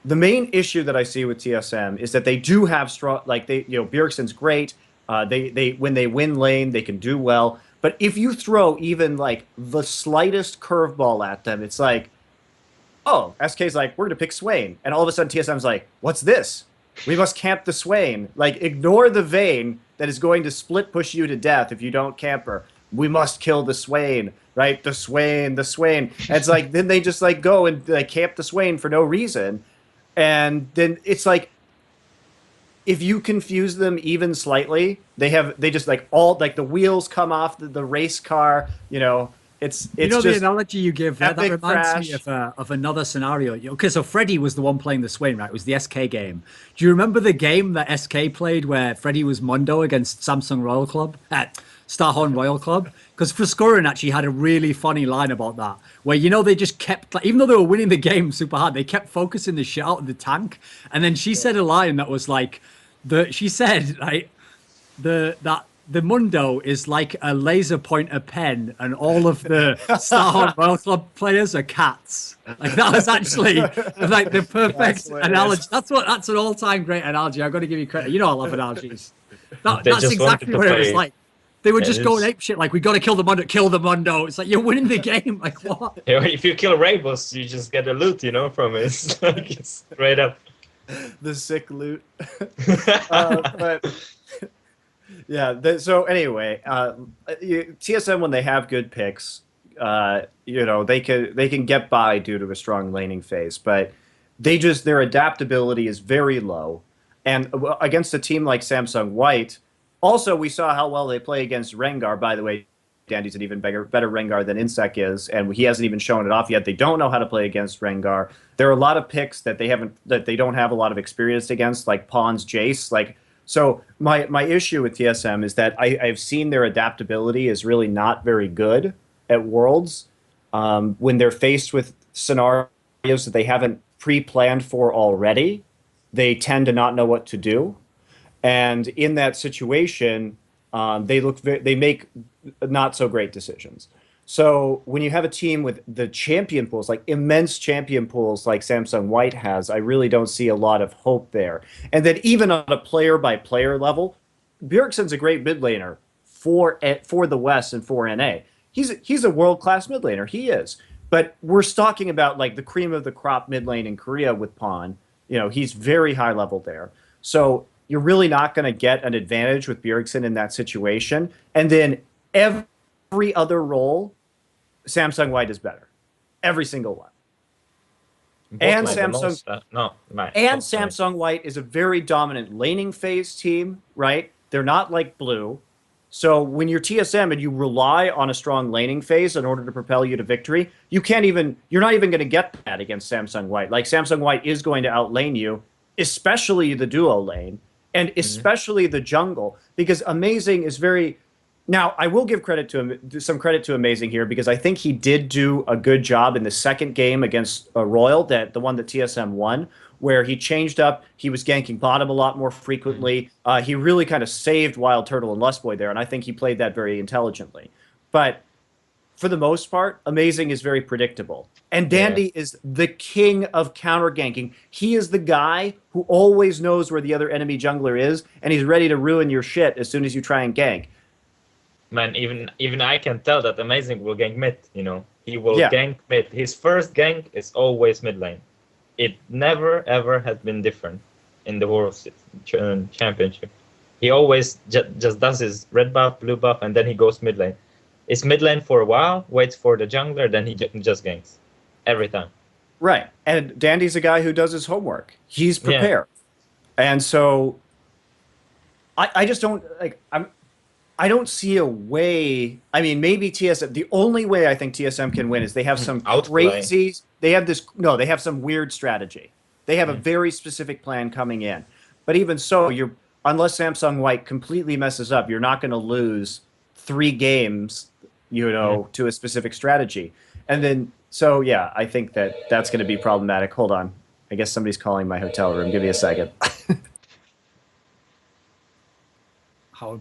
The main issue that I see with TSM is that they do have strong, like Bjergsen's great. They when they win lane, they can do well. But if you throw even like the slightest curveball at them, it's like, oh, SK's like, we're going to pick Swain. And all of a sudden TSM's like, what's this? We must camp the Swain. Like, ignore the Vayne that is going to split push you to death if you don't camp her. We must kill the Swain, right? The Swain, the Swain. And it's like, then they just like go and like camp the Swain for no reason. And then it's like, if you confuse them even slightly, they just like all like the wheels come off the race car, you know. It's just the analogy you give there, that reminds crash. me of another scenario. Okay, so Freddy was the one playing the Swain, right? It was the SK game. Do you remember the game that SK played where Freddy was Mundo against Samsung Royal Club at Starhorn Royal Club? Because Friscorin actually had a really funny line about that, where they just kept, like, even though they were winning the game super hard, they kept focusing the shit out of the tank. And then she said a line that was like, she said, right, that the Mundo is like a laser pointer pen, and all of the Starhorn Royal Club players are cats. Like, that was actually like the perfect analogy. That's an all-time great analogy. I've got to give you credit. You know I love analogies. That's exactly what it was like. They were just going ape shit. Like, we got to kill the Mundo. Kill the Mundo. It's like, you're winning the game. Like, what? If you kill Rainbows, you just get the loot, from it. It's like, it's straight up. The sick loot. But yeah. So anyway, TSM, when they have good picks, they can get by due to a strong laning phase, but their adaptability is very low. And against a team like Samsung White, also we saw how well they play against Rengar. By the way, Dandy's an even better Rengar than Insec is, and he hasn't even shown it off yet. They don't know how to play against Rengar. There are a lot of picks that they don't have a lot of experience against, like Pawns, Jace. Like, so my issue with TSM is that I've seen their adaptability is really not very good at Worlds. When they're faced with scenarios that they haven't pre-planned for already, they tend to not know what to do. And in that situation, they make not so great decisions. So when you have a team with the champion pools, like immense champion pools like Samsung White has, I really don't see a lot of hope there. And then even on a player-by-player level, Bjergsen's a great mid laner for the West and for NA. He's a world-class mid laner. He is. But we're talking about like the cream of the crop mid lane in Korea with Pawn. He's very high level there. So you're really not going to get an advantage with Bjergsen in that situation. And then every other role, Samsung White is better. Every single one. And Samsung White is a very dominant laning phase team, right? They're not like Blue. So when you're TSM and you rely on a strong laning phase in order to propel you to victory, you're not even going to get that against Samsung White. Like, Samsung White is going to outlane you, especially the duo lane, and especially the jungle, because Amazing is very... Now, I will give some credit to Amazing here, because I think he did do a good job in the second game against Royal, the one that TSM won, where he changed up. He was ganking bottom a lot more frequently. He really kind of saved Wild Turtle and Lustboy there, and I think he played that very intelligently. But for the most part, Amazing is very predictable. And Dandy is the king of counter ganking. He is the guy who always knows where the other enemy jungler is, and he's ready to ruin your shit as soon as you try and gank. Man, even I can tell that Amazing will gank mid, He will gank mid. His first gank is always mid lane. It never, ever has been different in the World Championship. He always just does his red buff, blue buff, and then he goes mid lane. is mid lane for a while, waits for the jungler, then he just ganks every time. Right. And Dandy's a guy who does his homework. He's prepared. And so I just don't like I don't see a way. I mean, maybe TSM. The only way I think TSM can win is they have some crazy. They have this. No, they have some weird strategy. They have a very specific plan coming in. But even so, unless Samsung White completely messes up, you're not going to lose 3 games, to a specific strategy. And then, so yeah, I think that's going to be problematic. Hold on. I guess somebody's calling my hotel room. Give me a second. How?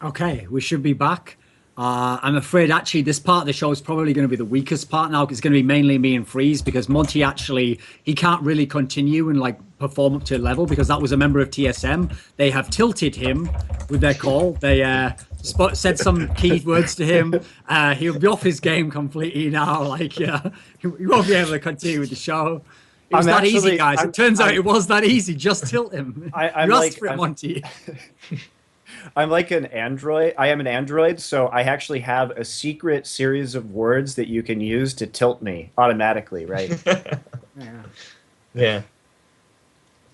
Okay, we should be back. I'm afraid actually this part of the show is probably going to be the weakest part now. It's going to be mainly me and Freeze because Monty actually, he can't really continue and like perform up to level because that was a member of TSM. They have tilted him with their call. They said some key words to him. He'll be off his game completely now. Like, he won't be able to continue with the show. It was that easy, guys. It turns out it was that easy. Just tilt him. You asked for it, Monty. I'm like an android. I am an android, so I actually have a secret series of words that you can use to tilt me automatically, right? Yeah.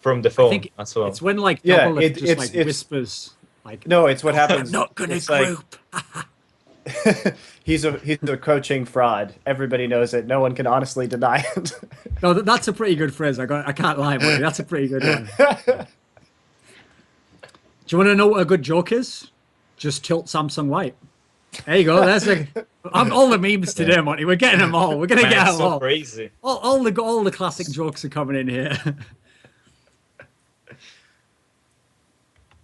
From the phone as well. It's when like Doublelift just like whispers. Like, no, it's what happens. I'm not gonna group. Like, he's a coaching fraud. Everybody knows it. No one can honestly deny it. No, that's a pretty good phrase. I can't lie, buddy. That's a pretty good one. Do you want to know what a good joke is? Just tilt Samsung White. There you go. There's all the memes today, Monty. We're getting them all. We're gonna get them all. Crazy. All the classic jokes are coming in here.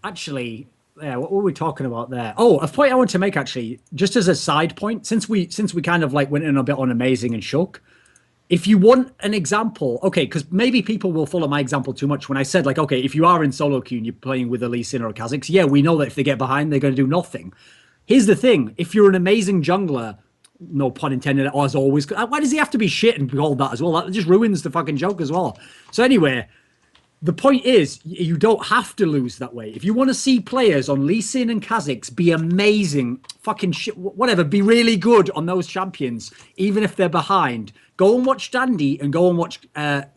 Actually, yeah, what were we talking about there? Oh, a point I want to make actually, just as a side point, since we kind of like went in a bit on amazing and shook. if you want an example, okay, because maybe people will follow my example too much when I said, like, okay, if you are in solo queue and you're playing with a Lee Sin or a Kha'Zix, yeah, we know that if they get behind, they're going to do nothing. Here's the thing. If you're an amazing jungler, no pun intended, as always, why does he have to be shit and be called that as well? That just ruins the fucking joke as well. So anyway, the point is, you don't have to lose that way. If you want to see players on Lee Sin and Kha'Zix be amazing, fucking shit, whatever, be really good on those champions, even if they're behind, go and watch Dandy and go and watch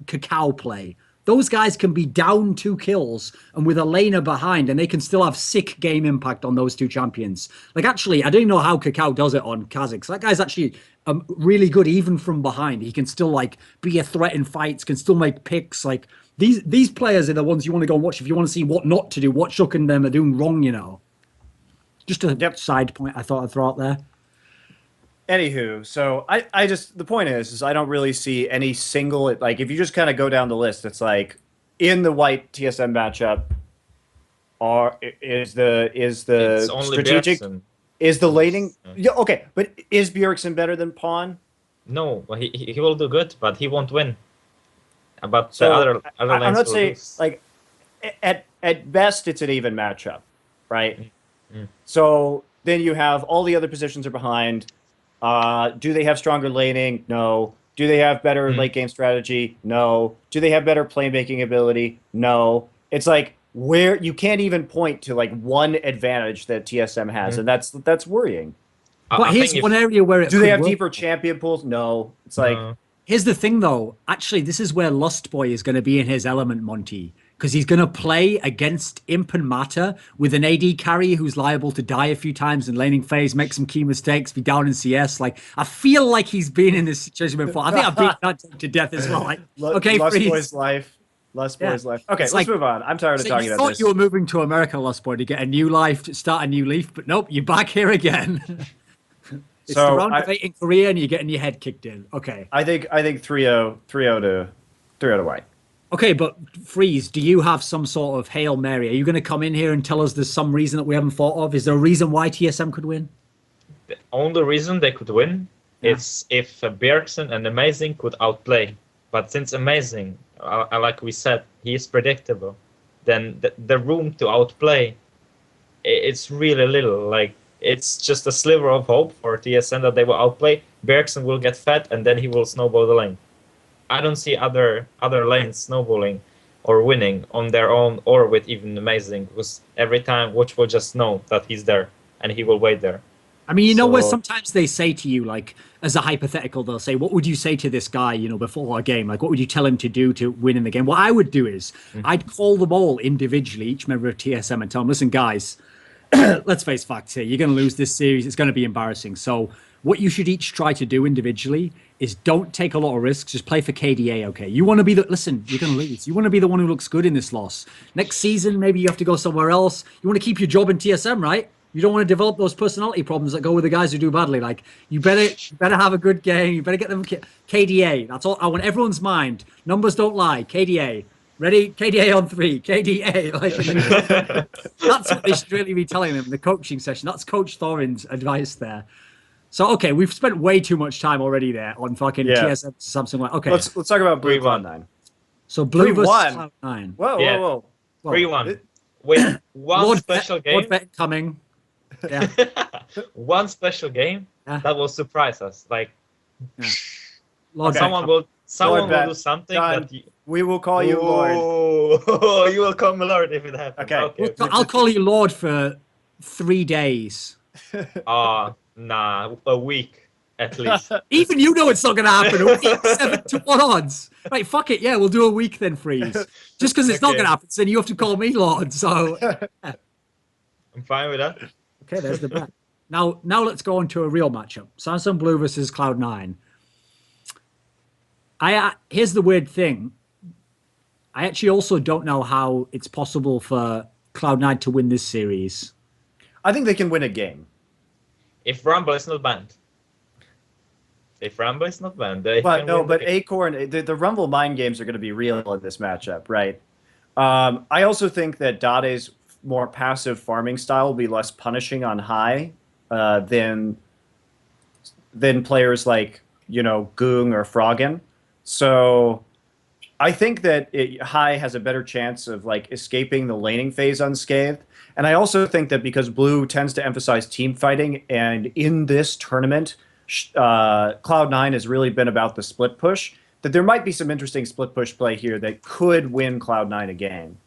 Cacao play. Those guys can be down 2 kills and with a laner behind, and they can still have sick game impact on those 2 champions. Like, actually, I don't even know how Cacao does it on Kha'Zix. That guy's actually really good even from behind. He can still, like, be a threat in fights, can still make picks. Like, these players are the ones you want to go and watch if you want to see what not to do, what Shook and them are doing wrong, you know. Just a side point I thought I'd throw out there. Anywho, so I just, the point is I don't really see any single, like, if you just kind of go down the list, it's like in the white TSM matchup, is the strategic, Bjergsen. is the laning, yeah, okay, but is Bjergsen better than Pawn? No, well, he will do good, but he won't win. But So the other I'm lanes not will saying, lose. like, at best it's an even matchup, right? Mm. So then you have all the other positions are behind. Do they have stronger laning? No. Do they have better late game strategy? No. Do they have better playmaking ability? No. It's like where you can't even point to like one advantage that TSM has, and that's worrying. But here's one area where it Do they have work. deeper champion pools? No. It's like Here's the thing, though. Actually, this is where Lust Boy is going to be in his element, Monty, because he's going to play against Imp and Matter with an AD carry who's liable to die a few times in laning phase, make some key mistakes, be down in CS. Like, I feel like he's been in this situation before. I think I beat that to death as well. Like, okay, Lust Freeze. Boy's life. Lust Boy's life. Okay, It's let's like- move on. I'm tired of So talking you about thought this. you were moving to America, Lust Boy, to get a new life, to start a new leaf, but nope, you're back here again. It's So the round of 8 in Korea, and you're getting your head kicked in. Okay. I think 3-0 to white. Okay, but Freeze, do you have some sort of Hail Mary? Are you going to come in here and tell us there's some reason that we haven't thought of? Is there a reason why TSM could win? The only reason they could win is if Bjergsen and Amazing could outplay. But since Amazing, like we said, he is predictable, then the room to outplay, it's really little. Like, it's just a sliver of hope for TSM that they will outplay. Bjergsen will get fed, and then he will snowball the lane. I don't see other lanes snowballing or winning on their own or with even Amazing, because every time Watch will just know that he's there and he will wait there. I mean, you know where sometimes they say to you, like, as a hypothetical, they'll say, what would you say to this guy, you know, before a game? Like, what would you tell him to do to win in the game? What I would do is I'd call them all individually, each member of TSM, and tell them, listen, guys, let's face facts here. You're going to lose this series. It's going to be embarrassing. So what you should each try to do individually is don't take a lot of risks. Just play for KDA, okay? You want to be the... Listen, you're going to lose. You want to be the one who looks good in this loss. Next season, maybe you have to go somewhere else. You want to keep your job in TSM, right? You don't want to develop those personality problems that go with the guys who do badly. Like, you better have a good game. You better get them... KDA. That's all. I want everyone's mind. Numbers don't lie. KDA. Ready? KDA on 3. KDA. Like, that's what they should really be telling them in the coaching session. That's Coach Thorin's advice there. So, okay, we've spent way too much time already there on fucking TSM Samsung. Like, okay. Let's talk about Blue 3-1. Cloud9. So Blue versus 3-1. Cloud9. Whoa. 3-1. With one Lord special game. Lord Bet coming. Yeah. One special game that will surprise us. Like, Lord someone Bet. will Bet. do something Done. that We will call you Lord. Oh, you will call me Lord if it happens. Okay. I'll call you Lord for 3 days. Nah, a week at least. Even you know it's not going to happen. A week, 7-1 odds. Right, fuck it. Yeah, we'll do a week then, Freeze. Just because it's not going to happen, then you have to call me Lord. So I'm fine with that. okay, there's the bet. Now let's go on to a real matchup. Samsung Blue versus Cloud9. Here's the weird thing. I actually also don't know how it's possible for Cloud9 to win this series. I think they can win a game. If Rumble is not banned. They can But win Acorn, the Rumble mind games are going to be real in this matchup, right? I also think that Dade's more passive farming style will be less punishing on high than players like, Goong or Froggen. So I think that High has a better chance of like escaping the laning phase unscathed. And I also think that because Blue tends to emphasize team fighting, and in this tournament, Cloud9 has really been about the split push, that there might be some interesting split push play here that could win Cloud9 a game.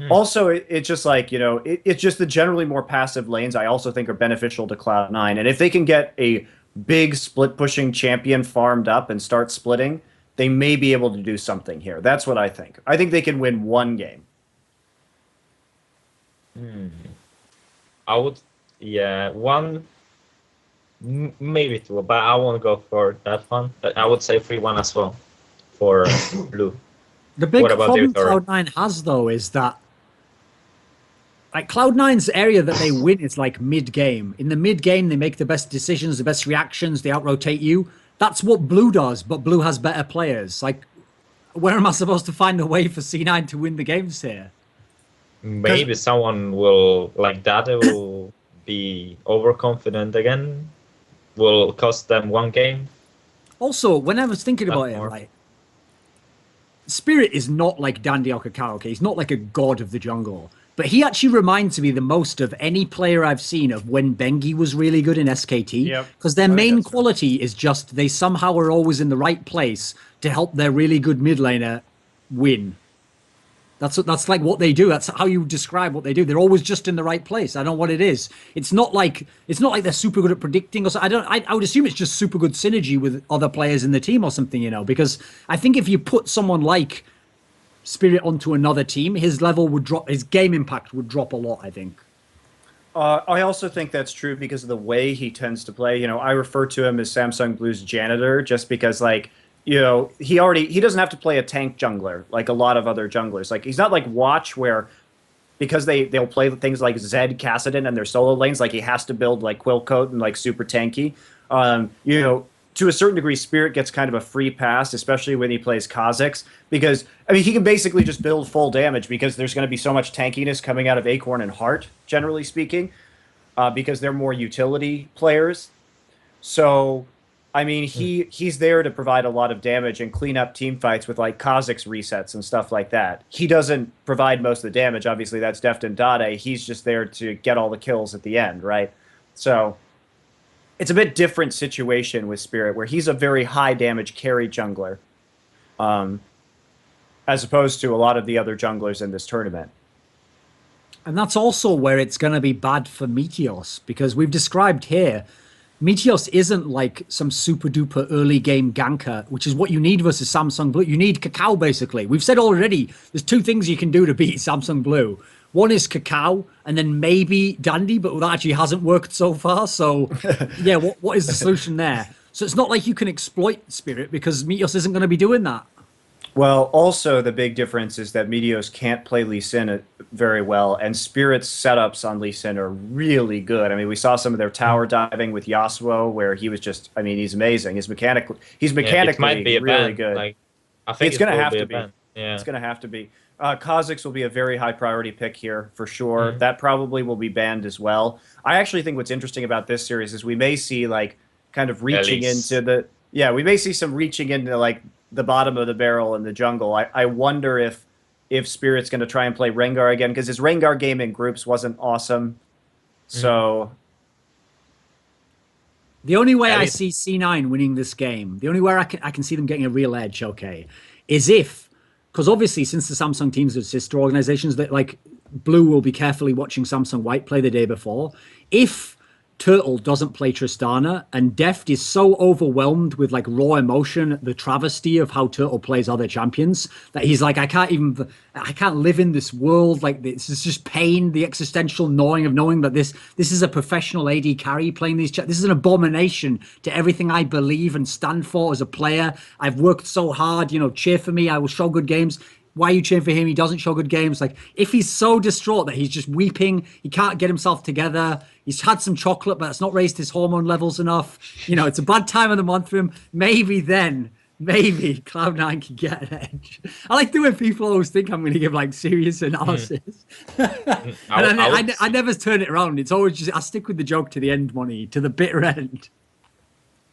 Also, it's just like, it's just the generally more passive lanes I also think are beneficial to Cloud9. And if they can get a big split pushing champion farmed up and start splitting, they may be able to do something here. That's what I think. I think they can win one game. I would, one, maybe two, but I won't go for that one. I would say 3-1 as well for Blue. The big problem Cloud9 has, though, is that like Cloud9's area that they win is like mid-game. In the mid-game, they make the best decisions, the best reactions, they out-rotate you. That's what Blue does, but Blue has better players. Like, where am I supposed to find a way for C9 to win the games here? Maybe someone will, like Dada will be overconfident again, will cost them one game. Also, when I was thinking about it, like, Spirit is not like Dandy or Kakao, okay? He's not like a god of the jungle. But he actually reminds me the most of any player I've seen of when Bengi was really good in SKT. Because their main quality is just they somehow are always in the right place to help their really good mid laner win. That's like what they do. That's how you describe what they do. They're always just in the right place. I don't know what it is. It's not like they're super good at predicting or so. I would assume it's just super good synergy with other players in the team or something, because I think if you put someone like Spirit onto another team, his level would drop, his game impact would drop a lot, I think. I also think that's true because of the way he tends to play. I refer to him as Samsung Blue's janitor just because, like, he doesn't have to play a tank jungler like a lot of other junglers. Like, he's not like Watch where, because they'll play things like Zed, Kassadin and their solo lanes, like he has to build like Quillcoat and like super tanky. To a certain degree, Spirit gets kind of a free pass, especially when he plays Kha'Zix, because, I mean, he can basically just build full damage because there's going to be so much tankiness coming out of Acorn and Heart, generally speaking, because they're more utility players. So, I mean, he's there to provide a lot of damage and clean up team fights with, like, Kha'Zix resets and stuff like that. He doesn't provide most of the damage. Obviously, that's Deft and Dada. He's just there to get all the kills at the end, right? So it's a bit different situation with Spirit, where he's a very high damage carry jungler, as opposed to a lot of the other junglers in this tournament. And that's also where it's going to be bad for Meteos, because we've described here, Meteos isn't like some super duper early game ganker, which is what you need versus Samsung Blue. You need Kakao, basically. We've said already, there's two things you can do to beat Samsung Blue. One is Kakao, and then maybe Dandy, but that actually hasn't worked so far. So, yeah, what is the solution there? So it's not like you can exploit Spirit because Meteos isn't going to be doing that. Well, also the big difference is that Meteos can't play Lee Sin very well, and Spirit's setups on Lee Sin are really good. I mean, we saw some of their tower diving with Yasuo, where he was just, I mean, he's amazing. He's mechanically really good. Like, I think it's going to have to be. Yeah. It's going to have to be. Kha'Zix will be a very high priority pick here for sure. That probably will be banned as well. I actually think what's interesting about this series is we may see like kind of reaching into the we may see some reaching into like the bottom of the barrel in the jungle. I wonder if Spirit's going to try and play Rengar again, because his Rengar game in groups wasn't awesome. So the only way I see C9 winning this game, the only way I can see them getting a real edge, is if, because obviously since the Samsung teams are sister organizations, that like Blue will be carefully watching Samsung White play the day before. If Turtle doesn't play Tristana and Deft is so overwhelmed with like raw emotion, the travesty of how Turtle plays other champions, that he's like, I can't live in this world. Like, this is just pain, the existential gnawing of knowing that this is a professional AD carry playing these this is an abomination to everything I believe and stand for as a player. I've worked so hard, cheer for me, I will show good games. Why are you cheering for him? He doesn't show good games. Like, if he's so distraught that he's just weeping, he can't get himself together, he's had some chocolate, but it's not raised his hormone levels enough, it's a bad time of the month for him, maybe Cloud9 can get an edge. I like the way people always think I'm going to give, like, serious analysis. I never turn it around. It's always just, I stick with the joke to the end, Monty, to the bitter end.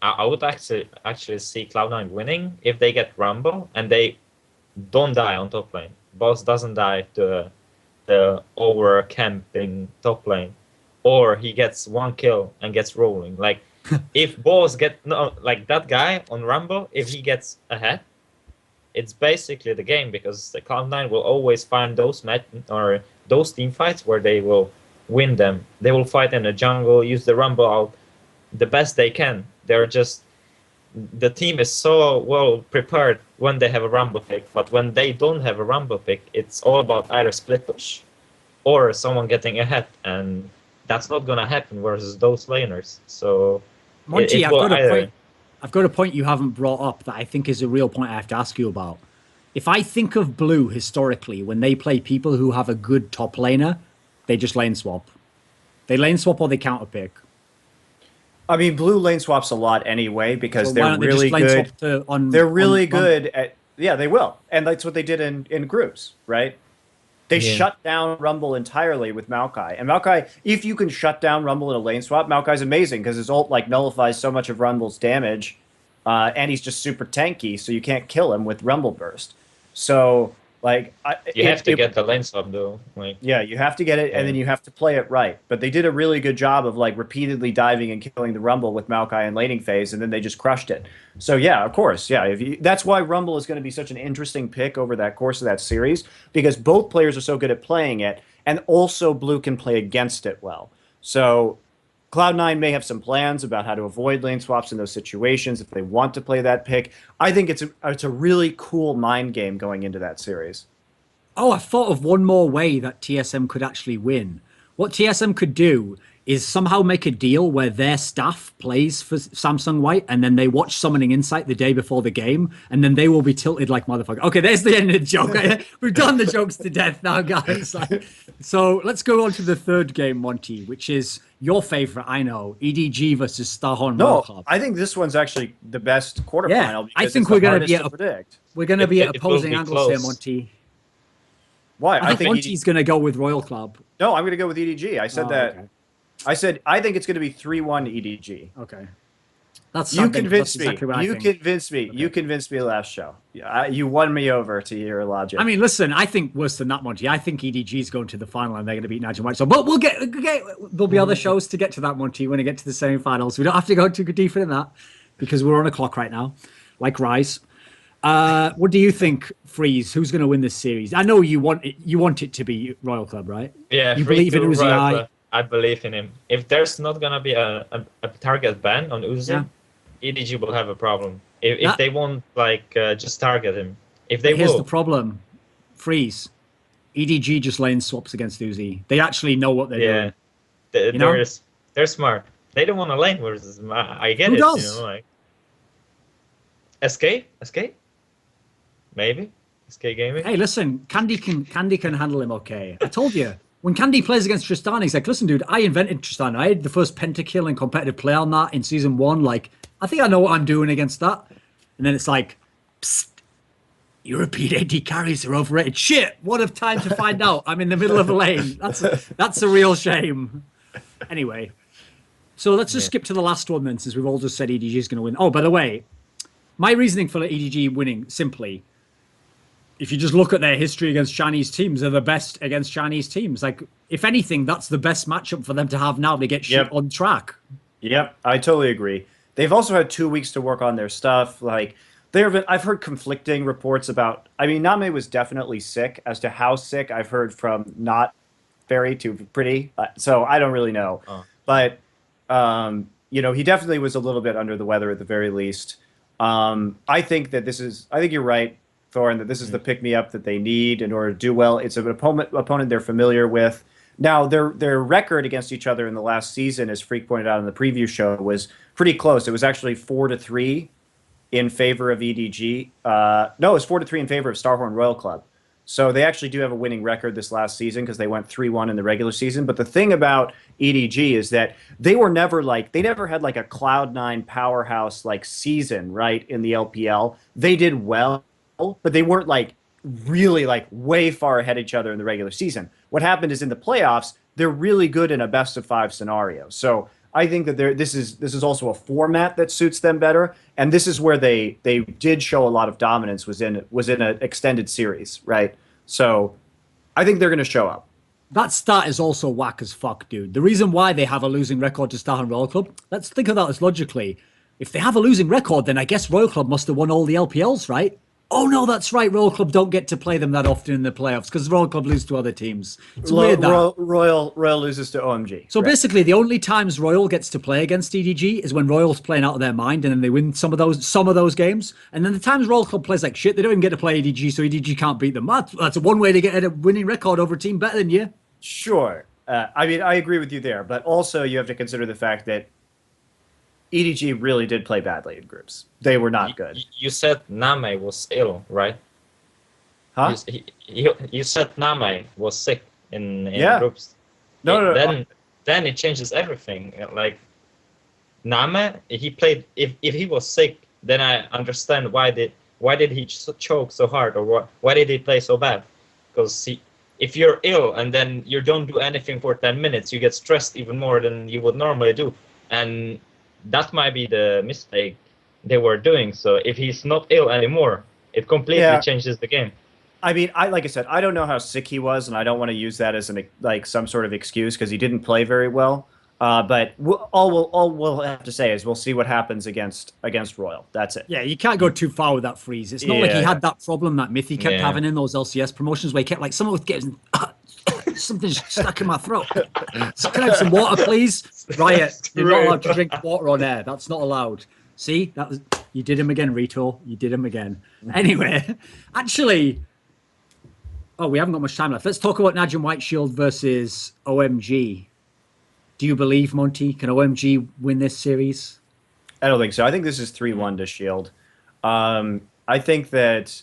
I would actually see Cloud9 winning if they get Rumble and they don't die on top lane. Boss doesn't die to the over camping top lane, or he gets one kill and gets rolling. Like if Boss get no like that guy on Rumble, if he gets ahead, it's basically the game because the Cloud9 will always find those or those team fights where they will win them. They will fight in the jungle, use the Rumble out the best they can. They're just the team is so well prepared when they have a Rumble pick, but when they don't have a Rumble pick, it's all about either split push or someone getting ahead, and that's not gonna happen versus those laners. So Monty, it will either. I've got a point you haven't brought up that I think is a real point I have to ask you about. If I think of Blue historically, when they play people who have a good top laner, they just lane swap. They lane swap or they counter pick. I mean, Blue lane swaps a lot anyway because So why they're don't they really just lane good. swap to, They're really good at. Yeah, they will, and that's what they did in groups, right? They shut down Rumble entirely with Maokai. And Maokai, if you can shut down Rumble in a lane swap, Maokai's amazing because his ult like nullifies so much of Rumble's damage, and he's just super tanky, so you can't kill him with Rumble Burst. So like You have to get the lane swap though. Like yeah, you have to get it, and then you have to play it right. But they did a really good job of like repeatedly diving and killing the Rumble with Maokai in laning phase, and then they just crushed it. So yeah, of course, yeah. That's why Rumble is going to be such an interesting pick over that course of that series because both players are so good at playing it, and also Blue can play against it well. So Cloud9 may have some plans about how to avoid lane swaps in those situations if they want to play that pick. I think it's a really cool mind game going into that series. Oh, I thought of one more way that TSM could actually win. What TSM could do is somehow make a deal where their staff plays for Samsung White and then they watch Summoning Insight the day before the game and then they will be tilted like motherfucker. Okay, there's the end of the joke. We've done the jokes to death now, guys. So let's go on to the third game, Monty, which is your favorite, I know, EDG versus Starhorn Royal Club. I think this one's actually the best quarterfinal. Yeah, because I think it's we're the going to be hardest predict. we're going to be at It will opposing be angles here, close. Monty. Why? I think Monty's going to go with Royal Club. No, I'm going to go with EDG. I said that. Okay. I said I think it's going to be 3-1 EDG. Okay. That's You convinced exactly me. what I You think. convinced me. You convinced me last show. You won me over to your logic. I mean, listen, I think worse than that, Monty. I think EDG's going to the final and they're going to beat Najin White. So, but we'll get there'll be other shows to get to that, Monty, when we get to the semi-finals. We don't have to go too deeper than that because we're on a clock right now, like Rise. What do you think, Freeze? Who's going to win this series? I know you want it to be Royal Club, right? Yeah, you believe in Uzi. I believe in him. If there's not gonna be a target ban on Uzi, EDG will have a problem. If they won't just target him. If they Here's will. the problem, Freeze. EDG just lane swaps against Uzi. They actually know what they're doing. They're smart. They don't want to lane versus. I get Who it. does? You know, like SK, maybe SK Gaming. Hey, listen, Candy can handle him okay. I told you. When Candy plays against Tristana, he's like, listen, dude, I invented Tristana. I had the first pentakill and competitive play on that in season 1. Like, I think I know what I'm doing against that. And then it's like, psst, European AD carries are overrated. Shit, what a time to find out. I'm in the middle of a lane. That's a real shame. Anyway, so let's just skip to the last one then, since we've all just said EDG is going to win. Oh, by the way, my reasoning for EDG winning, simply, if you just look at their history against Chinese teams, they're the best against Chinese teams. Like, if anything, that's the best matchup for them to have now. They get shit on track. Yep, I totally agree. They've also had 2 weeks to work on their stuff. Like, I've heard conflicting reports about. I mean, Name was definitely sick. As to how sick, I've heard from not very to pretty. So I don't really know. But he definitely was a little bit under the weather at the very least. I think you're right, Thorin, that this is the pick-me-up that they need in order to do well. It's an opponent they're familiar with. Now, their record against each other in the last season, as Freak pointed out in the preview show, was pretty close. It was actually 4-3 in favor of EDG. No, it was 4-3 in favor of Starhorn Royal Club. So they actually do have a winning record this last season because they went 3-1 in the regular season. But the thing about EDG is that they never had like a Cloud9 powerhouse like season, right, in the LPL. They did well, but they weren't like really like way far ahead of each other in the regular season. What happened is in the playoffs, they're really good in a best of 5 scenario. So I think that this is also a format that suits them better, and this is where they did show a lot of dominance was in an extended series, right? So I think they're going to show up. That stat is also whack as fuck, dude. The reason why they have a losing record to start on Royal Club, let's think of that as logically. If they have a losing record, then I guess Royal Club must have won all the LPLs, right? Oh no, that's right. Royal Club don't get to play them that often in the playoffs because Royal Club lose to other teams. It's weird that Royal loses to OMG. So basically, the only times Royal gets to play against EDG is when Royal's playing out of their mind, and then they win some of those games. And then the times Royal Club plays like shit, they don't even get to play EDG, so EDG can't beat them. That's one way to get a winning record over a team better than you. Sure. I mean, I agree with you there, but also you have to consider the fact that EDG really did play badly in groups. They were not good. You said Name was ill, right? Huh? You said Name was sick in groups. No. Then it changes everything. Like Name, he played. If he was sick, then I understand why did he choke so hard, or why did he play so bad? Because if you're ill and then you don't do anything for 10 minutes, you get stressed even more than you would normally do, and that might be the mistake they were doing. So if he's not ill anymore, it completely changes the game. I mean, like I said, I don't know how sick he was, and I don't want to use that as some sort of excuse because he didn't play very well. But all we'll have to say is we'll see what happens against Royal. That's it. Yeah, you can't go too far with that freeze. It's not like he had that problem that Mithy kept having in those LCS promotions where he kept like someone was getting something stuck in my throat. So can I have some water, please? Riot, you're not allowed to drink water on air. That's not allowed. See, you did him again, Rito. You did him again. Anyway, actually, we haven't got much time left. Let's talk about Najin White Shield versus OMG. Do you believe, Monty? Can OMG win this series? I don't think so. I think this is 3-1 to Shield. I think that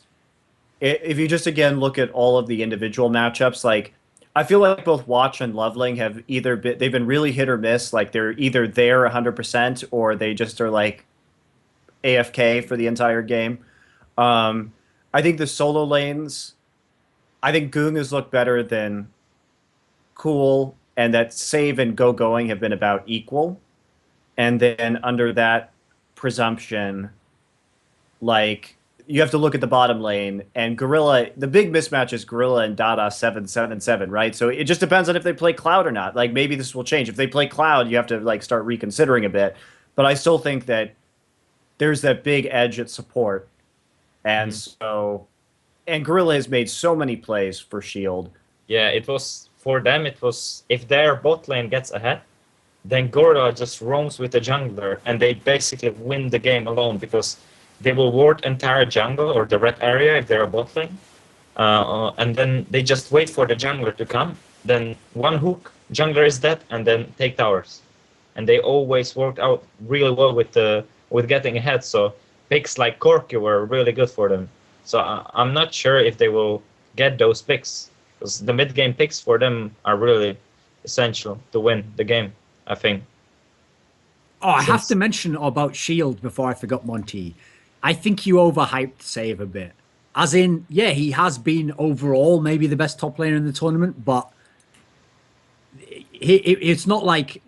if you just, again, look at all of the individual matchups, like, I feel like both Watch and Loveling have they've been really hit or miss. Like, they're either there 100% or they just are, like, AFK for the entire game. I think the solo lanes, I think Goong has looked better than Cool, and that Save and Going have been about equal. And then under that presumption, like, you have to look at the bottom lane, and Gorilla, the big mismatch is Gorilla and Dada 7-7-7, right? So it just depends on if they play Cloud or not. Like, maybe this will change. If they play Cloud, you have to, like, start reconsidering a bit. But I still think that there's that big edge at support. And and Gorilla has made so many plays for Shield. Yeah, it was, for them, it was, if their bot lane gets ahead, then Gorilla just roams with the jungler, and they basically win the game alone because they will ward entire jungle or the red area if they're a bot lane. And then they just wait for the jungler to come. Then one hook, jungler is dead, and then take towers. And they always worked out really well with getting ahead. So picks like Corki were really good for them. So I'm not sure if they will get those picks, because the mid game picks for them are really essential to win the game, I think. Oh, I have to mention about Shield before I forgot, Monty. I think you overhyped Save a bit. As in, yeah, he has been overall maybe the best top laner in the tournament, but it's not like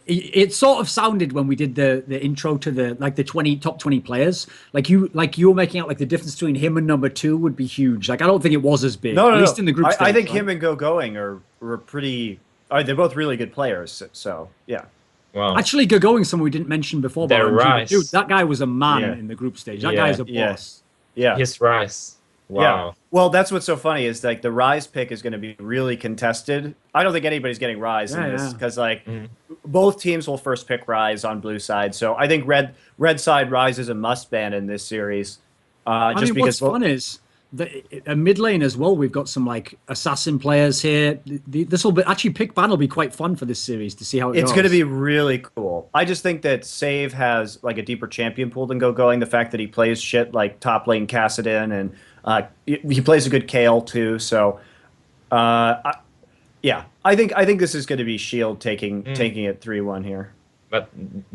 it sort of sounded when we did the intro to the top 20 players, like you were making out like the difference between him and number 2 would be huge. Like, I don't think it was as big. No, at least in the group stage. I think him and Going are pretty. They're both really good players. So yeah. Wow. Actually, Going someone we didn't mention before. Their rise. Dude, that guy was a man in the group stage. That guy is a boss. Yeah. His rise. Wow. Yeah. Well, that's what's so funny is like the Rise pick is going to be really contested. I don't think anybody's getting Rise in this because both teams will first pick Rise on blue side. So I think red side Rise is a must ban in this series. Because what's fun is a mid lane as well. We've got some like assassin players here. This will be actually pick ban will be quite fun for this series to see how it goes. It's going to be really cool. I just think that Save has like a deeper champion pool than Going. The fact that he plays shit like top lane Kassadin and he plays a good Kale too. So I think this is going to be Shield taking it 3-1 here. But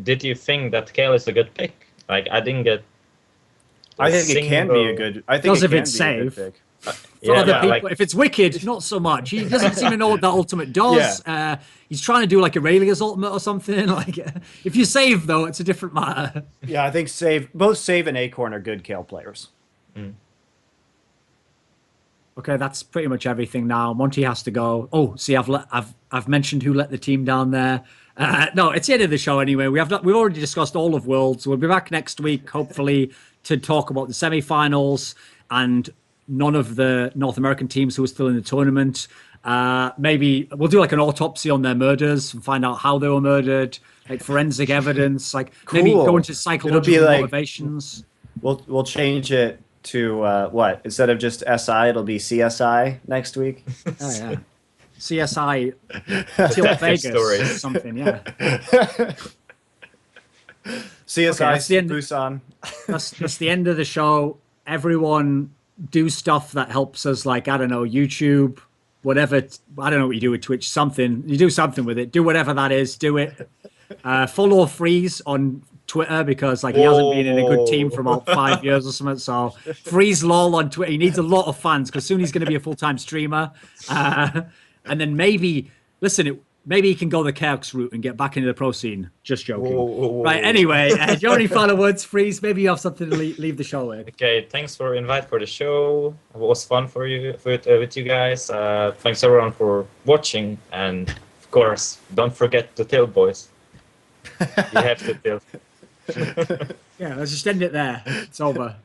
did you think that Kale is a good pick? Like, I didn't get. I think it can be a good. I think it can be Save. a good pick. For other people, like, if it's wicked, not so much. He doesn't seem to know what that ultimate does. He's trying to do like Aurelia's ultimate or something. Like, if you save though, it's a different matter. Yeah, I think both Save and Acorn are good Kale players. Okay, that's pretty much everything now. Monty has to go. Oh, see, I've mentioned who let the team down there. No, it's the end of the show anyway. We've already discussed all of Worlds. We'll be back next week, hopefully, to talk about the semi-finals and none of the North American teams who are still in the tournament. Maybe we'll do like an autopsy on their murders and find out how they were murdered, like forensic evidence, like maybe go into psychological motivations. We'll change it to what? Instead of just SI, it'll be CSI next week. Oh yeah, CSI Tilt Vegas or something. Yeah. CSI Busan. That's the end of the show. Everyone do stuff that helps us, like, I don't know, YouTube, whatever. I don't know what you do with Twitch, something. You do something with it. Do whatever that is. Do it. Follow Freeze on Twitter because, like, he hasn't been in a good team for about 5 years or something. So Freeze lol on Twitter. He needs a lot of fans because soon he's going to be a full-time streamer. And then maybe, listen, maybe he can go the Chaos route and get back into the pro scene. Just joking. Right, anyway, do you have any final words, Freeze? Maybe you have something to leave the show with. Okay, thanks for invite for the show. It was fun for you with you guys. Thanks everyone for watching, and of course, don't forget to tilt, boys. You have to tilt. Yeah, let's just end it there. It's over.